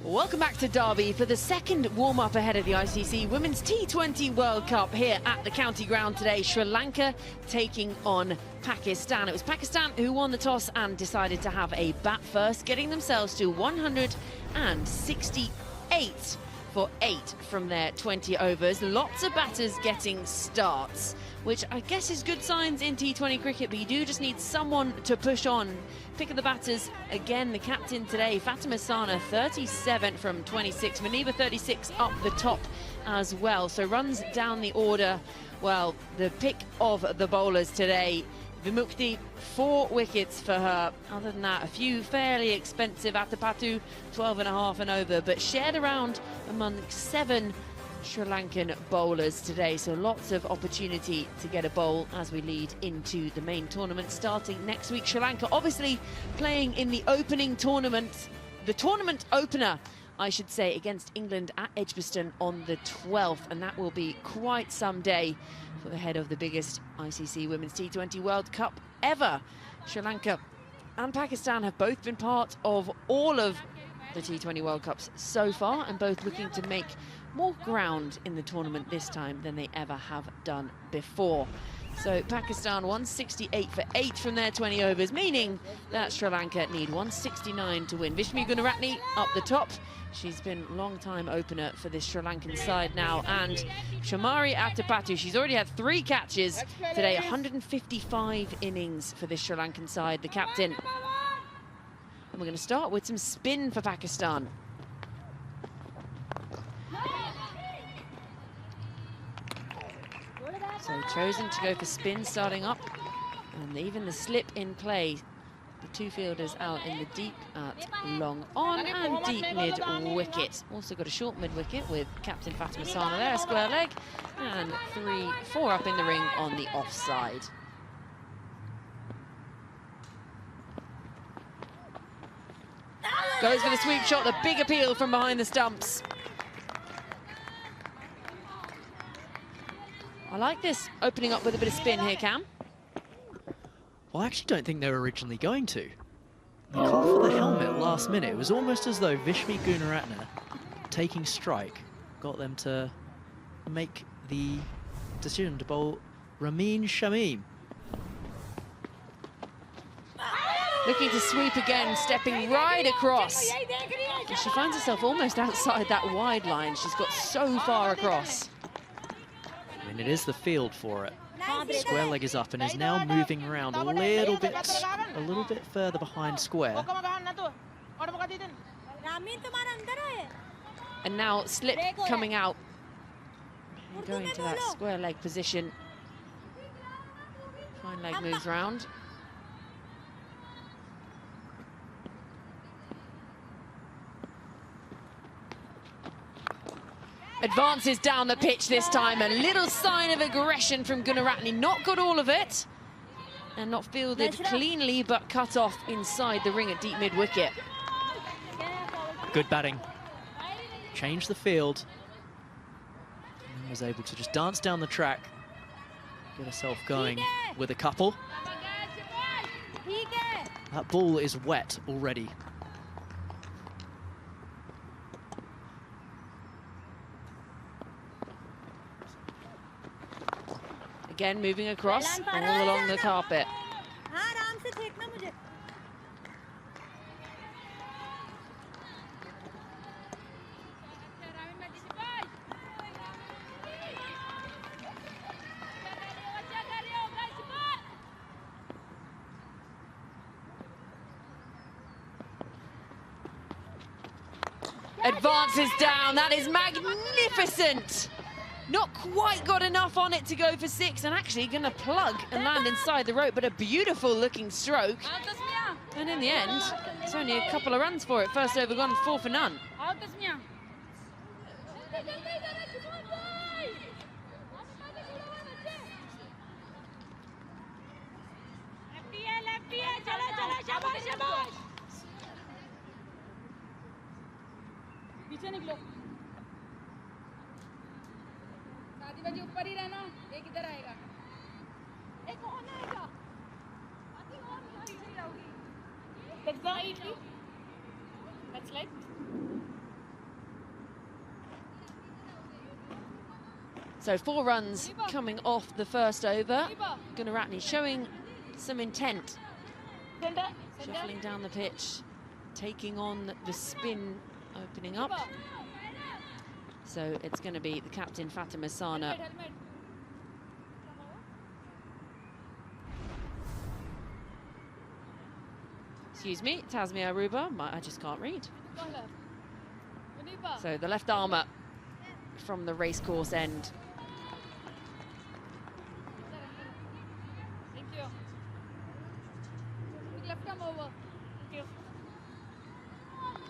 Welcome back to Derby for the second warm-up ahead of the ICC Women's T20 World Cup here at the county ground today. Sri Lanka taking on Pakistan. It was Pakistan who won the toss and decided to have a bat first, getting themselves to 168 for 8 from their 20 overs. Lots of batters getting starts, which I guess is good signs in T20 cricket, but you do just need someone to push on. Pick of the batters, again, the captain today, Fatima Sana, 37 from 26. Maniba, 36 up the top as well. So runs down the order. Well, the pick of the bowlers today, Vimukti, 4 wickets for her. Other than that, a few fairly expensive. Atapattu, 12.5 and over, but shared around among 7 Sri Lankan bowlers today, so lots of opportunity to get a bowl as we lead into the main tournament starting next week. Sri Lanka obviously playing in the opening tournament, the tournament opener, I should say, against England at Edgbaston on the 12th, and that will be quite some day for the head of the biggest ICC Women's T20 World Cup ever. Sri Lanka and Pakistan have both been part of all of the T20 World Cups so far, and both looking to make more ground in the tournament this time than they ever have done before. So Pakistan 168 for 8 from their 20 overs, meaning that Sri Lanka need 169 to win. Vishmi Gunaratne up the top. She's been a long-time opener for this Sri Lankan side now. And Shamari Atapattu, she's already had 3 catches today, 155 innings for this Sri Lankan side, the captain. And we're going to start with some spin for Pakistan. So chosen to go for spin starting up, and even the slip in play. The 2 fielders out in the deep at long on and deep mid wicket. Also got a short mid wicket with captain Fatima Sana there, a square leg, and 4 up in the ring on the offside. Goes for the sweep shot, the big appeal from behind the stumps. I like this, opening up with a bit of spin here, Cam. Well, I actually don't think they were originally going to. They called for the helmet last minute. It was almost as though Vishmi Gunaratne taking strike got them to make the decision to bowl Ramin Shamim. Looking to sweep again, stepping right across. And she finds herself almost outside that wide line. She's got so far across. I mean, it is the field for it. Square leg is up and is now moving around a little bit further behind square. And now slip coming out. And going to that square leg position. Fine leg moves round. Advances down the pitch this time. A little sign of aggression from Gunaratne. Not got all of it. And not fielded cleanly, but cut off inside the ring at deep mid-wicket. Good batting. Changed the field. And was able to just dance down the track. Get herself going with a couple. That ball is wet already. Again, moving across all along the carpet. advances down. That is magnificent. Not quite got enough on it to go for 6, and actually going to plug and land inside the rope, but a beautiful looking stroke. And in the end, it's only a couple of runs for it. First over gone, 4 for none. पीछे निकलो दादी बाजी ऊपर ही रहना एक इधर आएगा एक कौन आएगा आती और पीछे ही रहोगी let's go let's like So 4 runs coming off the first over. Gunaratne showing some intent. Shuffling down the pitch, taking on the spin, opening up. So it's going to be the captain, Fatima Sana. Excuse me, Tasmia Aruba, I just can't read. So the left armour from the racecourse end.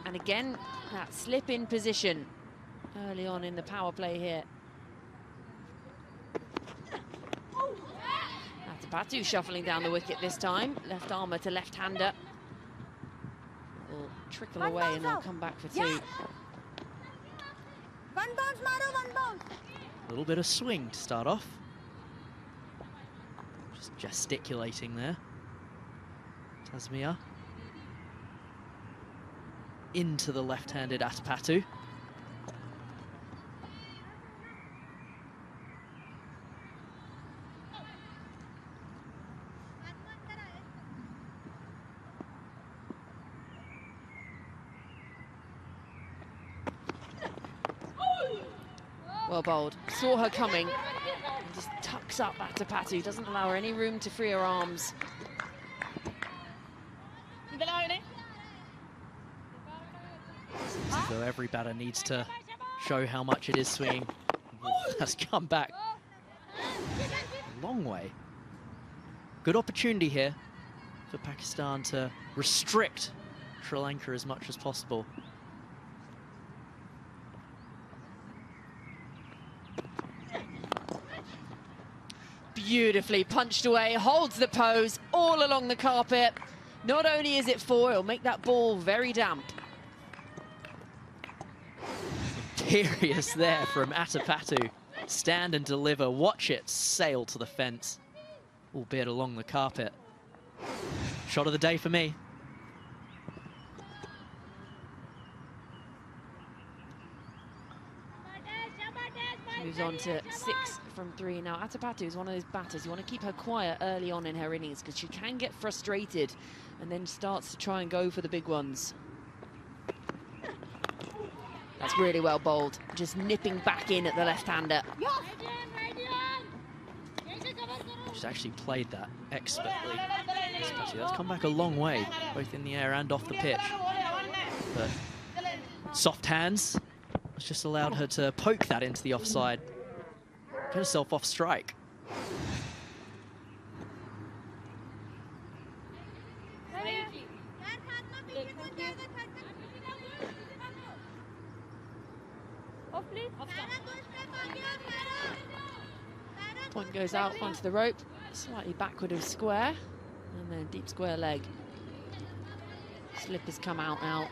And again, that slip in position early on in the power play here. Atapatu shuffling down the wicket this time. Left armour to left-hander. Will trickle away and they'll come back for 2. One bounce, Maro, one bounce. A little bit of swing to start off. Just gesticulating there. Tasmia. Into the left-handed Atapatu. Well bowled. Saw her coming and just tucks up Atapatu. Doesn't allow her any room to free her arms. Seems as though every batter needs to show how much it is swinging. Has come back a long way. Good opportunity here for Pakistan to restrict Sri Lanka as much as possible. Beautifully punched away, holds the pose all along the carpet. Not only is it 4, it'll make that ball very damp. Imperious there from Atapatu. Stand and deliver, watch it sail to the fence, albeit along the carpet. Shot of the day for me. Moves on to 6 from 3. Now, Atapatu is one of those batters. You want to keep her quiet early on in her innings because she can get frustrated and then starts to try and go for the big ones. That's really well bowled. Just nipping back in at the left-hander. She's actually played that expertly. That's come back a long way, both in the air and off the pitch. But soft hands has just allowed her to poke that into the offside. Get herself off strike. Point goes out onto the rope, slightly backward of square, and then deep square leg. Slip has come out now.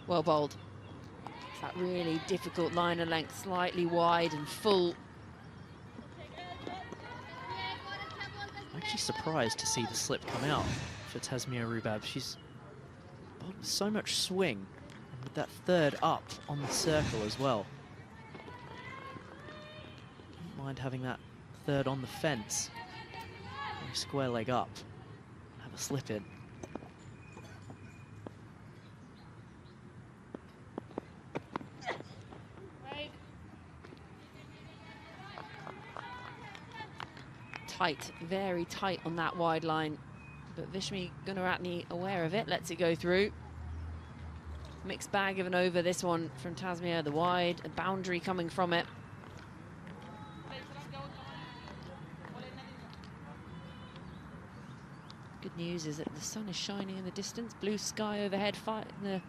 Well bowled. It's that really difficult line of length, slightly wide and full. I'm actually surprised to see the slip come out for Tasmia Rubab. She's bowled with so much swing, and with that 3rd up on the circle as well. Don't mind having that 3rd on the fence. Square leg up, have a slip in. tight, very tight on that wide line. But Vishmi Gunaratne aware of it, lets it go through. Mixed bag of an over, this one from Tasmia, the wide, a boundary coming from it. Good news is that the sun is shining in the distance, blue sky overhead, the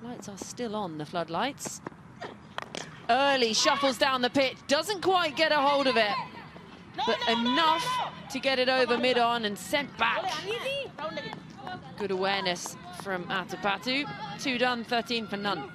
lights are still on, the floodlights. Early shuffles down the pitch, doesn't quite get a hold of it, but enough to get it over mid-on and sent back. Good awareness from Atapatu. 2 done, 13 for none.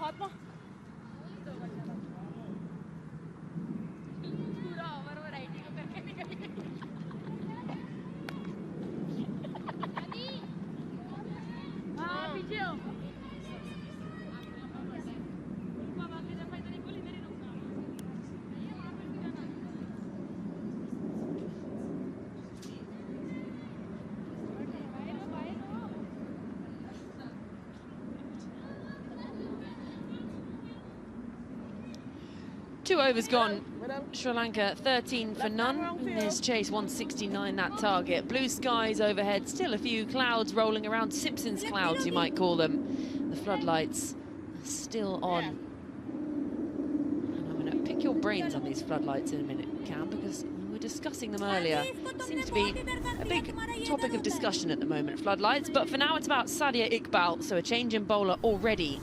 Two overs gone. Sri Lanka 13 for none. And there's Chase 169, that target. Blue skies overhead, still a few clouds rolling around, Simpsons clouds you might call them. The floodlights are still on. And I'm going to pick your brains on these floodlights in a minute, Cam, because we were discussing them earlier. Seems to be a big topic of discussion at the moment, floodlights. But for now it's about Sadia Iqbal, so a change in bowler already.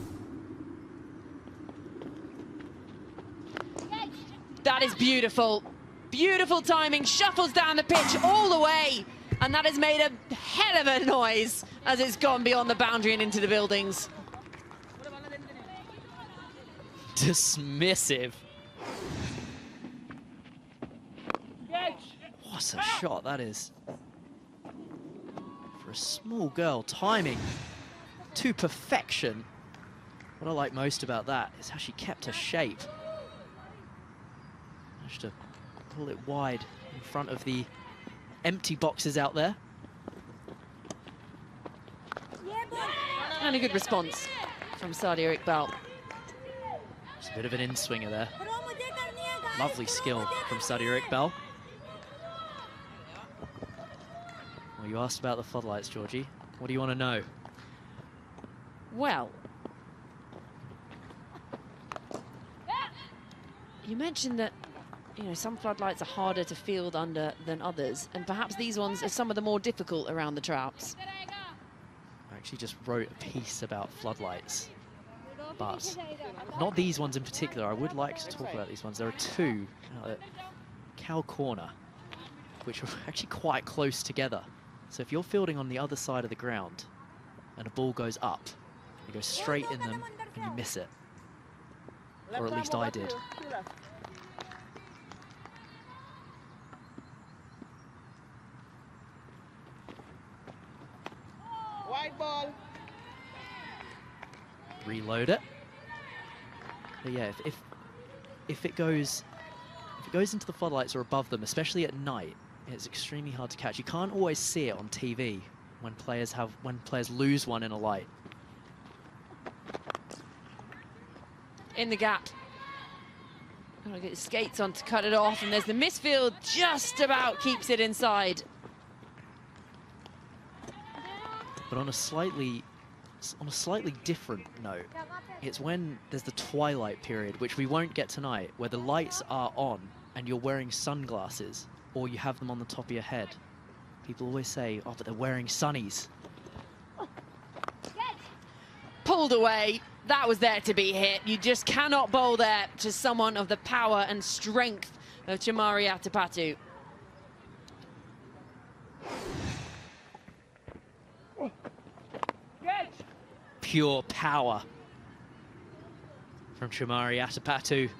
That is beautiful. Beautiful timing, shuffles down the pitch all the way. And that has made a hell of a noise as it's gone beyond the boundary and into the buildings. Dismissive. What a shot that is. For a small girl, timing to perfection. What I like most about that is how she kept her shape. Managed to pull it wide in front of the empty boxes out there. And a good response from Sadia Iqbal. Just a bit of an in-swinger there. Lovely skill from Sadia Iqbal. Well, you asked about the floodlights, Georgie. What do you want to know? Well, you mentioned that some floodlights are harder to field under than others, and perhaps these ones are some of the more difficult around the traps. I actually just wrote a piece about floodlights, but not these ones in particular. I would like to talk about these ones. There are two at Cow Corner, which are actually quite close together. So if you're fielding on the other side of the ground and a ball goes up, you go straight in them and you miss it. Or at least I did. White ball. Reload it. But yeah, if it goes into the floodlights or above them, especially at night, it's extremely hard to catch. You can't always see it on TV when players lose one in a light. In the gap. Gotta get his skates on to cut it off, and there's the misfield, just about keeps it inside. But on a slightly different note, it's when there's the twilight period, which we won't get tonight, where the lights are on and you're wearing sunglasses or you have them on the top of your head. People always say, oh, but they're wearing sunnies. Pulled away. That was there to be hit. You just cannot bowl there to someone of the power and strength of Chamari Atapatu. Pure power from Chamari Atapatu,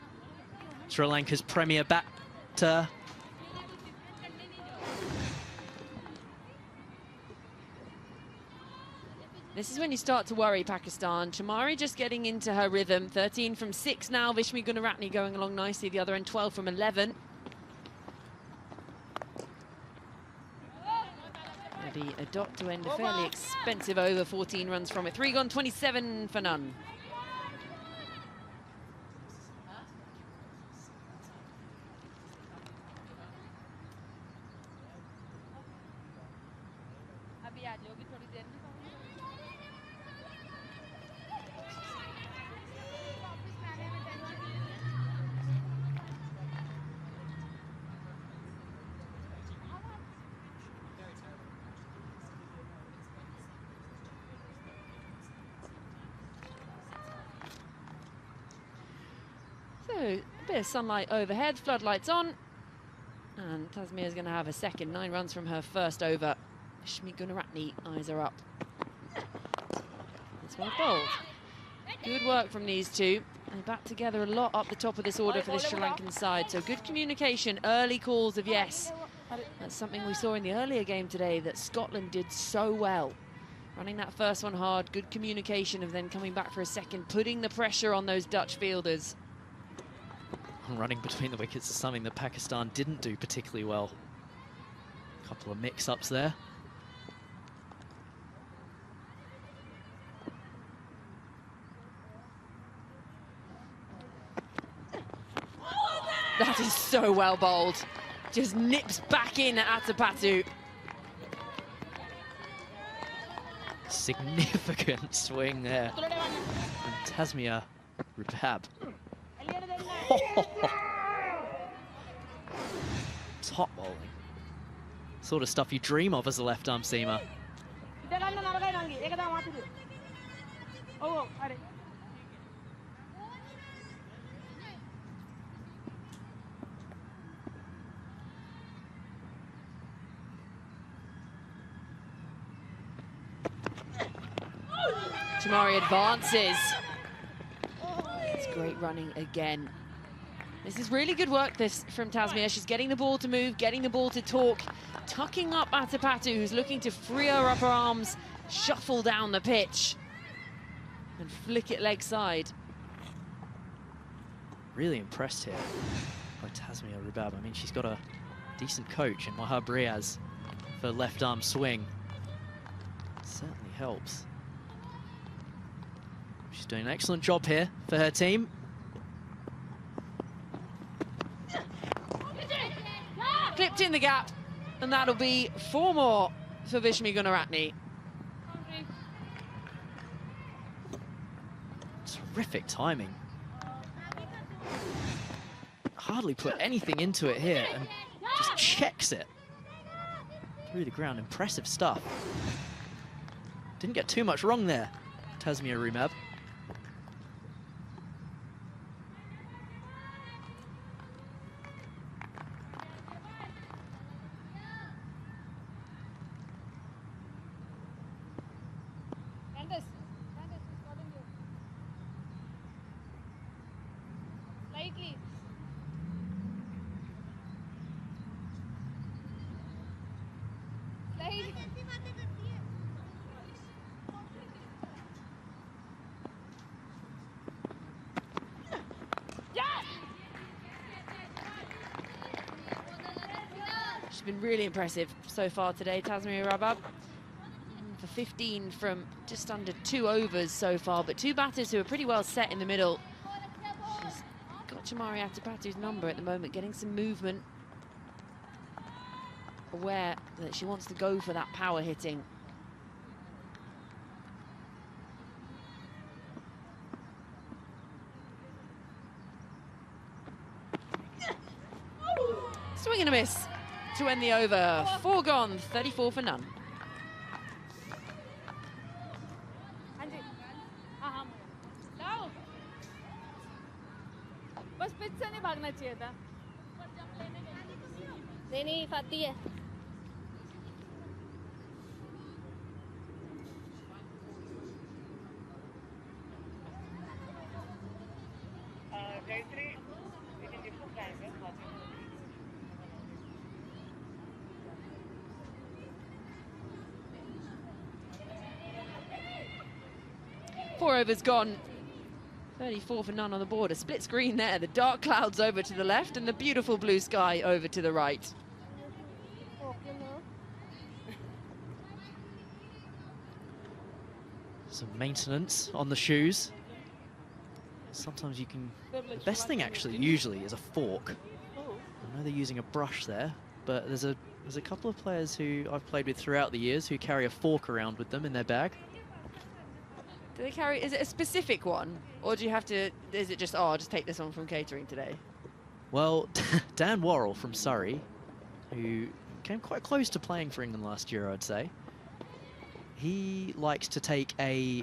Sri Lanka's premier batter. This is when you start to worry Pakistan. Chamari just getting into her rhythm. 13 from 6 now. Vishmi Gunaratne going along nicely. The other end 12 from 11. Maybe a dot to end a fairly expensive over. 14 runs from it. 3 gone, 27 for none. So, a bit of sunlight overhead, floodlights on. And Tasmia's going to have a second. 9 runs from her first over. Vishmi Gunaratne eyes are up. That's well bowled. Good work from these two. They bat together a lot up the top of this order for the Sri Lankan side. So good communication, early calls of yes. That's something we saw in the earlier game today that Scotland did so well. Running that first one hard, good communication of then coming back for a second, putting the pressure on those Dutch fielders. Running between the wickets is something that Pakistan didn't do particularly well. A couple of mix-ups there. That is so well bowled. Just nips back in at Atapatu. Significant swing there from Tasmia Rubab. Top bowling. Sort of stuff you dream of as a left-arm seamer. Chamari advances. It's great running again. This is really good work from Tasmia. She's getting the ball to move, getting the ball to talk, tucking up Atapatu, who's looking to free her upper arms, shuffle down the pitch, and flick it leg side. Really impressed here by Tasmia Rubab. I mean, she's got a decent coach in Wahab Riaz for left-arm swing. Certainly helps. She's doing an excellent job here for her team. Clipped in the gap, and that'll be 4 more for Vishmi Gunaratne. Terrific timing. Hardly put anything into it here and just checks it through the ground. Impressive stuff. Didn't get too much wrong there, Tasmia Rubab. She's been really impressive so far today, Tasmia Rubab. For 15 from just under 2 overs so far, but 2 batters who are pretty well set in the middle. She's got Chamari Atapatu's number at the moment, getting some movement. Aware that she wants to go for that power hitting. Swing and a miss to end the over. 4 gone, 34 for none. बस pitch से नहीं भागना चाहिए था नहीं फाती है Four overs gone. 34 for none on the board. A split screen there. The dark clouds over to the left and the beautiful blue sky over to the right. Some maintenance on the shoes. Sometimes you can... The best thing actually usually is a fork. I know they're using a brush there, but there's a couple of players who I've played with throughout the years who carry a fork around with them in their bag. Do they carry, is it a specific one? Or do you have to, is it just, oh, I'll just take this one from catering today? Well, Dan Worrell from Surrey, who came quite close to playing for England last year, I'd say. He likes to take a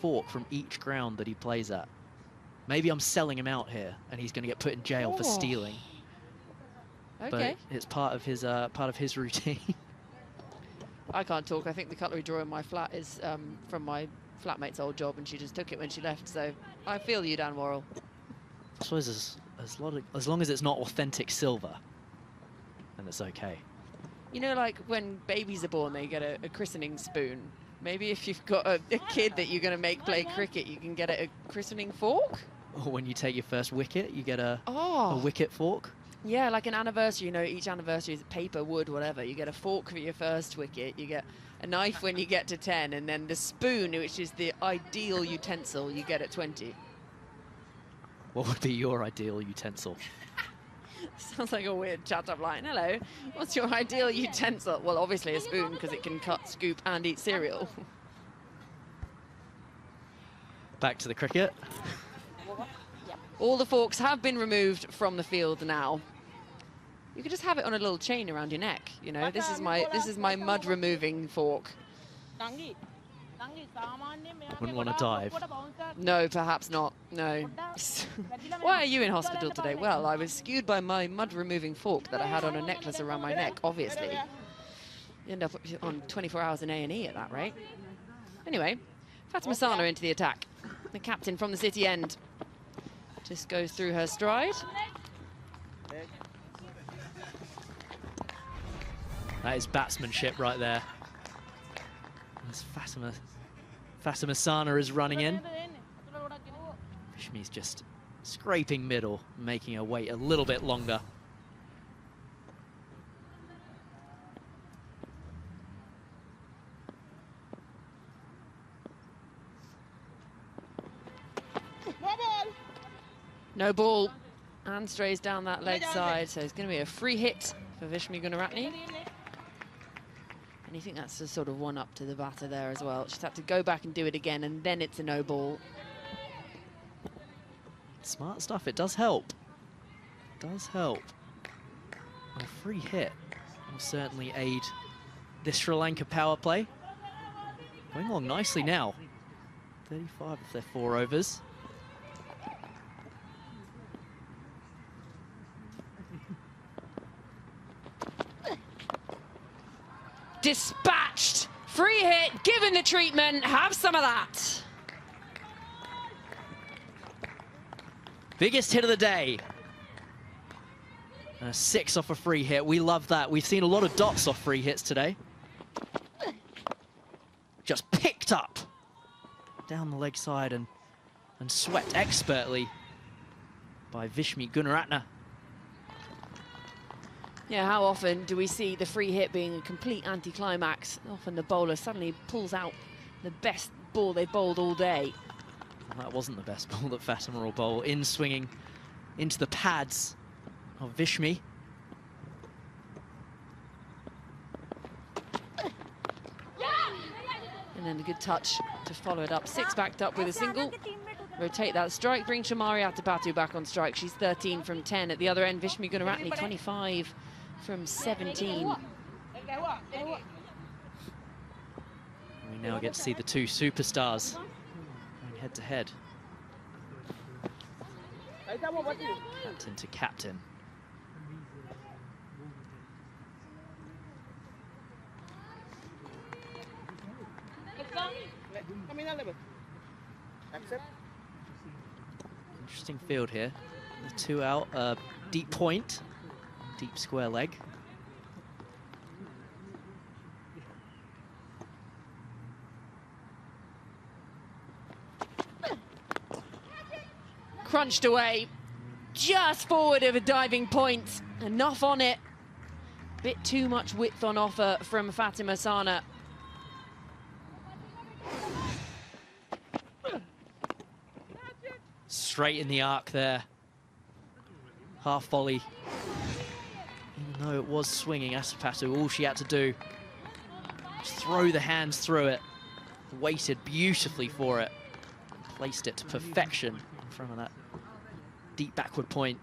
fork from each ground that he plays at. Maybe I'm selling him out here, and he's going to get put in jail for stealing. Okay. But it's part of his routine. I can't talk. I think the cutlery drawer in my flat is from my flatmate's old job, and she just took it when she left. So I feel you, Dan Worrell. I suppose as long as it's not authentic silver, then it's okay. You know, like when babies are born, they get a christening spoon. Maybe if you've got a kid that you're going to make play cricket, you can get a christening fork? Or when you take your first wicket, you get a Oh. wicket fork. Yeah, like an anniversary, you know, each anniversary is paper, wood, whatever. You get a fork for your first wicket, you get a knife when you get to 10, and then the spoon, which is the ideal utensil, you get at 20. What would be your ideal utensil? Sounds like a weird chat-up line. Hello, what's your ideal utensil? Well, obviously a spoon, because it can cut, scoop, and eat cereal. Back to the cricket. All the forks have been removed from the field now. You could just have it on a little chain around your neck, you know. This is my mud removing fork. Wouldn't want to dive. No, perhaps not. No. Why are you in hospital today? Well, I was skewed by my mud removing fork that I had on a necklace around my neck, obviously. You end up on 24 hours in A&E at that rate. Anyway, Fatima Sana into the attack. The captain from the City end just goes through her stride. That is batsmanship right there. As Fatima Sana is running in. Vishmi's just scraping middle, making her wait a little bit longer. No ball, and strays down that leg side, so it's going to be a free hit for Vishmi Gunaratne. And you think that's a sort of one up to the batter there as well. She's had to go back and do it again, and then it's a no ball. Smart stuff, it does help. It does help. A free hit will certainly aid this Sri Lanka power play. Going along nicely now. 35 of their 4 overs. Dispatched, free hit, given the treatment, have some of that. Biggest hit of the day. And a 6 off a free hit, we love that. We've seen a lot of dots off free hits today. Just picked up down the leg side and swept expertly by Vishmi Gunaratne. Yeah, how often do we see the free hit being a complete anticlimax? Often the bowler suddenly pulls out the best ball they bowled all day. Well, that wasn't the best ball that Fatima will bowl. In swinging into the pads of Vishmi. And then a good touch to follow it up. 6 backed up with a single. Rotate that strike, bring Shamari Atapatu back on strike. She's 13 from 10 at the other end. Vishmi Gunaratne 25 from 17. We now get to see the 2 superstars going head to head. Captain to captain. Interesting field here. The 2 out, deep point, deep square leg. Crunched away, just forward of a diving point. Enough on it. Bit too much width on offer from Fatima Sana. Straight in the arc there. Half volley. In No, it was swinging. Asipatu, all she had to do was throw the hands through it. Waited beautifully for it. Placed it to perfection in front of that deep backward point.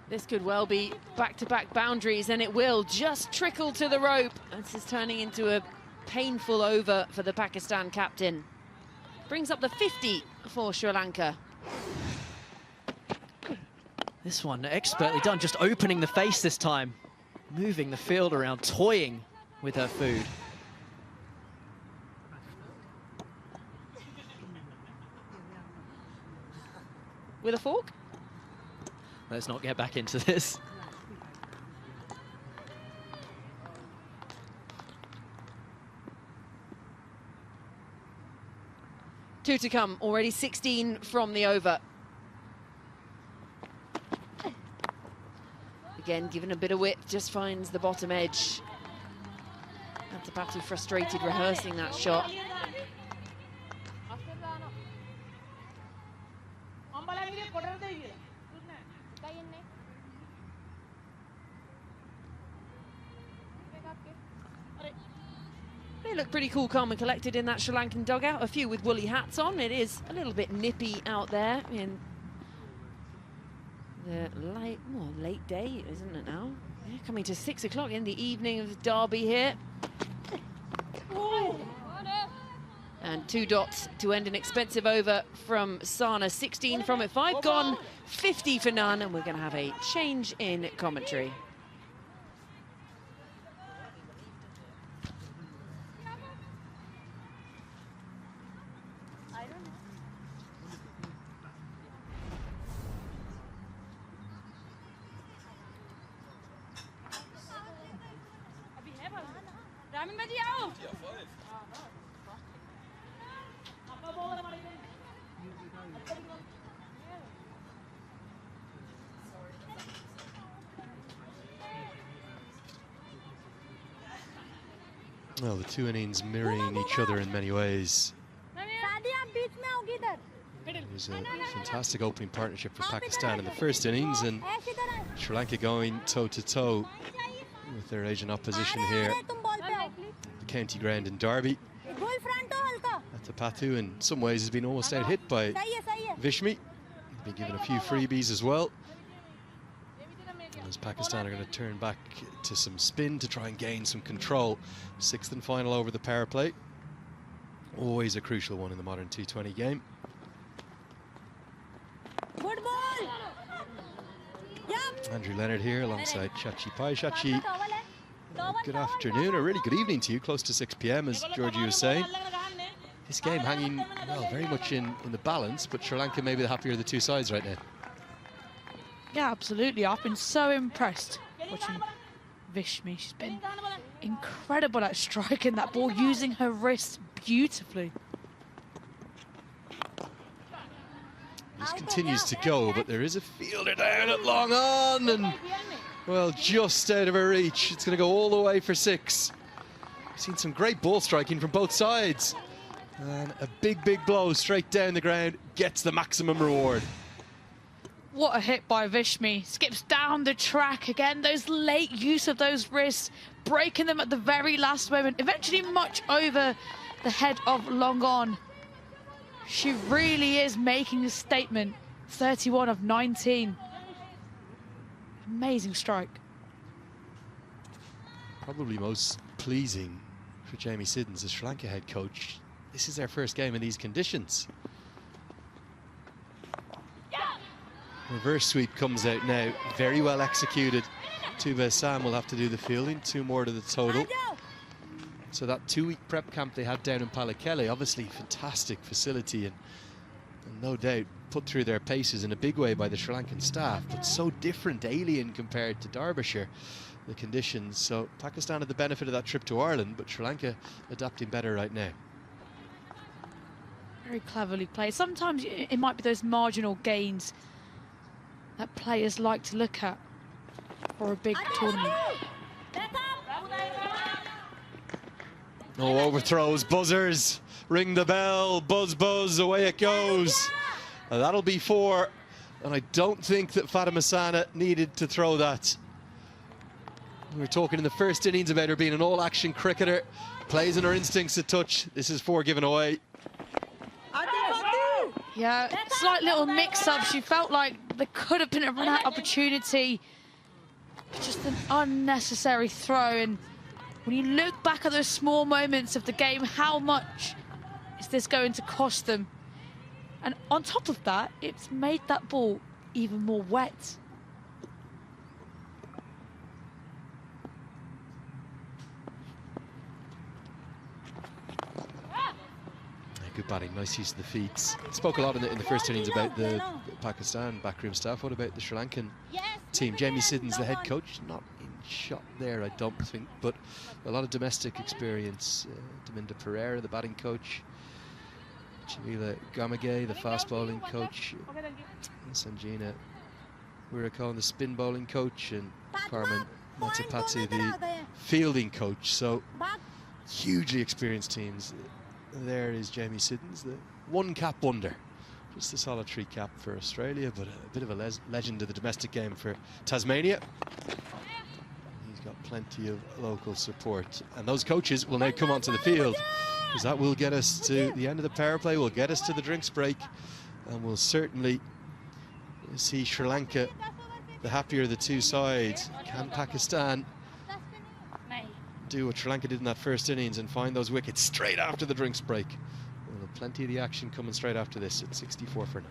This could well be back-to-back boundaries, and it will just trickle to the rope. This is turning into a painful over for the Pakistan captain. Brings up the 50 for Sri Lanka. This one expertly done, just opening the face this time. Moving the field around, toying with her food. With a fork? Let's not get back into this. Two to come, already 16 from the over. Again, given a bit of width, just finds the bottom edge. Atapatu frustrated rehearsing that shot. They look pretty cool, calm and collected in that Sri Lankan dugout. A few with woolly hats on. It is a little bit nippy out there in the late day, isn't it now? Yeah, coming to 6 o'clock in the evening of Derby here. And 2 dots to end an expensive over from Sana. 16 from it, 5 gone, 50 for none, and we're going to have a change in commentary. Well, the two innings mirroring each other in many ways. It was a fantastic opening partnership for Pakistan in the first innings, and Sri Lanka going toe-to-toe with their Asian opposition here. The county ground in Derby. Atapatu in some ways has been almost out-hit by Vishmi. Been given a few freebies as well. As Pakistan are going to turn back to some spin to try and gain some control. 6th and final over the power play. Always a crucial one in the modern T20 game. Good ball. Andrew Leonard here alongside Chachi Pai. Chachi, good afternoon, or really good evening to you, close to 6 p.m. as Georgie was saying. This game hanging, well, very much in the balance, but Sri Lanka maybe the happier of the two sides right now. Yeah, absolutely. I've been so impressed watching Vishmi. She's been incredible at striking that ball, using her wrists beautifully. This continues to go, but there is a fielder down at long on, and, well, just out of her reach. It's going to go all the way for 6. We've seen some great ball striking from both sides. And a big, big blow straight down the ground gets the maximum reward. What a hit by Vishmi. Skips down the track again. Those late use of those wrists, breaking them at the very last moment. Eventually much over the head of long on. She really is making a statement. 31 of 19. Amazing strike. Probably most pleasing for Jamie Siddons as Sri Lanka head coach. This is their first game in these conditions. Reverse sweep comes out now, very well executed. Tuba Sam will have to do the fielding, 2 more to the total. So that 2-week prep camp they had down in Pallekele, obviously fantastic facility and no doubt put through their paces in a big way by the Sri Lankan staff, but so different, alien compared to Derbyshire, the conditions. So Pakistan had the benefit of that trip to Ireland, but Sri Lanka adapting better right now. Very cleverly played. Sometimes it might be those marginal gains that players like to look at for a big tournament. No overthrows, buzzers ring the bell, buzz, buzz, away it goes. And that'll be 4. And I don't think that Fatima Sana needed to throw that. We were talking in the first innings about her being an all-action cricketer, plays on her instincts to touch. This is 4 given away. Yeah, slight little mix-up. She felt like there could have been a run-out opportunity. Just an unnecessary throw. And when you look back at those small moments of the game, how much is this going to cost them? And on top of that, it's made that ball even more wet. Good batting, nice use of the feet. Spoke a lot in the first innings about the Pakistan backroom staff. What about the Sri Lankan team? Jamie Siddons, the head coach, not in shot there, I don't think, but a lot of domestic experience. Daminda Pereira, the batting coach. Jamila Gamage, the fast bowling coach. Sanjina Wirakon, the spin bowling coach, and Carmen Matapati, the fielding coach. So hugely experienced teams. There is Jamie Siddons, the 1-cap wonder. Just a solitary cap for Australia, but a bit of a legend of the domestic game for Tasmania. He's got plenty of local support. And those coaches will now come onto the field, because that will get us to the end of the power play, will get us to the drinks break, and we'll certainly see Sri Lanka, the happier of the two sides. Can Pakistan do what Sri Lanka did in that first innings and find those wickets straight after the drinks break? We'll have plenty of the action coming straight after this at 64 for now.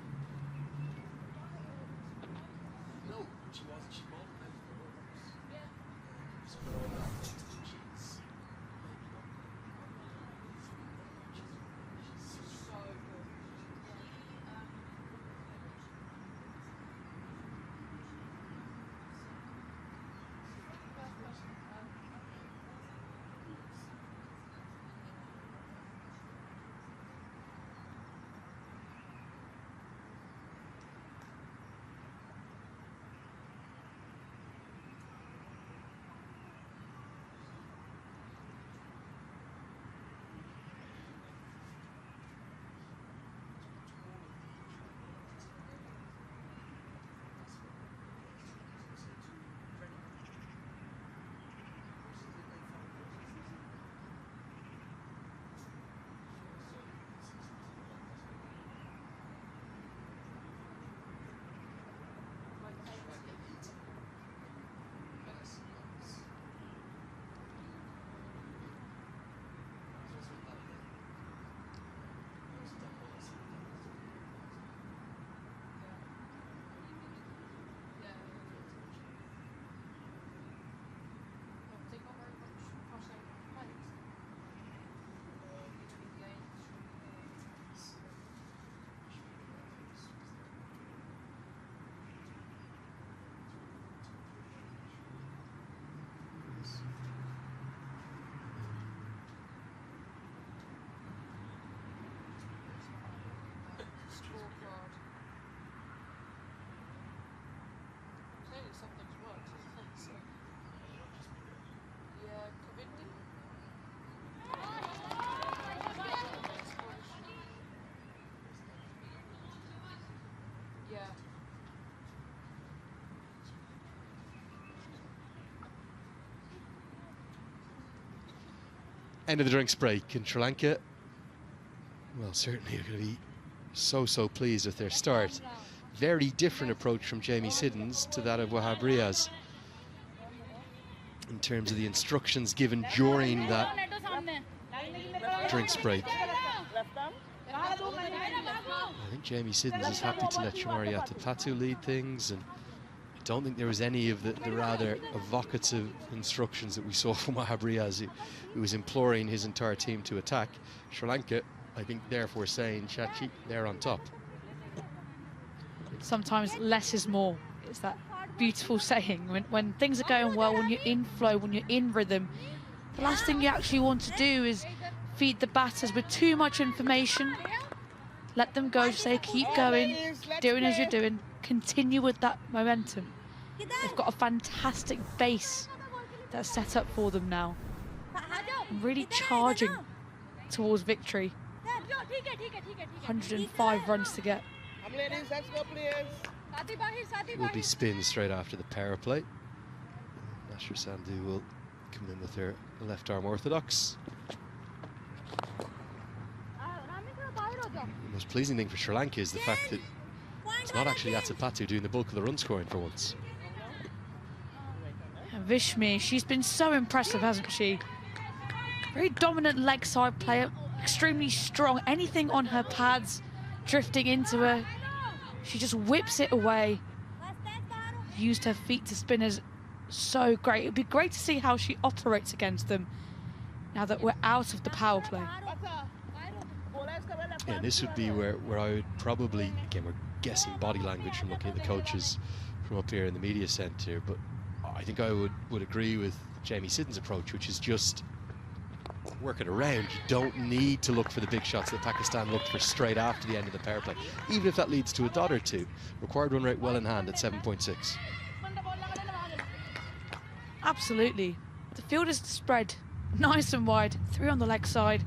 End of the drinks break, and Sri Lanka, well, certainly are going to be so pleased with their start. Very different approach from Jamie Siddons to that of Wahab Riaz in terms of the instructions given during that drinks break. I think Jamie Siddons is happy to let Shumari Atapatu lead things, and I don't think there was any of the rather evocative instructions that we saw from Wahab Riaz, who was imploring his entire team to attack. Sri Lanka, I think, therefore saying, Chachi, they're on top. Sometimes less is more. It's that beautiful saying. When things are going well, when you're in flow, when you're in rhythm, the last thing you actually want to do is feed the batters with too much information. Let them go, say, keep going, keep doing as you're doing, continue with that momentum. They've got a fantastic base that's set up for them now. Really charging towards victory. 105 runs to get. It will be spin straight after the power play. Nasher Sandhu will come in with her left arm orthodox. The most pleasing thing for Sri Lanka is the fact that it's not actually Atsapatu doing the bulk of the run scoring for once. And Vishmi, she's been so impressive, hasn't she? Very dominant leg side player, extremely strong. Anything on her pads drifting into her, she just whips it away. Used her feet to spinners so great. It'd be great to see how she operates against them now that we're out of the power play. Yeah, this would be where I would probably, again, we're guessing body language from looking at the coaches from up here in the media centre, but I think I would agree with Jamie Siddon's approach, which is just work it around. You don't need to look for the big shots that Pakistan looked for straight after the end of the power play, even if that leads to a dot or two. Required run rate well in hand at 7.6. Absolutely. The field is spread nice and wide. 3 on the leg side.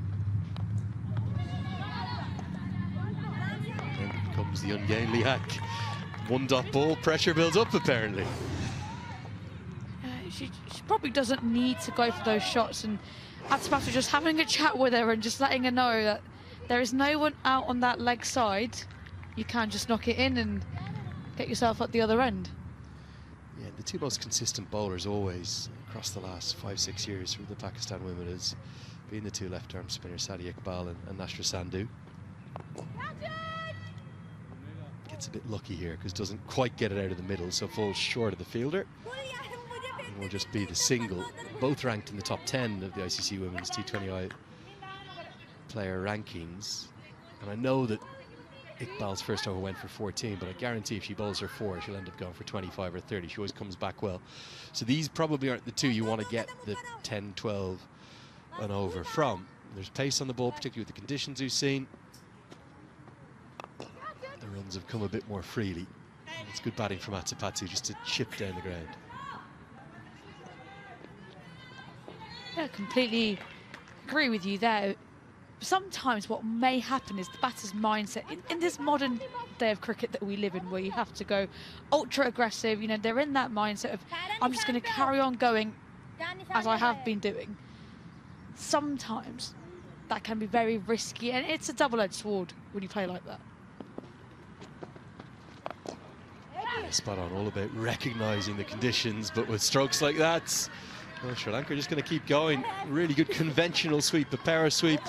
And it becomes the ungainly hack. 1-dot ball, pressure builds up apparently. She probably doesn't need to go for those shots, and Atsapatu just having a chat with her and just letting her know that there is no one out on that leg side. You can just knock it in and get yourself at the other end. Yeah, the two most consistent bowlers always across the last 5-6 years for the Pakistan women has been the two left-arm spinners, Sadia Iqbal and Nasher Sandhu. Gets a bit lucky here because doesn't quite get it out of the middle, so falls short of the fielder. And will just be the single. Both ranked in the top 10 of the ICC Women's T20I player rankings. And I know that Iqbal's first over went for 14, but I guarantee if she bowls her 4, she'll end up going for 25 or 30. She always comes back well. So these probably aren't the two you want to get the 10, 12 and over from. There's pace on the ball, particularly with the conditions we've seen. The runs have come a bit more freely. It's good batting from Atsapatu just to chip down the ground. Yeah, completely agree with you there. Sometimes what may happen is the batter's mindset in this modern day of cricket that we live in, where you have to go ultra aggressive. You know, they're in that mindset of, I'm just going to carry on going as I have been doing. Sometimes that can be very risky, and it's a double-edged sword when you play like that. Yeah, spot on, all about recognising the conditions, but with strokes like that, well, Sri Lanka are just going to keep going. Really good conventional sweep, a power sweep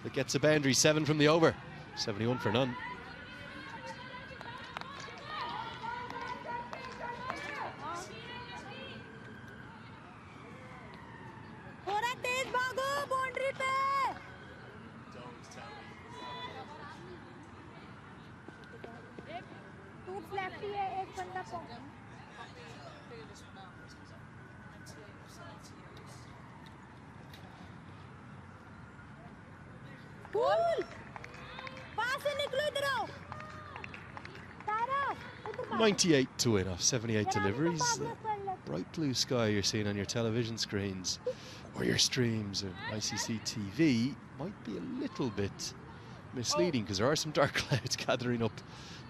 that gets a boundary. 7 from the over, 71 for none. Cool. 98 to win off 78 deliveries. The bright blue sky you're seeing on your television screens or your streams or ICC TV might be a little bit misleading because there are some dark clouds gathering up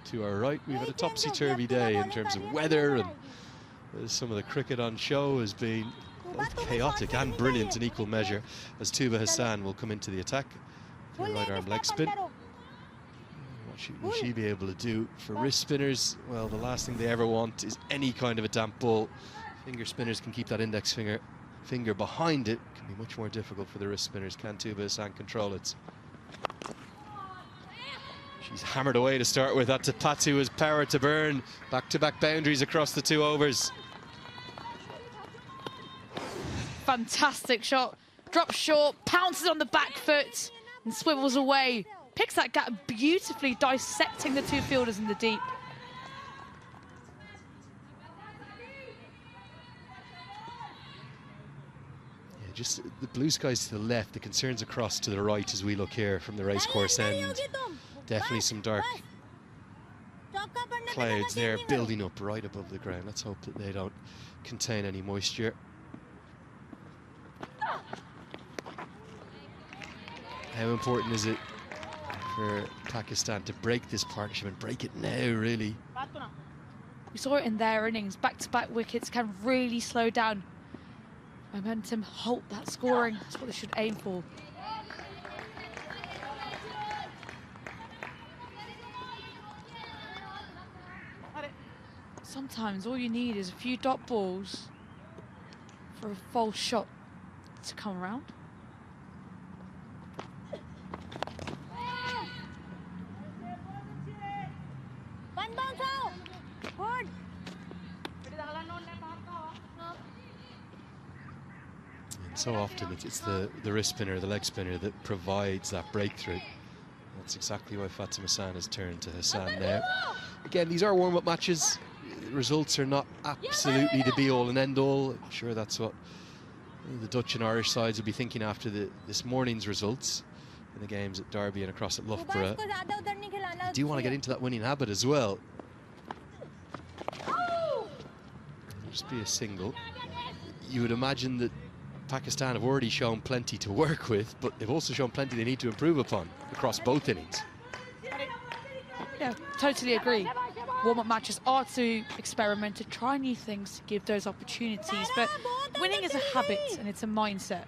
to our right. We've had a topsy-turvy day in terms of weather, and some of the cricket on show has been both chaotic and brilliant in equal measure, as Tuba Hassan will come into the attack. Her right arm leg spin. What will she be able to do? For wrist spinners, well, the last thing they ever want is any kind of a damp ball. Finger spinners can keep that index finger behind it. Can be much more difficult for the wrist spinners. Can Tuba Hassan control it? She's hammered away to start with. Atsapatu has power to burn. Back-to-back boundaries across the 2 overs. Fantastic shot. Drops short, pounces on the back foot and swivels away. Picks that gap beautifully, dissecting the 2 fielders in the deep. Yeah, just the blue skies to the left, the concerns across to the right as we look here from the racecourse end. Definitely some dark clouds there building up right above the ground. Let's hope that they don't contain any moisture. How important is it for Pakistan to break this partnership and break it now, really. We saw it in their innings. Back-to-back wickets can really slow down momentum, halt that scoring. That's what they should aim for. Sometimes all you need is a few dot balls for a false shot to come around. And so often it's the wrist spinner, the leg spinner that provides that breakthrough. That's exactly why Fatima San has turned to Hassan now. Again, these are warm-up matches. Results are not absolutely the be-all and end-all. I'm sure that's what the Dutch and Irish sides will be thinking after this morning's results in the games at Derby and across at Loughborough. You do want to get into that winning habit as well. Just be a single. You would imagine that Pakistan have already shown plenty to work with, but they've also shown plenty they need to improve upon across both innings. Yeah, totally agree. Warm-up matches are to experiment, to try new things, to give those opportunities, but winning is a habit and it's a mindset.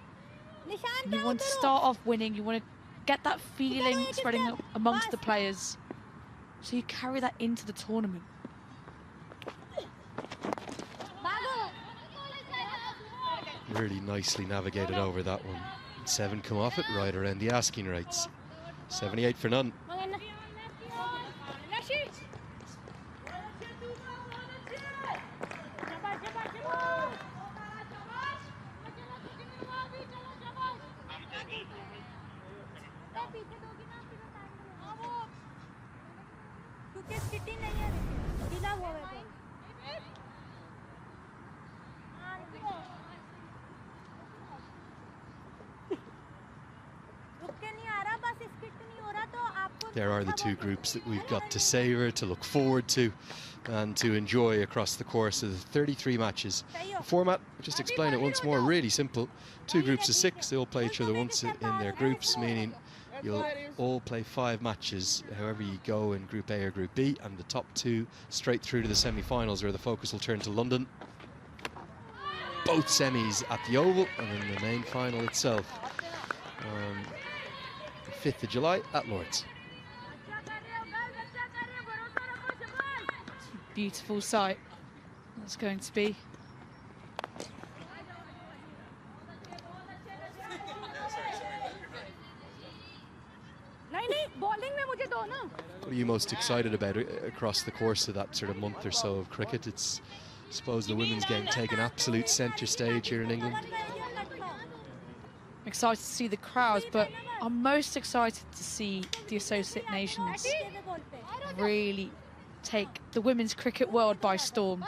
And you want to start off winning, you want to get that feeling spreading amongst the players, so you carry that into the tournament. Really nicely navigated over that one. 7 come off it right around the asking rates. 78 for none. There are the two groups that we've got to savour, to look forward to, and to enjoy across the course of the 33 matches. The format, just explain it once more, really simple. 2 groups of 6, they all play each other once in their groups, meaning you'll all play 5 matches, however you go in Group A or Group B, and the top 2 straight through to the semi-finals, where the focus will turn to London. Both semis at the Oval, and then the main final itself on the 5th of July at Lord's. Beautiful sight that's going to be. What are you most excited about across the course of that sort of month or so of cricket? It's, I suppose, the women's game taking absolute centre stage here in England. Excited to see the crowds, but I'm most excited to see the Associate Nations really take the women's cricket world by storm.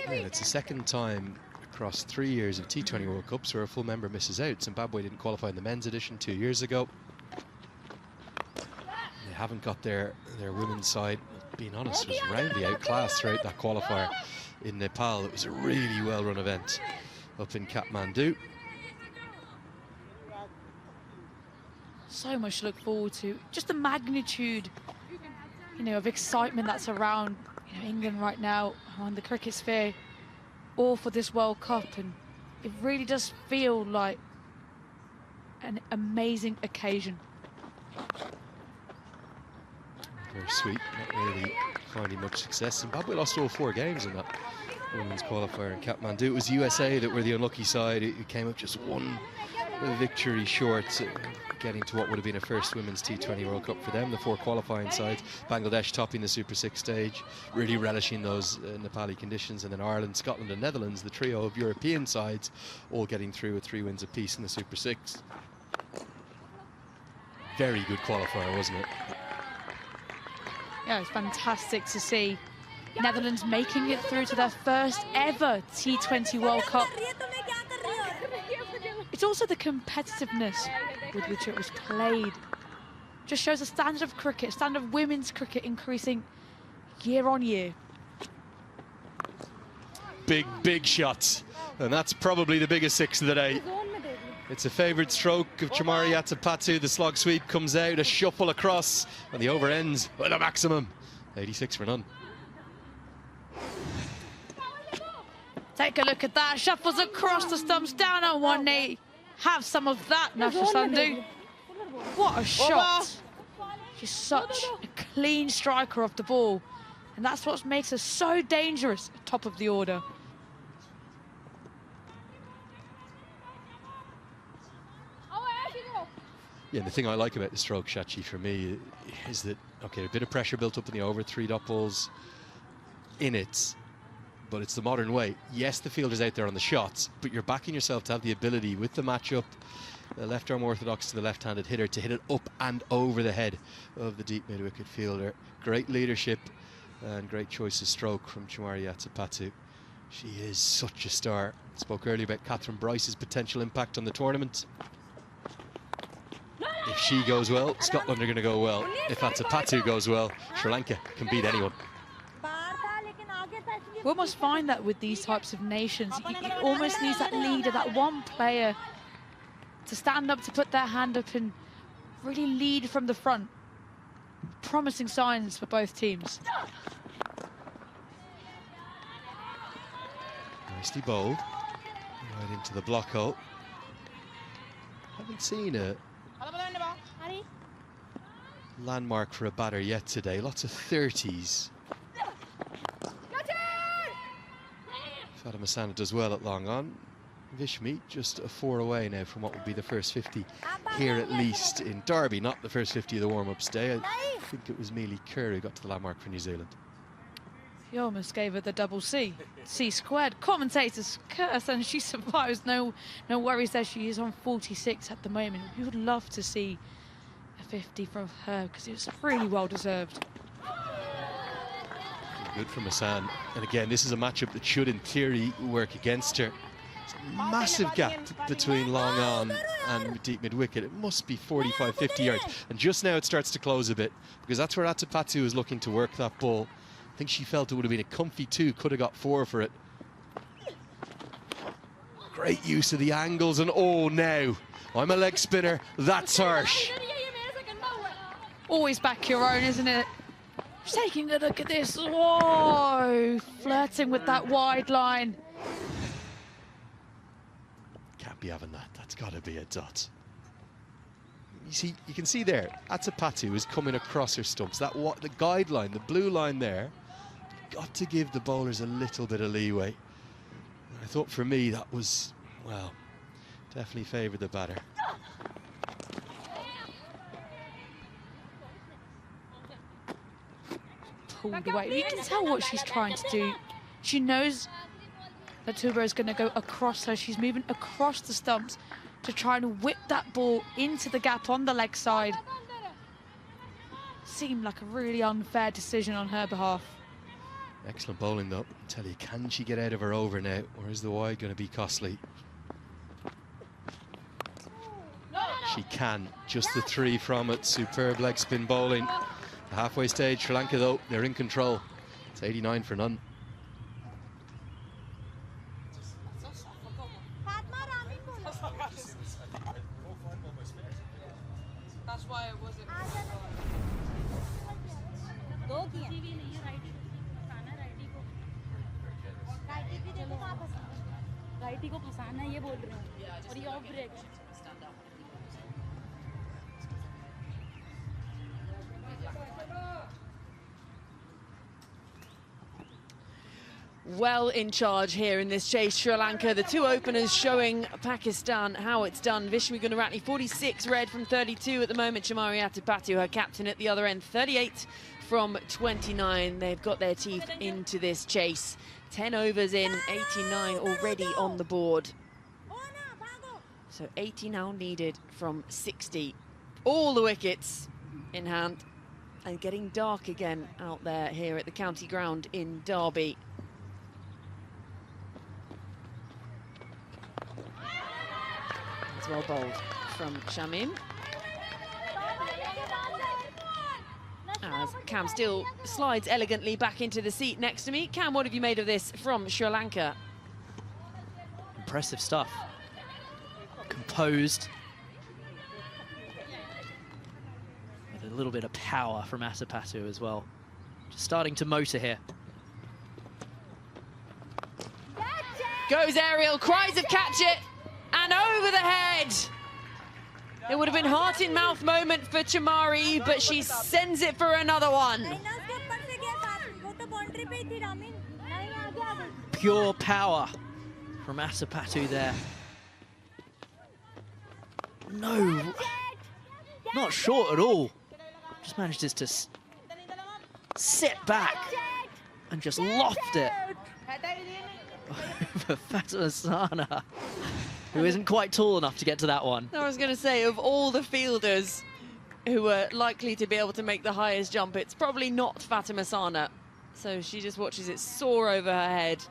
And it's the second time across 3 years of T20 World Cups where a full member misses out. Zimbabwe didn't qualify in the men's edition 2 years ago. They haven't got their women's side, being honest, was roundly outclassed throughout that qualifier in Nepal. It was a really well-run event up in Kathmandu. So much to look forward to. Just the magnitude, you know, of excitement that's around, you know, England right now on the cricket sphere, all for this World Cup, and it really does feel like an amazing occasion. Very sweet, not really finding much success. Zimbabwe lost all 4 games in that women's qualifier in Kathmandu. It was USA that were the unlucky side. It came up just one victory short, getting to what would have been a first women's T20 World Cup for them. The 4 qualifying sides, Bangladesh topping the Super 6 stage, really relishing those Nepali conditions, and then Ireland, Scotland and Netherlands, the trio of European sides, all getting through with 3 wins apiece in the Super 6. Very good qualifier, wasn't it? Yeah, it's fantastic to see Netherlands making it through to their first ever T20 World Cup. It's also the competitiveness with which it was played. Just shows the standard of cricket, standard of women's cricket increasing year on year. Big shots. And that's probably the biggest 6 of the day. It's a favoured stroke of Chamari Atapatu. The slog sweep comes out, a shuffle across, and the over ends with a maximum. 86 for none. Take a look at that. Shuffles across the stumps, down on one knee. Have some of that, Nasha Sandhu. What a shot. She's such a clean striker of the ball. And that's what makes her so dangerous at top of the order. Yeah, the thing I like about the stroke, Shachi, for me, is that, okay, a bit of pressure built up in the over, 3 dot balls in it, but it's the modern way. Yes, the field is out there on the shots, but you're backing yourself to have the ability with the matchup, the left arm orthodox to the left-handed hitter, to hit it up and over the head of the deep mid-wicket fielder. Great leadership and great choice of stroke from Chamari Atapatu. She is such a star. Spoke earlier about Catherine Bryce's potential impact on the tournament. If she goes well, Scotland are going to go well. If Atapatu goes well, Sri Lanka can beat anyone. We almost find that with these types of nations, it almost needs that leader, that one player to stand up, to put their hand up and really lead from the front. Promising signs for both teams. Nicely bowled. Right into the block hole. Haven't seen a landmark for a batter yet today. Lots of 30s. Fatima Sana does well at long on. Vishmi just a 4 away now from what would be the first 50 here, at least in Derby, not the first 50 of the warm-up stay. I think it was Mealy Kerr who got to the landmark for New Zealand. He almost gave her the double C. C squared. Commentators curse, and she survives. No worries there. She is on 46 at the moment. We would love to see a 50 from her because it was really well deserved. Good for Masan. And again, this is a matchup that should, in theory, work against her. It's a massive gap between long on and deep mid-wicket. It must be 45, 50 yards. And just now it starts to close a bit because that's where Atapatu is looking to work that ball. I think she felt it would have been a comfy 2, could have got 4 for it. Great use of the angles, and oh, now I'm a leg spinner. That's harsh. Always back your own, isn't it? Just taking a look at this. Whoa, flirting with that wide line. Can't be having that. That's got to be a dot. You see, you can see there, Atapatu is coming across her stumps. That the guideline, the blue line there, got to give the bowlers a little bit of leeway. I thought for me that was, well, definitely favoured the batter. Pulled away. You can tell what she's trying to do. She knows that Tuba is going to go across her. She's moving across the stumps to try and whip that ball into the gap on the leg side. Seemed like a really unfair decision on her behalf. Excellent bowling though. I tell you, can she get out of her over now, or is the wide going to be costly? She can. Just the 3 from it. Superb leg spin bowling. The halfway stage, Sri Lanka though, they're in control. It's 89 for none. That's why it wasn't. राइटी को फंसाना ये बोल रहे हैं और ये off break Well in charge here in this chase, Sri Lanka. The 2 openers showing Pakistan how it's done. Vishmi Gunaratne, 46 red from 32 at the moment. Chamari Atapatu, her captain at the other end, 38 from 29. They've got their teeth into this chase. 10 overs in, 89 already on the board. So 80 now needed from 60. All the wickets in hand. And getting dark again out there here at the county ground in Derby. It's well bowled from Shamim. As Cam still slides elegantly back into the seat next to me. Cam, what have you made of this from Sri Lanka? Impressive stuff. composed. With a little bit of power from Atapatu as well. Just starting to motor here. Goes aerial, cries of catch it, and over the head. It would have been heart-in-mouth moment for Chamari, but she sends it for another one. Pure power from Atapatu there. No, not short at all. Just managed to sit back and just loft it for Fatima Sana, who isn't quite tall enough to get to that one. I was going to say, of all the fielders who are likely to be able to make the highest jump, it's probably not Fatima Sana. So she just watches it soar over her head.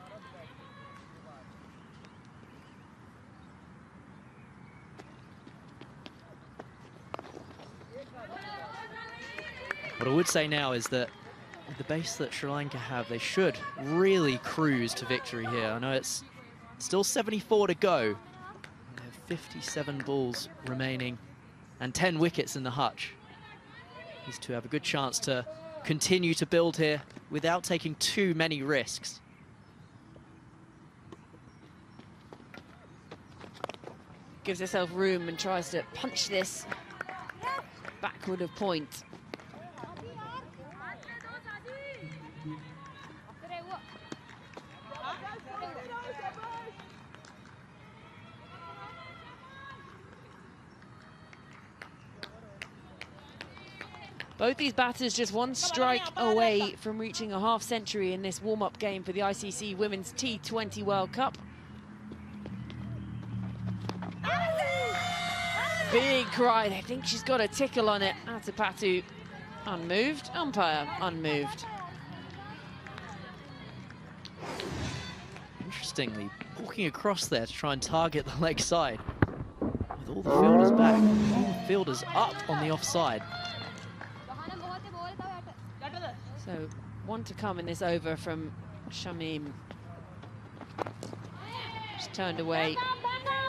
What I would say now is that with the base that Sri Lanka have, they should really cruise to victory here. I know it's still 74 to go. They have 57 balls remaining and 10 wickets in the hutch. These two have a good chance to continue to build here without taking too many risks. Gives herself room and tries to punch this backward of point. Both these batters just one strike away from reaching a half century in this warm-up game for the ICC Women's T20 World Cup. Big cry. They think she's got a tickle on it. Atapatu unmoved. Umpire unmoved. Interestingly, walking across there to try and target the leg side. With all the fielders back, all the fielders up on the offside. So, one to come in this over from Shamim. Just turned away.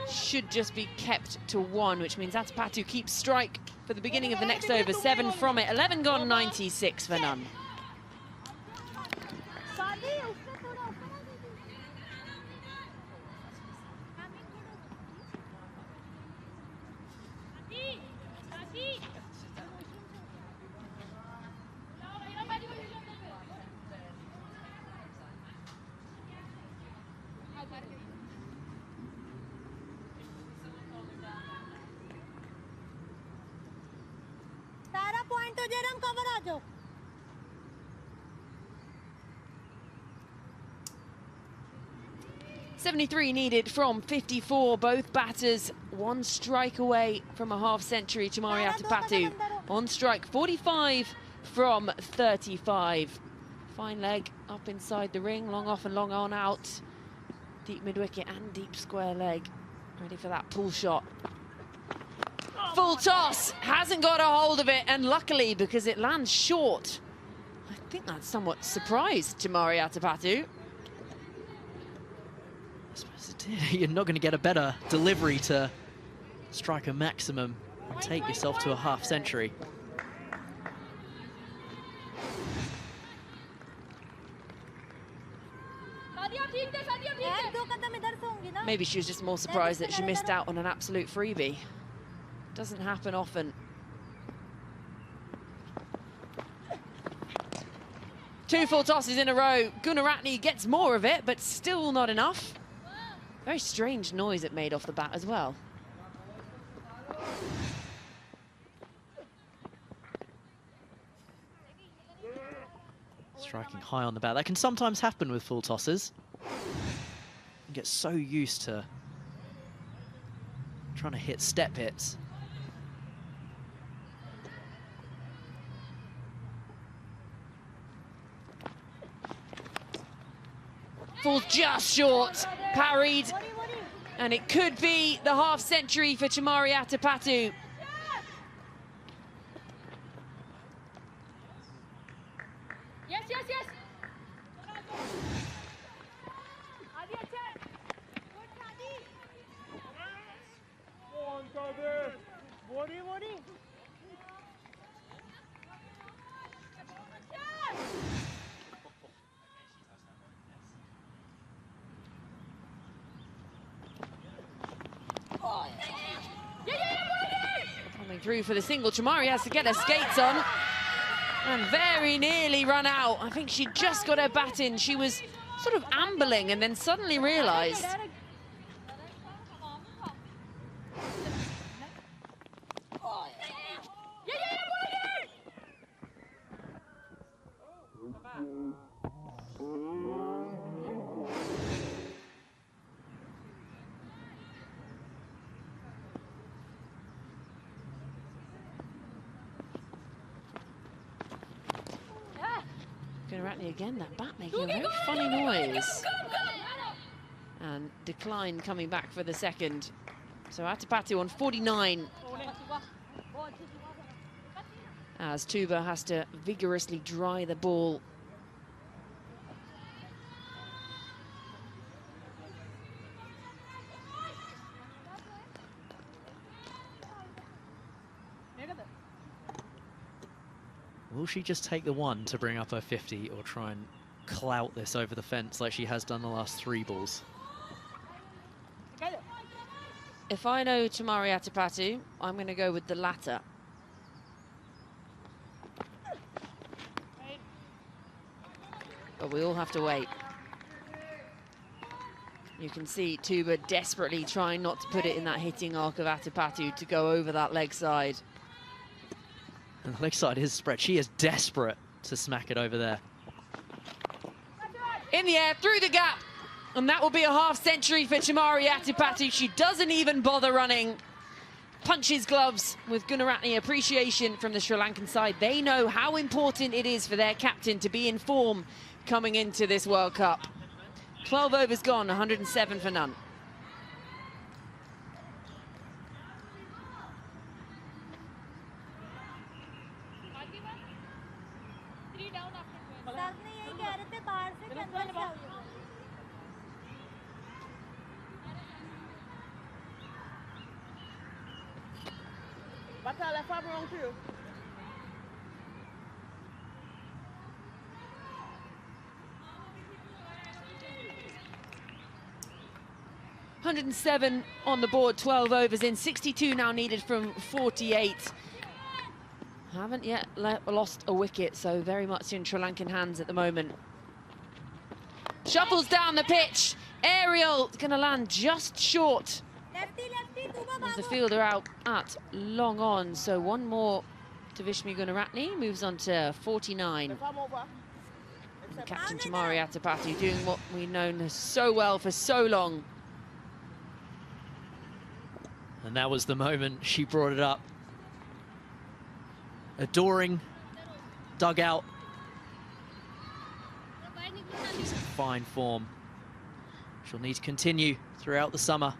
Should just be kept to one, which means Atapatu keeps strike for the beginning of the next over. 7 from it. 11 gone, 96 for none. सारा point हो जाए, हम cover आ जाओ। 73 needed from 54. Both batters one strike away from a half century. Chamari Atapatu on strike, 45 from 35. Fine leg up inside the ring, long off and long on out. Deep mid-wicket and deep square leg. Ready for that pull shot. Full toss, hasn't got a hold of it, and luckily, because it lands short, I think that's somewhat surprised Chamari Atapatu. I suppose it did. You're not going to get a better delivery to strike a maximum and take yourself to a half century. Maybe she was just more surprised that she missed out on an absolute freebie. Doesn't happen often. Two full tosses in a row. Gunaratne gets more of it, but still not enough. Very strange noise it made off the bat as well. Striking high on the bat. That can sometimes happen with full tosses. You get so used to trying to hit step hits. Falls just short, parried, and it could be the half century for Chamari Atapatu. Yes, yes, yes. through for the single. Chamari has to get her skates on and very nearly run out. I think she just got her bat in. She was sort of ambling and then suddenly realised. Gunaratne again, that bat making a very funny noise. And Decline coming back for the second. So Atapatu on 49. As Tuba has to vigorously dry the ball. Will she just take the one to bring up her 50 or try and clout this over the fence like she has done the last 3 balls? If I know Chamari Atapatu, I'm going to go with the latter. But we all have to wait. You can see Tuba desperately trying not to put it in that hitting arc of Atapatu to go over that leg side. And the leg side is spread. She is desperate to smack it over there. In the air, through the gap. And that will be a half century for Chamari Atapatu. She doesn't even bother running. Punches gloves with Gunaratne. Appreciation from the Sri Lankan side. They know how important it is for their captain to be in form coming into this World Cup. 12 overs gone, 107 for none. Batal left arm wrong too. $107 on the board, 12 overs in, 62 now needed from 48. Haven't yet lost a wicket, so very much in Sri Lankan hands at the moment. Shuffles down the pitch. Aerial is going to land just short. As the fielder out at long on, so one more to Vishmi Gunaratne, moves on to 49. And Captain Chamari Atapatu doing what we've known so well for so long. And that was the moment she brought it up. Adoring dugout. She's in fine form. She'll need to continue throughout the summer.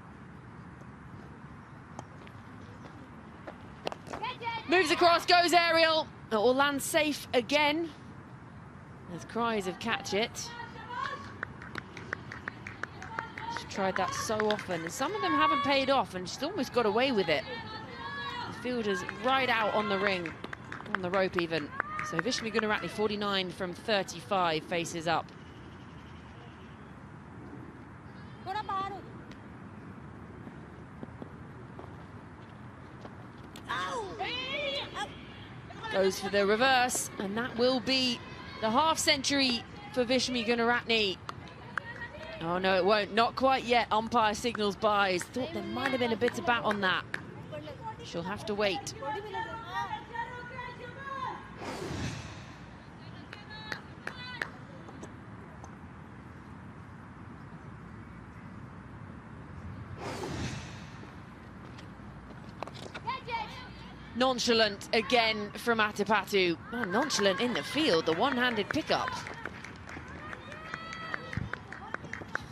Moves across, goes aerial. It will land safe again. There's cries of catch it. She's tried that so often, and some of them haven't paid off, and she's almost got away with it. The fielder's right out on the ring, on the rope even. So Vishmi Gunaratne, 49 from 35, faces up. Goes for the reverse, and that will be the half century for Vishmi Gunaratne. Oh no, it won't, not quite yet. Umpire signals buys. Thought there might have been a bit of bat on that. She'll have to wait. Nonchalant again from Atapatu. Oh, nonchalant in the field, the one-handed pickup.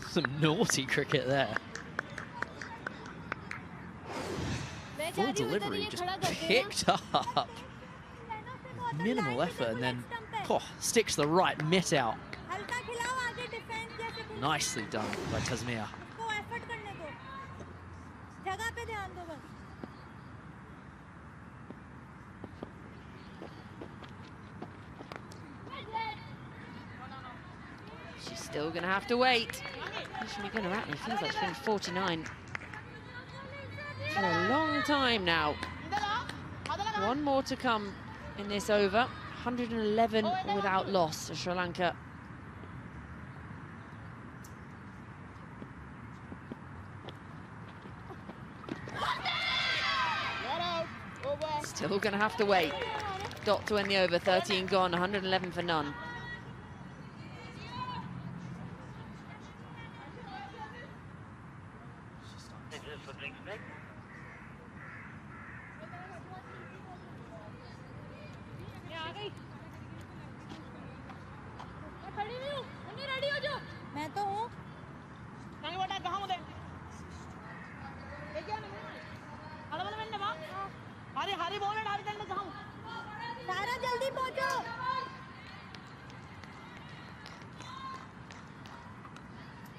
Some naughty cricket there. Full delivery, just picked up. Minimal effort, and then sticks the right mitt out. Nicely done by Tasmia. She's still going to have to wait. Vishmi Gunaratne feels like she's been 49 for a long time now. One more to come in this over. 111 without loss for Sri Lanka. Still going to have to wait. Dot to end the over, 13 gone, 111 for none. मैं तो हूँ सारा जल्दी पहुँचो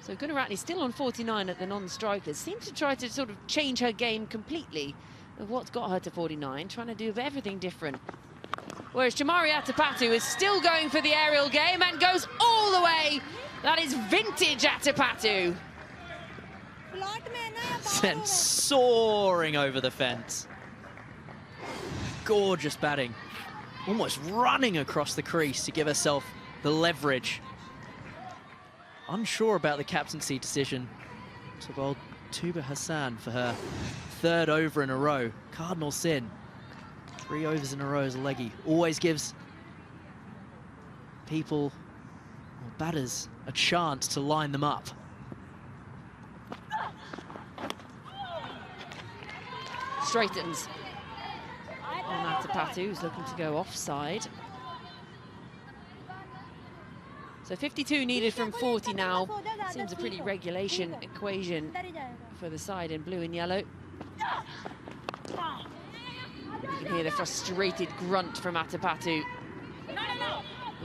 So Gunaratne still on 49 at the non-strikers. Seems to try to sort of change her game completely of what's got her to 49, trying to do everything different. Whereas Chamari Atapatu is still going for the aerial game and goes all the way. That is vintage Atapatu. Sent soaring over the fence. Gorgeous batting. Almost running across the crease to give herself the leverage. Unsure about the captaincy decision to bowl Tuba Hassan for her third over in a row. Cardinal sin. 3 overs in a row as a leggy. Always gives people, or batters, a chance to line them up. Straightens on Atapatu, who's looking to go offside. So 52 needed from 40 now. Seems a pretty regulation equation for the side in blue and yellow. You can hear the frustrated grunt from Atapatu.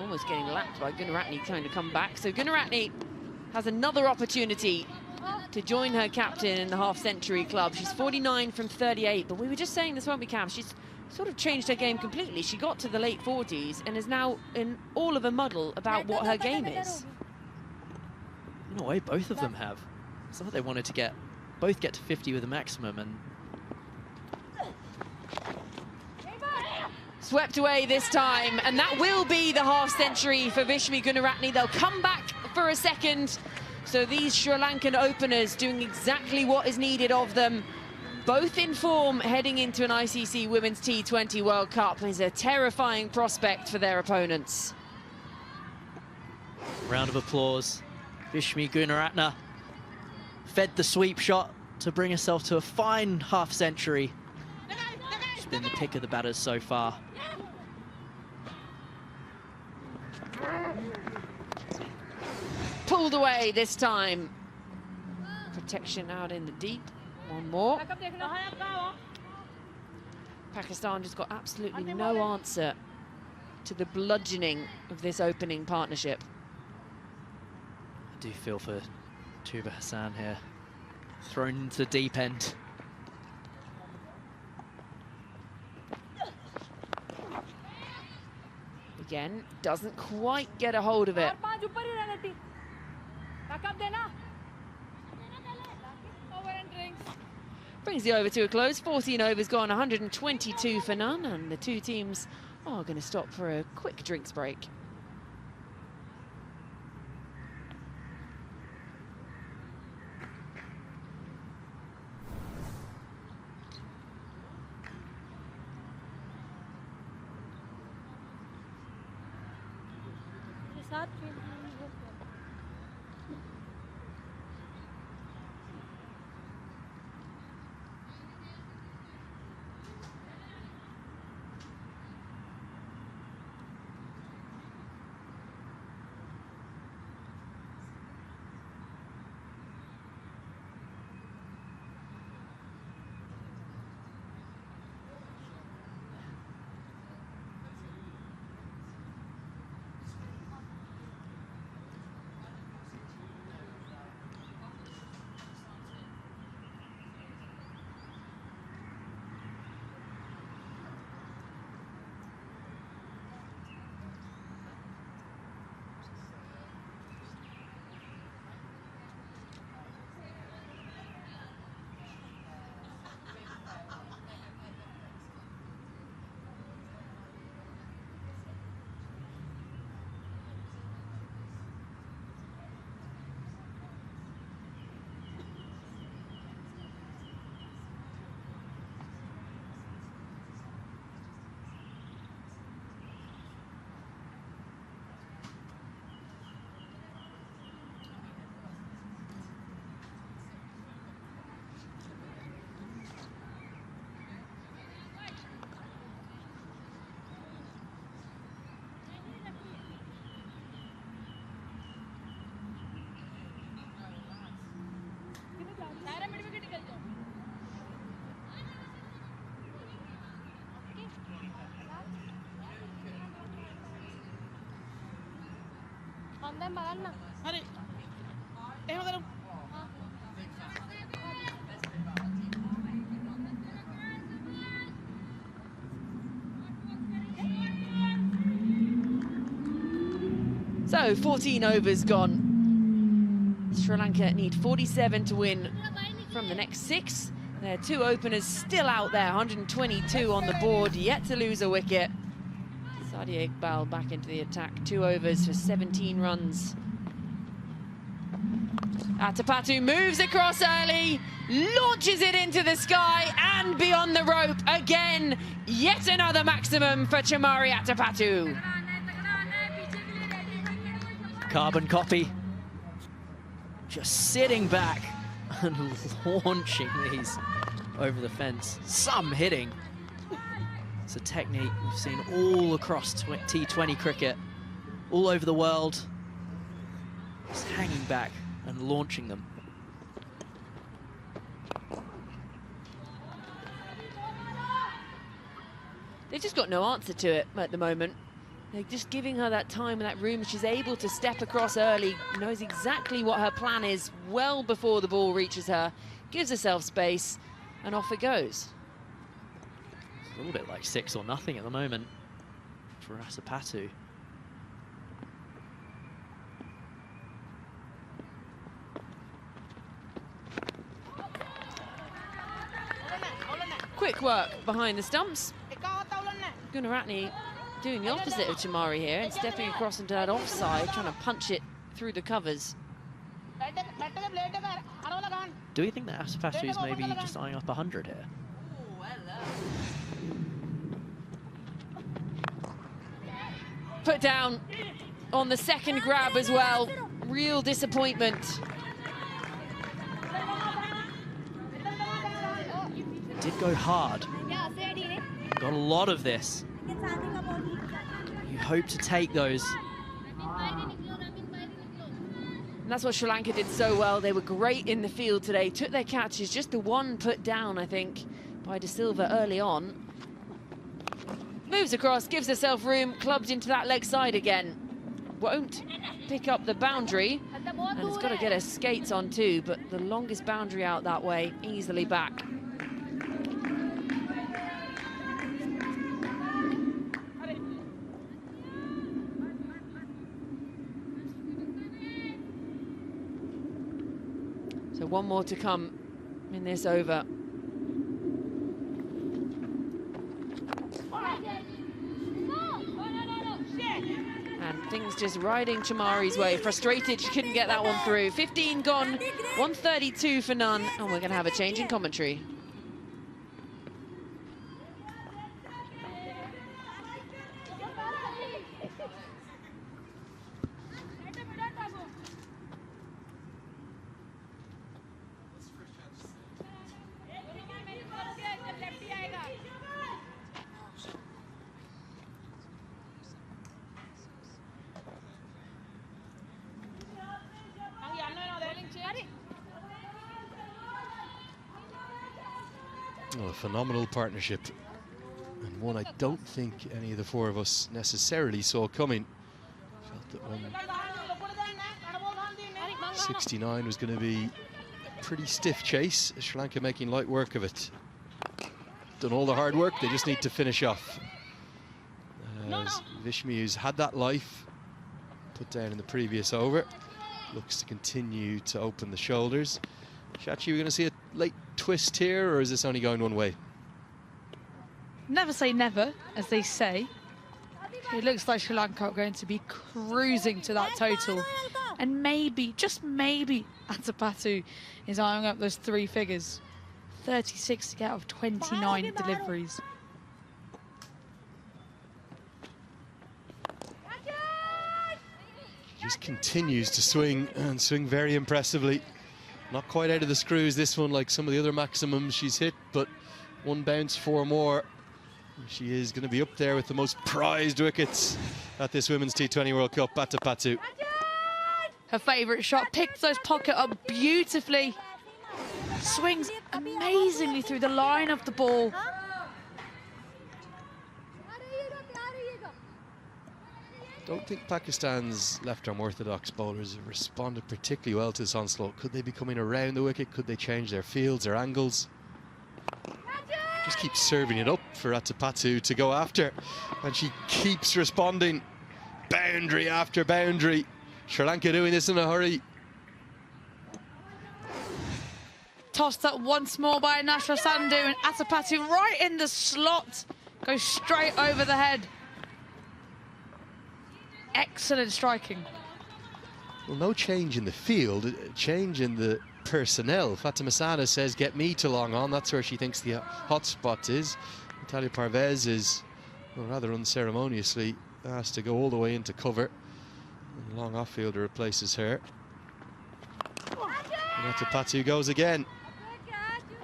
Almost getting lapped by Gunaratne, trying to come back. So Gunaratne has another opportunity to join her captain in the half-century club. She's 49 from 38, but we were just saying this, weren't we, Cam? She's sort of changed her game completely. She got to the late 40s and is now in all of a muddle about what her game is. In a way, both of them have. It's not like they wanted to both get to 50 with a maximum, and swept away this time, and that will be the half-century for Vishmi Gunaratne. They'll come back for a second. So these Sri Lankan openers doing exactly what is needed of them. Both in form heading into an ICC Women's T20 World Cup is a terrifying prospect for their opponents. round of applause. Vishmi Gunaratne fed the sweep shot to bring herself to a fine half-century. She's been the pick of the batters so far. Pulled away this time. Protection out in the deep. One more. Pakistan just got absolutely no answer to the bludgeoning of this opening partnership. I do feel for Tuba Hassan here. Thrown into the deep end. Again, doesn't quite get a hold of it. Brings the over to a close. 14 overs gone, 122 for none, and the two teams are going to stop for a quick drinks break. Hari. Magaram. So 14 overs gone. Sri Lanka need 47 to win from the next 6. Their 2 openers still out there, 122 on the board, yet to lose a wicket. Sadia Iqbal back into the attack, 2 overs for 17 runs. Atapatu moves across early, launches it into the sky and beyond the rope again. Yet another maximum for Chamari Atapatu. Carbon copy. Just sitting back and launching these over the fence. Some hitting. It's a technique we've seen all across T20 cricket, all over the world. Just hanging back and launching them. They've just got no answer to it at the moment. They're just giving her that time and that room. She's able to step across early, knows exactly what her plan is well before the ball reaches her, gives herself space, and off it goes. It's a little bit like 6 or nothing at the moment for Atapatu. Quick work behind the stumps. Gunaratne doing the opposite of Chamari here and stepping across into that offside, trying to punch it through the covers. Do you think that Atapatu is maybe just eyeing up 100 here? Put down on the second grab as well. Real disappointment. Did go hard. Got a lot of this. You hope to take those. And that's what Sri Lanka did so well. They were great in the field today, took their catches, just the one put down, I think, by De Silva early on. Moves across, gives herself room, clubs into that leg side again. Won't pick up the boundary, and it's got to get her skates on too, but the longest boundary out that way, easily back. So one more to come in this over. And things just riding Chamari's way. Frustrated she couldn't get that one through. 15 gone, 132 for none, and we're going to have a change in commentary. Well, a phenomenal partnership, and one I don't think any of the 4 of us necessarily saw coming. Felt that when 69 was going to be a pretty stiff chase, Sri Lanka making light work of it. Done all the hard work, they just need to finish off. As Vishmiu's had that life put down in the previous over, looks to continue to open the shoulders. Shachi, we're going to see a late twist here, or is this only going one way? Never say never, as they say. It looks like Sri Lanka are going to be cruising to that total. And maybe, just maybe, Atapatu is eyeing up those 3 figures. 36 to get out of 29 deliveries. Just continues to swing, and swing very impressively. Not quite out of the screws, this one, like some of the other maximums she's hit, but 1 bounce, 4 more. She is going to be up there with the most prized wickets at this Women's T20 World Cup. Atapatu. Her favourite shot, picks those pocket up beautifully. Swings amazingly through the line of the ball. Don't think Pakistan's left-arm orthodox bowlers have responded particularly well to this onslaught. Could they be coming around the wicket? Could they change their fields, their angles? Just keep serving it up for Atapattu to go after, and she keeps responding. Boundary after boundary. Sri Lanka doing this in a hurry. Tossed up once more by Nashra Sandhu, and Atapattu right in the slot. Goes straight over the head. Excellent striking. Well, no change in the field, change in the personnel. Fatima Sana says, get me to long on. That's where she thinks the hot spot is. Natalia Parvez is, well, rather unceremoniously asked to go all the way into cover. And long off-fielder replaces her. And Atapattu goes again.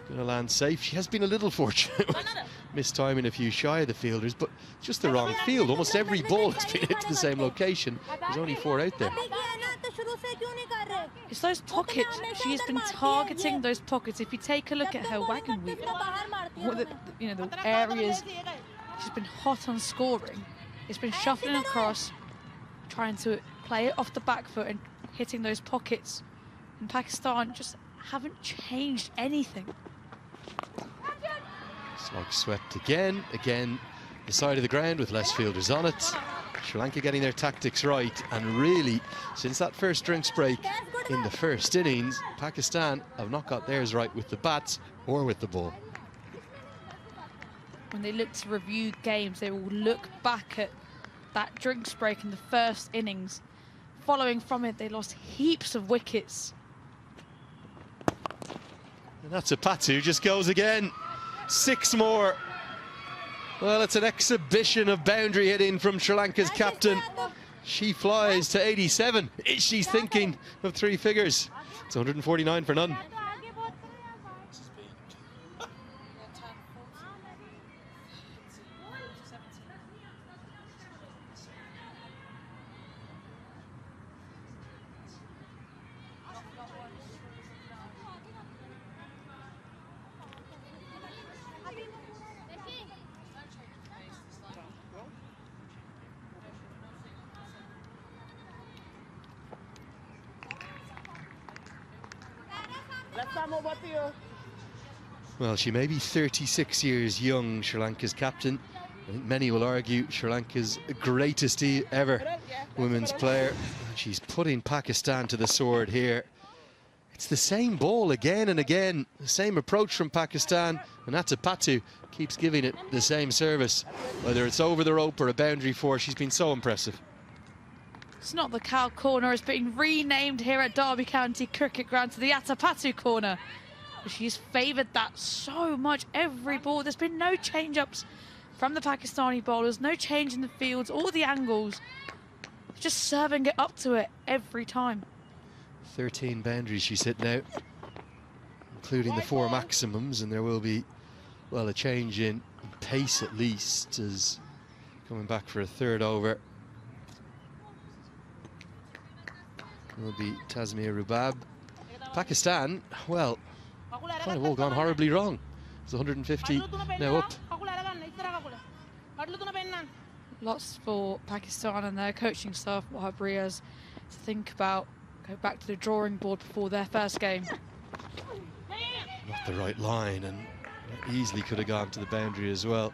Going to land safe. She has been a little fortunate with mistiming a few shy of the fielders, but just the wrong field. Almost every ball has been hit to the same location. There's only 4 out there. It's those pockets. She has been targeting those pockets. If you take a look at her wagon wheel, the areas she's been hot on scoring, it's been shuffling across, trying to play it off the back foot and hitting those pockets. And Pakistan just haven't changed anything. Slog swept again the side of the ground with less fielders on it. Sri Lanka getting their tactics right, and really, since that first drinks break in the first innings, Pakistan have not got theirs right with the bats or with the ball. When they look to review games, they will look back at that drinks break in the first innings. Following from it, they lost heaps of wickets. And Atapattu just goes again. 6 more. Well, it's an exhibition of boundary hitting from Sri Lanka's captain. She flies to 87. She's thinking of 3 figures. It's 149 for none. Well, she may be 36 years young, Sri Lanka's captain. I think many will argue Sri Lanka's greatest ever women's player. She's putting Pakistan to the sword here. It's the same ball again and again, the same approach from Pakistan, and Atapattu keeps giving it the same service. Whether it's over the rope or a boundary 4, she's been so impressive. It's not the Cow Corner, it's been renamed here at Derby County Cricket Ground to the Atapattu Corner. She's favoured that so much every ball. There's been no change-ups from the Pakistani bowlers, no change in the fields or the angles. Just serving it up to it every time. 13 boundaries she's hit now, including the 4 maximums, and there will be, well, a change in pace at least, as coming back for a 3rd over will be Tasmia Rubab. Pakistan, well, kind of all gone horribly wrong. It's 150 now up. Lots for Pakistan and their coaching staff, Wahab Riaz, to think about. Go back to the drawing board before their first game. Not the right line, and easily could have gone to the boundary as well.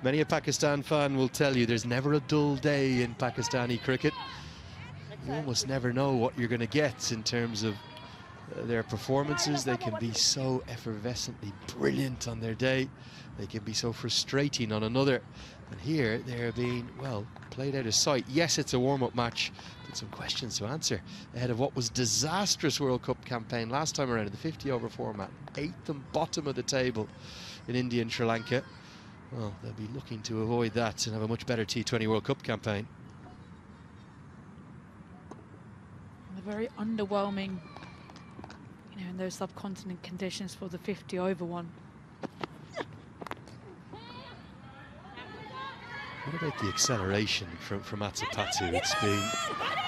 Many a Pakistan fan will tell you there's never a dull day in Pakistani cricket. You almost never know what you're going to get in terms of their performances. They can be so effervescently brilliant on their day. They can be so frustrating on another. And here they're being, well, played out of sight. Yes, it's a warm-up match, but some questions to answer ahead of what was disastrous World Cup campaign last time around in the 50-over format. 8th and bottom of the table in India and Sri Lanka. Well, they'll be looking to avoid that and have a much better T20 World Cup campaign. Very underwhelming, in those subcontinent conditions for the 50-over one. What about the acceleration from Atapattu? It's been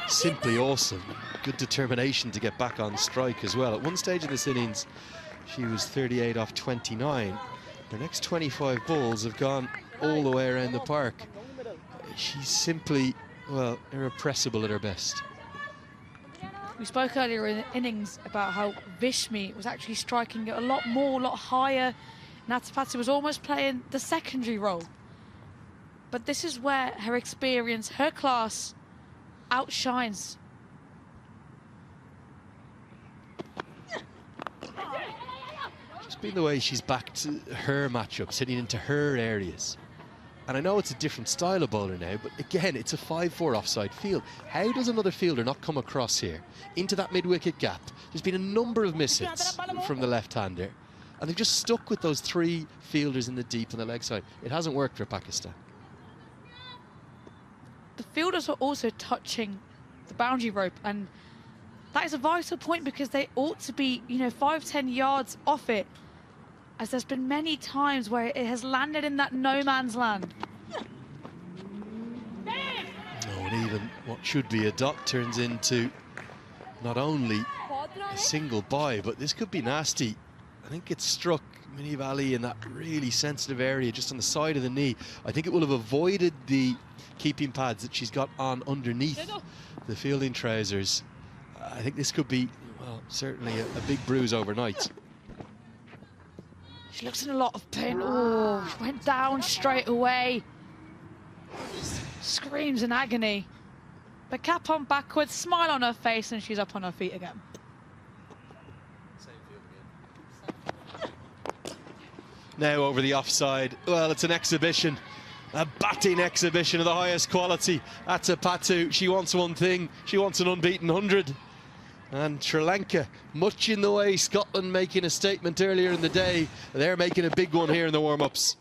simply awesome. Good determination to get back on strike as well. At one stage of this innings, she was 38 off 29. Her next 25 balls have gone all the way around the park. She's simply well, irrepressible at her best. We spoke earlier in the innings about how Vishmi was actually striking it a lot more, a lot higher. Natapati was almost playing the secondary role. But this is where her experience, her class, outshines. Just been the way she's backed her matchups, hitting into her areas. And I know it's a different style of bowler now, but again, it's a 5-4 offside field. How does another fielder not come across here into that mid-wicket gap? There's been a number of miss-hits from the left-hander, and they've just stuck with those 3 fielders in the deep on the leg side. It hasn't worked for Pakistan. The fielders are also touching the boundary rope, and that is a vital point because they ought to be, 5-10 yards off it, as there's been many times where it has landed in that no man's land. Oh, and even what should be a dot turns into not only a single bye, but this could be nasty. I think it struck Mini Valley in that really sensitive area just on the side of the knee. I think it will have avoided the keeping pads that she's got on underneath the fielding trousers. I think this could be, well, certainly a big bruise overnight. She looks in a lot of pain. Oh, she went down straight away. Screams in agony. The cap on backwards, smile on her face, and she's up on her feet again. Now over the offside. Well, it's an exhibition. A batting exhibition of the highest quality. That's a Patu. She wants one thing. She wants an unbeaten 100. And Sri Lanka, much in the way Scotland making a statement earlier in the day, they're making a big one here in the warm-ups.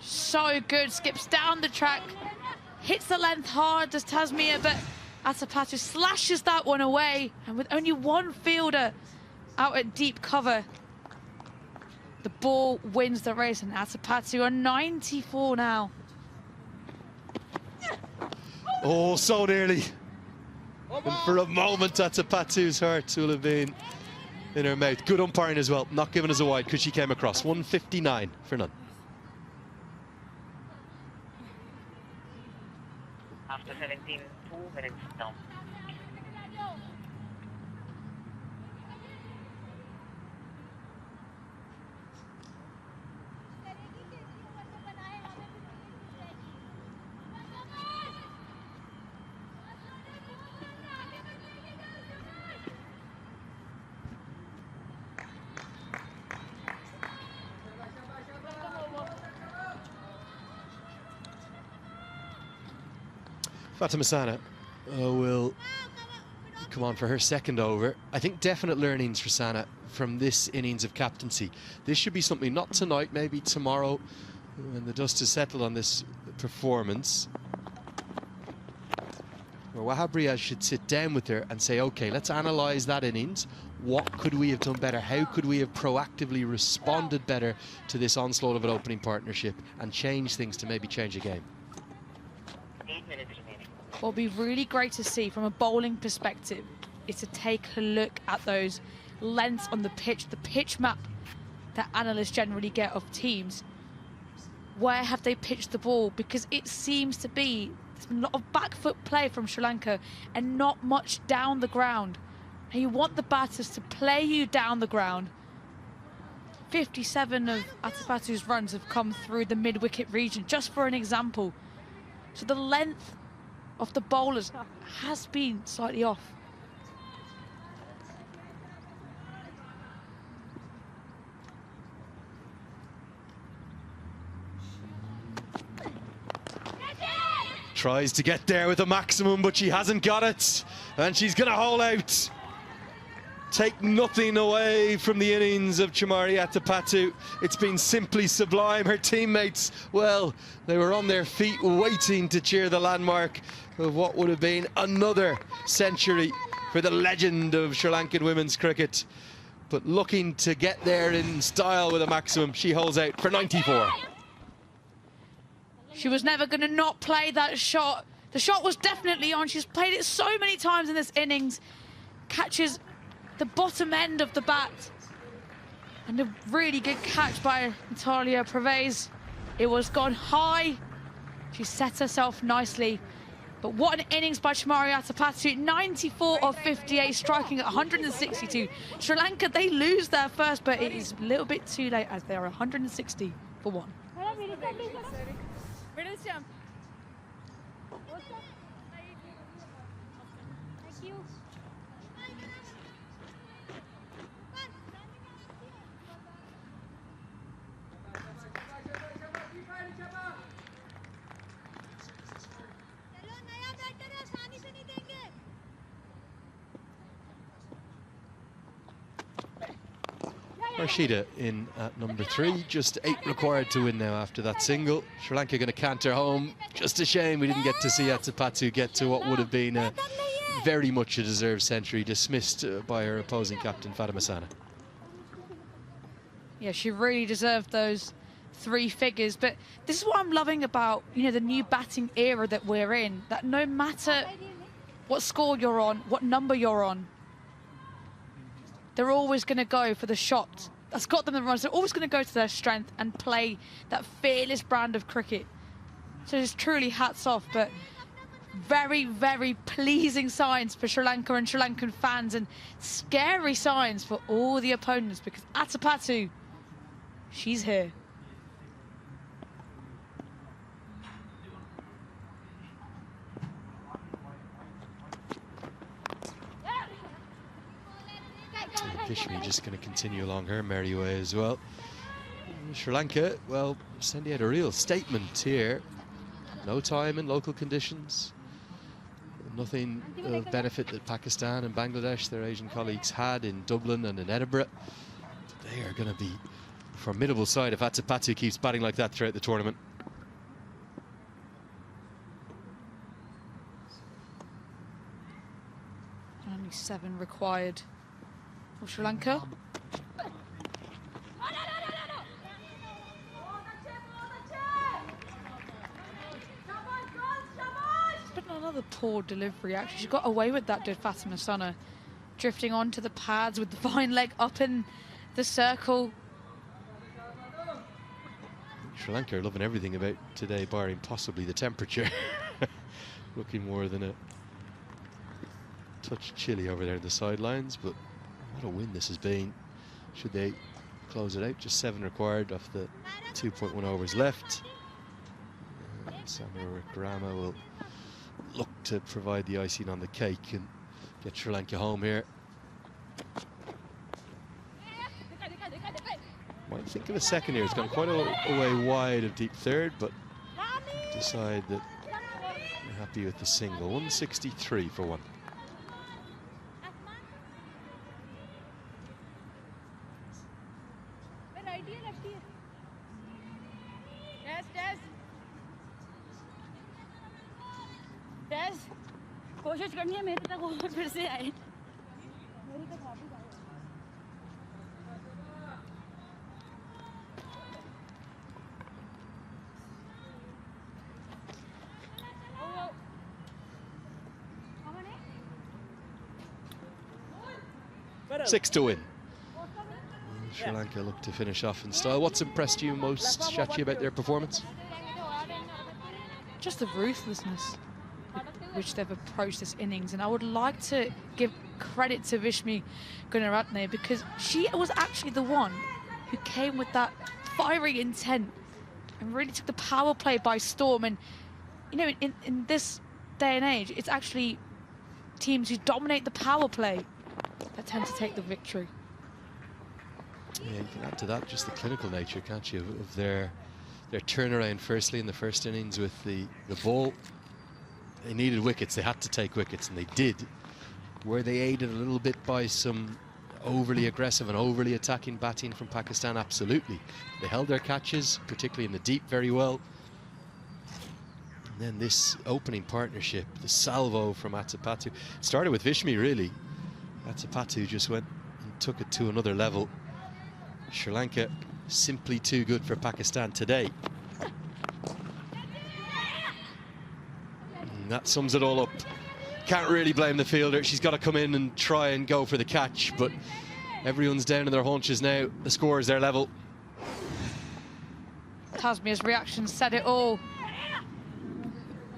So good, skips down the track, hits the length hard, does Tasmia, but Atapatu slashes that one away, and with only one fielder out at deep cover, the ball wins the race, and Atapatu on 94 now. Oh, so nearly. And for a moment, Atapatu's heart will have been in her mouth. Good umpiring as well, not giving us a wide because she came across. 159 for none. After 17, 2 minutes down. Fatima Sana will come on for her second over. I think definite learnings for Sana from this innings of captaincy. This should be something, not tonight, maybe tomorrow, when the dust is settled on this performance, where Wahab Riaz should sit down with her and say, okay, let's analyse that innings. What could we have done better? How could we have proactively responded better to this onslaught of an opening partnership and change things to maybe change a game? 8 minutes remaining. What will be really great to see from a bowling perspective is to take a look at those lengths on the pitch map that analysts generally get of teams. Where have they pitched the ball? Because it seems to be there's been a lot of back foot play from Sri Lanka and not much down the ground. And you want the batters to play you down the ground. 57 of Atapatu's runs have come through the mid-wicket region, just for an example. So the length of the bowlers has been slightly off. Tries to get there with a maximum, but she hasn't got it. And she's going to hold out. Take nothing away from the innings of Chamari Atapatu. It's been simply sublime. Her teammates, well, they were on their feet waiting to cheer the landmark of what would have been another century for the legend of Sri Lankan women's cricket. But looking to get there in style with a maximum, she holds out for 94. She was never going to not play that shot. The shot was definitely on. She's played it so many times in this innings. Catches the bottom end of the bat. And a really good catch by Natalia Pervez. It was gone high. She set herself nicely. But what an innings by Chamari Atapattu, 94 of 58, striking at 162. Sri Lanka, they lose their first, but it is a little bit too late as they are 160 for 1. Rashida in at number 3, just 8 required to win now after that single. Sri Lanka going to canter home. Just a shame we didn't get to see Atapattu get to what would have been a very much a deserved century, dismissed by her opposing captain Fatima Sana. Yeah, she really deserved those 3 figures. But this is what I'm loving about, you know, the new batting era that we're in, that no matter what score you're on, what number you're on, they're always going to go for the shot that's got them the runs. They're always going to go to their strength and play that fearless brand of cricket. So just truly hats off, but very, very pleasing signs for Sri Lanka and Sri Lankan fans, and scary signs for all the opponents, because Atapattu, she's here. Vishmi just going to continue along her merry way as well. Sri Lanka, well, sending out a real statement here. No time in local conditions. Nothing of benefit that Pakistan and Bangladesh, their Asian colleagues, had in Dublin and in Edinburgh. They are going to be a formidable side if Atapattu keeps batting like that throughout the tournament. Only 7 required for Sri Lanka. But another poor delivery, actually. She got away with that, did Fatima Sana. Drifting onto the pads with the fine leg up in the circle. Sri Lanka are loving everything about today, barring possibly the temperature. Looking more than a touch chilly over there at the sidelines, but what a win this has been. Should they close it out? Just 7 required off the 2.1 overs left. Samara Rama will look to provide the icing on the cake and get Sri Lanka home here. Might think of a second here. It's gone quite a way wide of deep third, but decide that they're happy with the single. 163 for 1. कोशिश करनी है मेरे तक और फिर से आए मेरी तो काफी 6 to win. Sri Lanka look to finish off in style. What's impressed you most, Shachi, about their performance? Just the ruthlessness with which they've approached this innings, and I would like to give credit to Vishmi Gunaratne, because she was actually the one who came with that fiery intent and really took the power play by storm. And you know, in this day and age, it's actually teams who dominate the power play that tend to take the victory. Yeah, you can add to that just the clinical nature, can't you, of their turnaround firstly in the first innings with the ball. They needed wickets, they had to take wickets, and they did. Were they aided a little bit by some overly aggressive and overly attacking batting from Pakistan? Absolutely. They held their catches, particularly in the deep, very well. And then this opening partnership, the salvo from Atapattu, started with Vishmi, really. Atapattu just went and took it to another level. Sri Lanka simply too good for Pakistan today. And that sums it all up. Can't really blame the fielder. She's got to come in and try and go for the catch, but everyone's down in their haunches now. The score is their level. Tasmia's reaction said it all.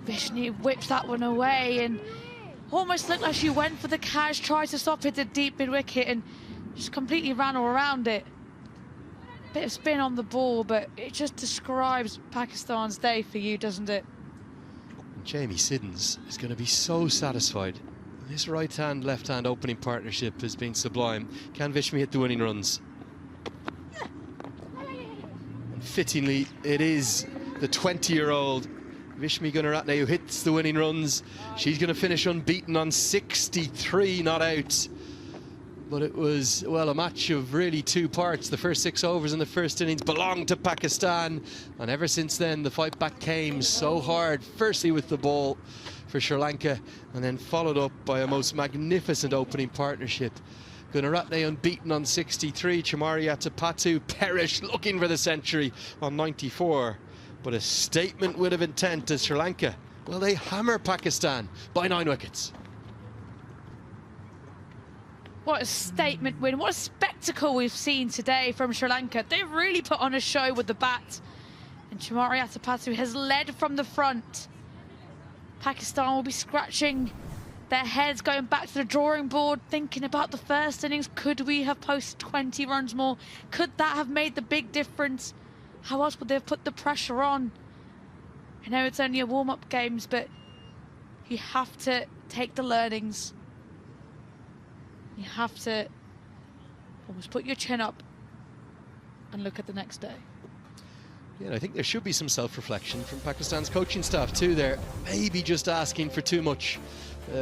Vishnu whips that one away and almost looked like she went for the catch, tried to stop it at deep mid-wicket and just completely ran all around it. Bit of spin on the ball, but it just describes Pakistan's day for you, doesn't it? Jamie Siddons is going to be so satisfied. This right-hand, left-hand opening partnership has been sublime. Can Vishmi hit the winning runs? And fittingly, it is the 20-year-old Vishmi Gunaratne who hits the winning runs. She's going to finish unbeaten on 63 not out. But it was, well, a match of really two parts. The first 6 overs in the first innings belonged to Pakistan. And ever since then, the fight back came so hard. Firstly with the ball for Sri Lanka, and then followed up by a most magnificent opening partnership. Gunaratne unbeaten on 63. Chamari Atapattu perished looking for the century on 94. But a statement win of intent as Sri Lanka, well, they hammer Pakistan by 9 wickets. What a statement win. What a spectacle we've seen today from Sri Lanka. They've really put on a show with the bat. And Chamari Atapattu has led from the front. Pakistan will be scratching their heads, going back to the drawing board, thinking about the first innings. Could we have posted 20 runs more? Could that have made the big difference? How else would they have put the pressure on? I know it's only a warm-up games, but you have to take the learnings. You have to almost put your chin up and look at the next day. Yeah, I think there should be some self-reflection from Pakistan's coaching staff too. They're maybe just asking for too much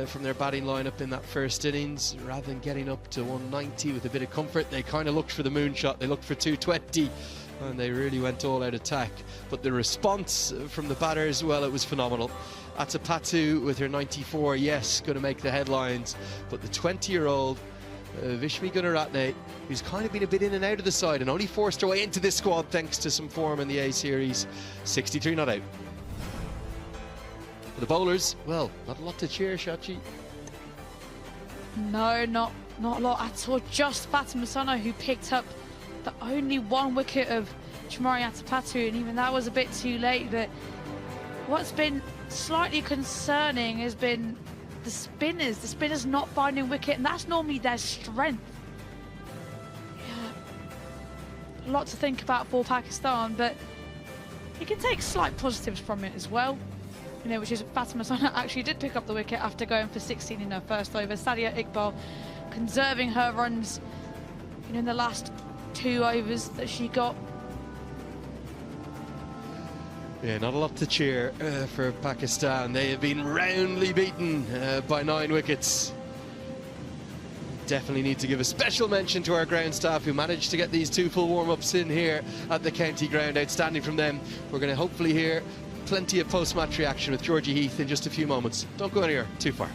from their batting lineup in that first innings. Rather than getting up to 190 with a bit of comfort, they kind of looked for the moonshot. They looked for 220 and they really went all out attack. But the response from the batters, well, it was phenomenal. Atapattu with her 94, yes, going to make the headlines. But the 20-year-old Vishmi Gunaratne, who's kind of been a bit in and out of the side and only forced her way into this squad thanks to some form in the A-Series, 63 not out. For the bowlers, well, not a lot to cheer, Shachi. No, not a lot at all. Just Fatima Sana who picked up the only 1 wicket of Chamari Atapattu, and even that was a bit too late. But what's been slightly concerning has been the spinners not finding wicket, and that's normally their strength. Yeah, a lot to think about for Pakistan, but you can take slight positives from it as well. You know, which is Fatima Sana actually did pick up the wicket after going for 16 in her first over. Sadia Iqbal conserving her runs, you know, in the last 2 overs that she got. Yeah, not a lot to cheer for Pakistan. They have been roundly beaten by 9 wickets. Definitely need to give a special mention to our ground staff who managed to get these 2 full warm-ups in here at the county ground. Outstanding from them. We're going to hopefully hear plenty of post-match reaction with Georgie Heath in just a few moments. Don't go anywhere too far.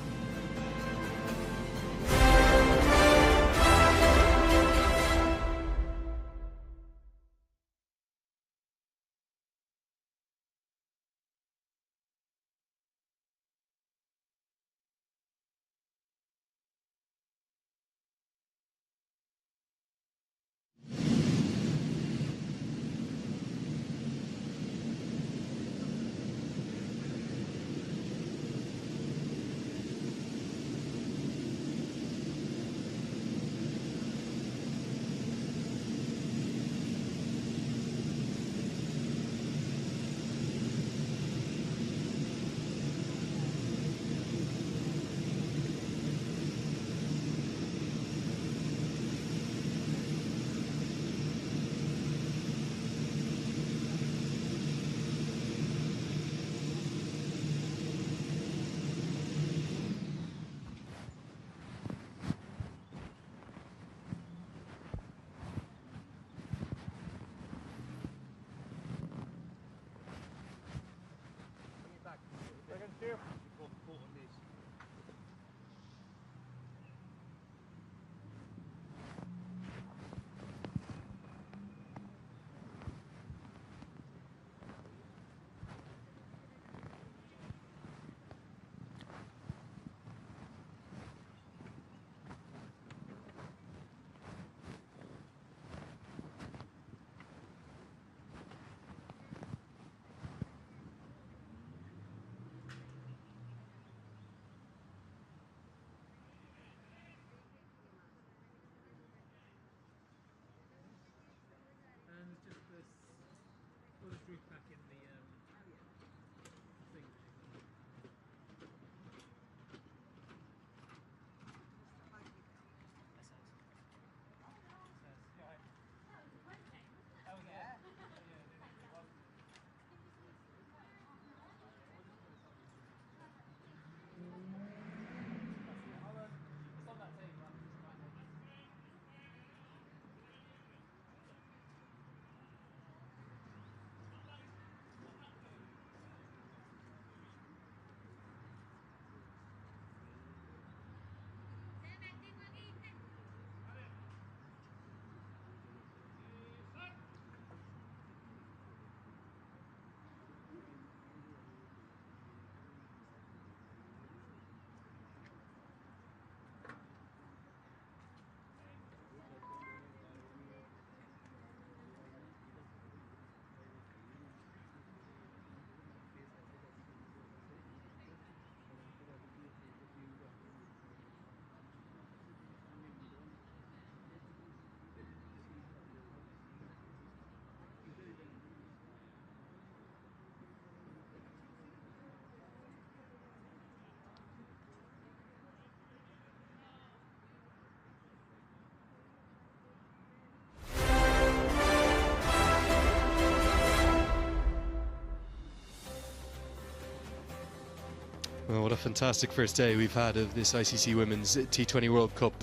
Well, what a fantastic first day we've had of this ICC Women's T20 World Cup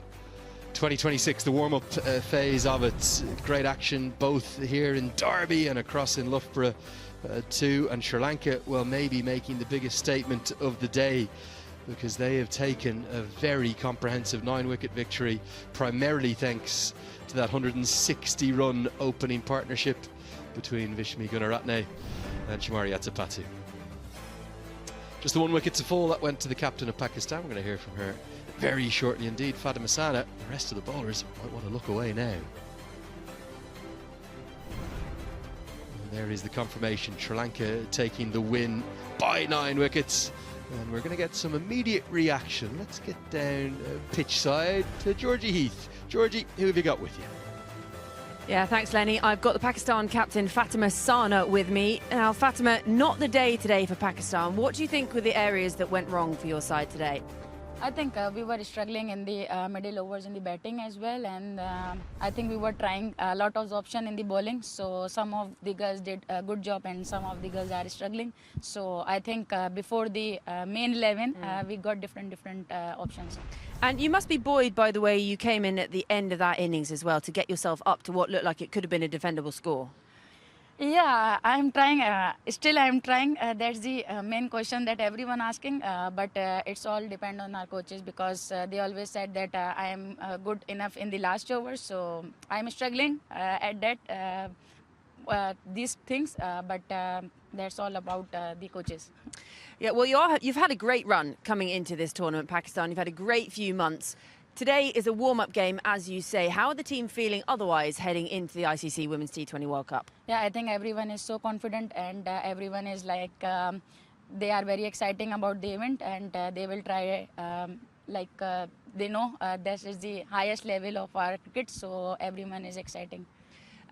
2026, the warm-up phase of it. Great action both here in Derby and across in Loughborough too. And Sri Lanka, well, maybe making the biggest statement of the day, because they have taken a very comprehensive 9-wicket victory, primarily thanks to that 160-run opening partnership between Vishmi Gunaratne and Chamari Atapattu. Just the 1 wicket to fall that went to the captain of Pakistan. We're going to hear from her very shortly indeed. Fatima Sana. The rest of the bowlers might want to look away now. And there is the confirmation. Sri Lanka taking the win by 9 wickets. And we're going to get some immediate reaction. Let's get down pitch side to Georgie Heath. Georgie, who have you got with you? Yeah, thanks, Lenny. I've got the Pakistan captain Fatima Sana with me. Now, Fatima, not the day today for Pakistan. What do you think were the areas that went wrong for your side today? I think we were struggling in the middle overs in the batting as well, and I think we were trying a lot of options in the bowling. So some of the girls did a good job and some of the girls are struggling. So I think before the main 11, we got different options. And you must be buoyed by the way you came in at the end of that innings as well to get yourself up to what looked like it could have been a defendable score. Yeah, I'm trying. Still, I'm trying. That's the main question that everyone asking. But it's all depend on our coaches, because they always said that I am good enough in the last over. So I'm struggling at that these things. But that's all about the coaches. Yeah, well, you've had a great run coming into this tournament, Pakistan. You've had a great few months. Today is a warm-up game, as you say. How are the team feeling otherwise heading into the ICC Women's T20 World Cup? Yeah, I think everyone is so confident, and everyone is like, they are very exciting about the event, and they will try, they know this is the highest level of our cricket, so everyone is exciting.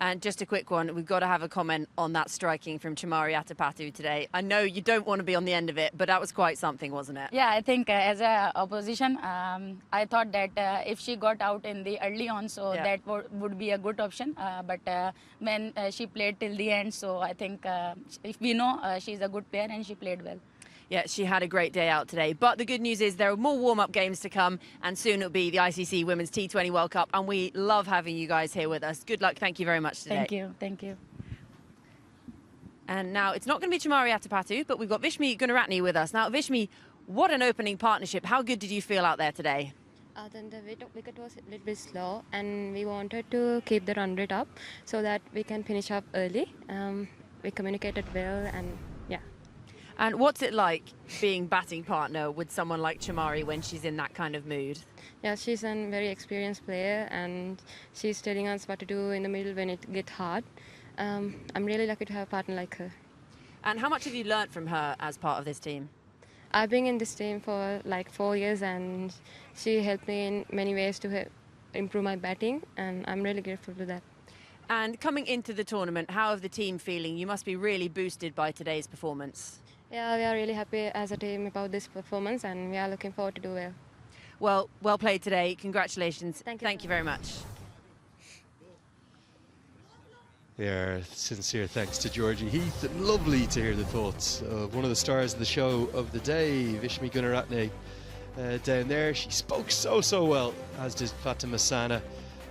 And just a quick one, we've got to have a comment on that striking from Chamari Atapattu today. I know you don't want to be on the end of it, but that was quite something, wasn't it? Yeah, I think as a opposition, I thought that if she got out in the early on, so that would be a good option. But when she played till the end, so I think if we know she's a good player and she played well. Yeah, she had a great day out today. But the good news is there are more warm-up games to come, and soon it'll be the ICC Women's T20 World Cup, and we love having you guys here with us. Good luck. Thank you very much today. Thank you. Thank you. And now it's not going to be Chamari Atapattu, but we've got Vishmi Gunaratne with us. Now, Vishmi, what an opening partnership. How good did you feel out there today? Then the wicket was a little bit slow, and we wanted to keep the run rate up so that we can finish up early. We communicated well, and yeah. And what's it like being batting partner with someone like Chamari when she's in that kind of mood? Yeah, she's a very experienced player, and she's telling us what to do in the middle when it gets hard. I'm really lucky to have a partner like her. And how much have you learnt from her as part of this team? I've been in this team for like 4 years, and she helped me in many ways to improve my batting, and I'm really grateful to that. And coming into the tournament, how are the team feeling? You must be really boosted by today's performance. Yeah, we are really happy as a team about this performance, and we are looking forward to do well. Well played today. Congratulations. Thank you very much. Yeah, sincere thanks to Georgie Heath. And lovely to hear the thoughts of one of the stars of the show of the day, Vishmi Gunaratne, down there. She spoke so well, as did Fatima Sana,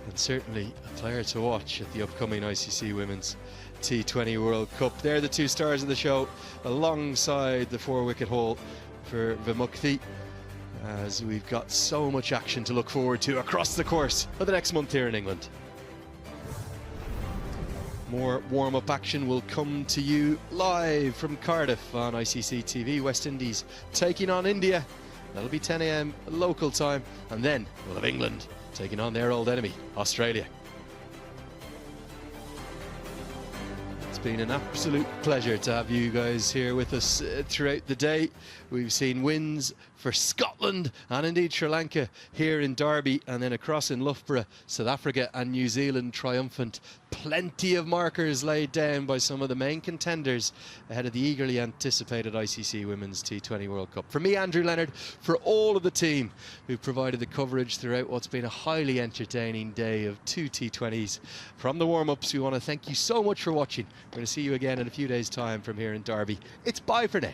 and certainly a player to watch at the upcoming ICC Women's T20 World Cup. They're the two stars of the show, alongside the 4-wicket haul for Vimukthi, as we've got so much action to look forward to across the course for the next month here in England. More warm-up action will come to you live from Cardiff on ICC TV. West Indies taking on India. That'll be 10 AM local time, and then we'll have England taking on their old enemy, Australia. It's been an absolute pleasure to have you guys here with us throughout the day. We've seen wins for Scotland and indeed Sri Lanka here in Derby, and then across in Loughborough, South Africa and New Zealand triumphant. Plenty of markers laid down by some of the main contenders ahead of the eagerly anticipated ICC Women's T20 World Cup. For me, Andrew Leonard, for all of the team who provided the coverage throughout what's been a highly entertaining day of 2 T20s. From the warm-ups, we want to thank you so much for watching. We're going to see you again in a few days' time from here in Derby. It's bye for now.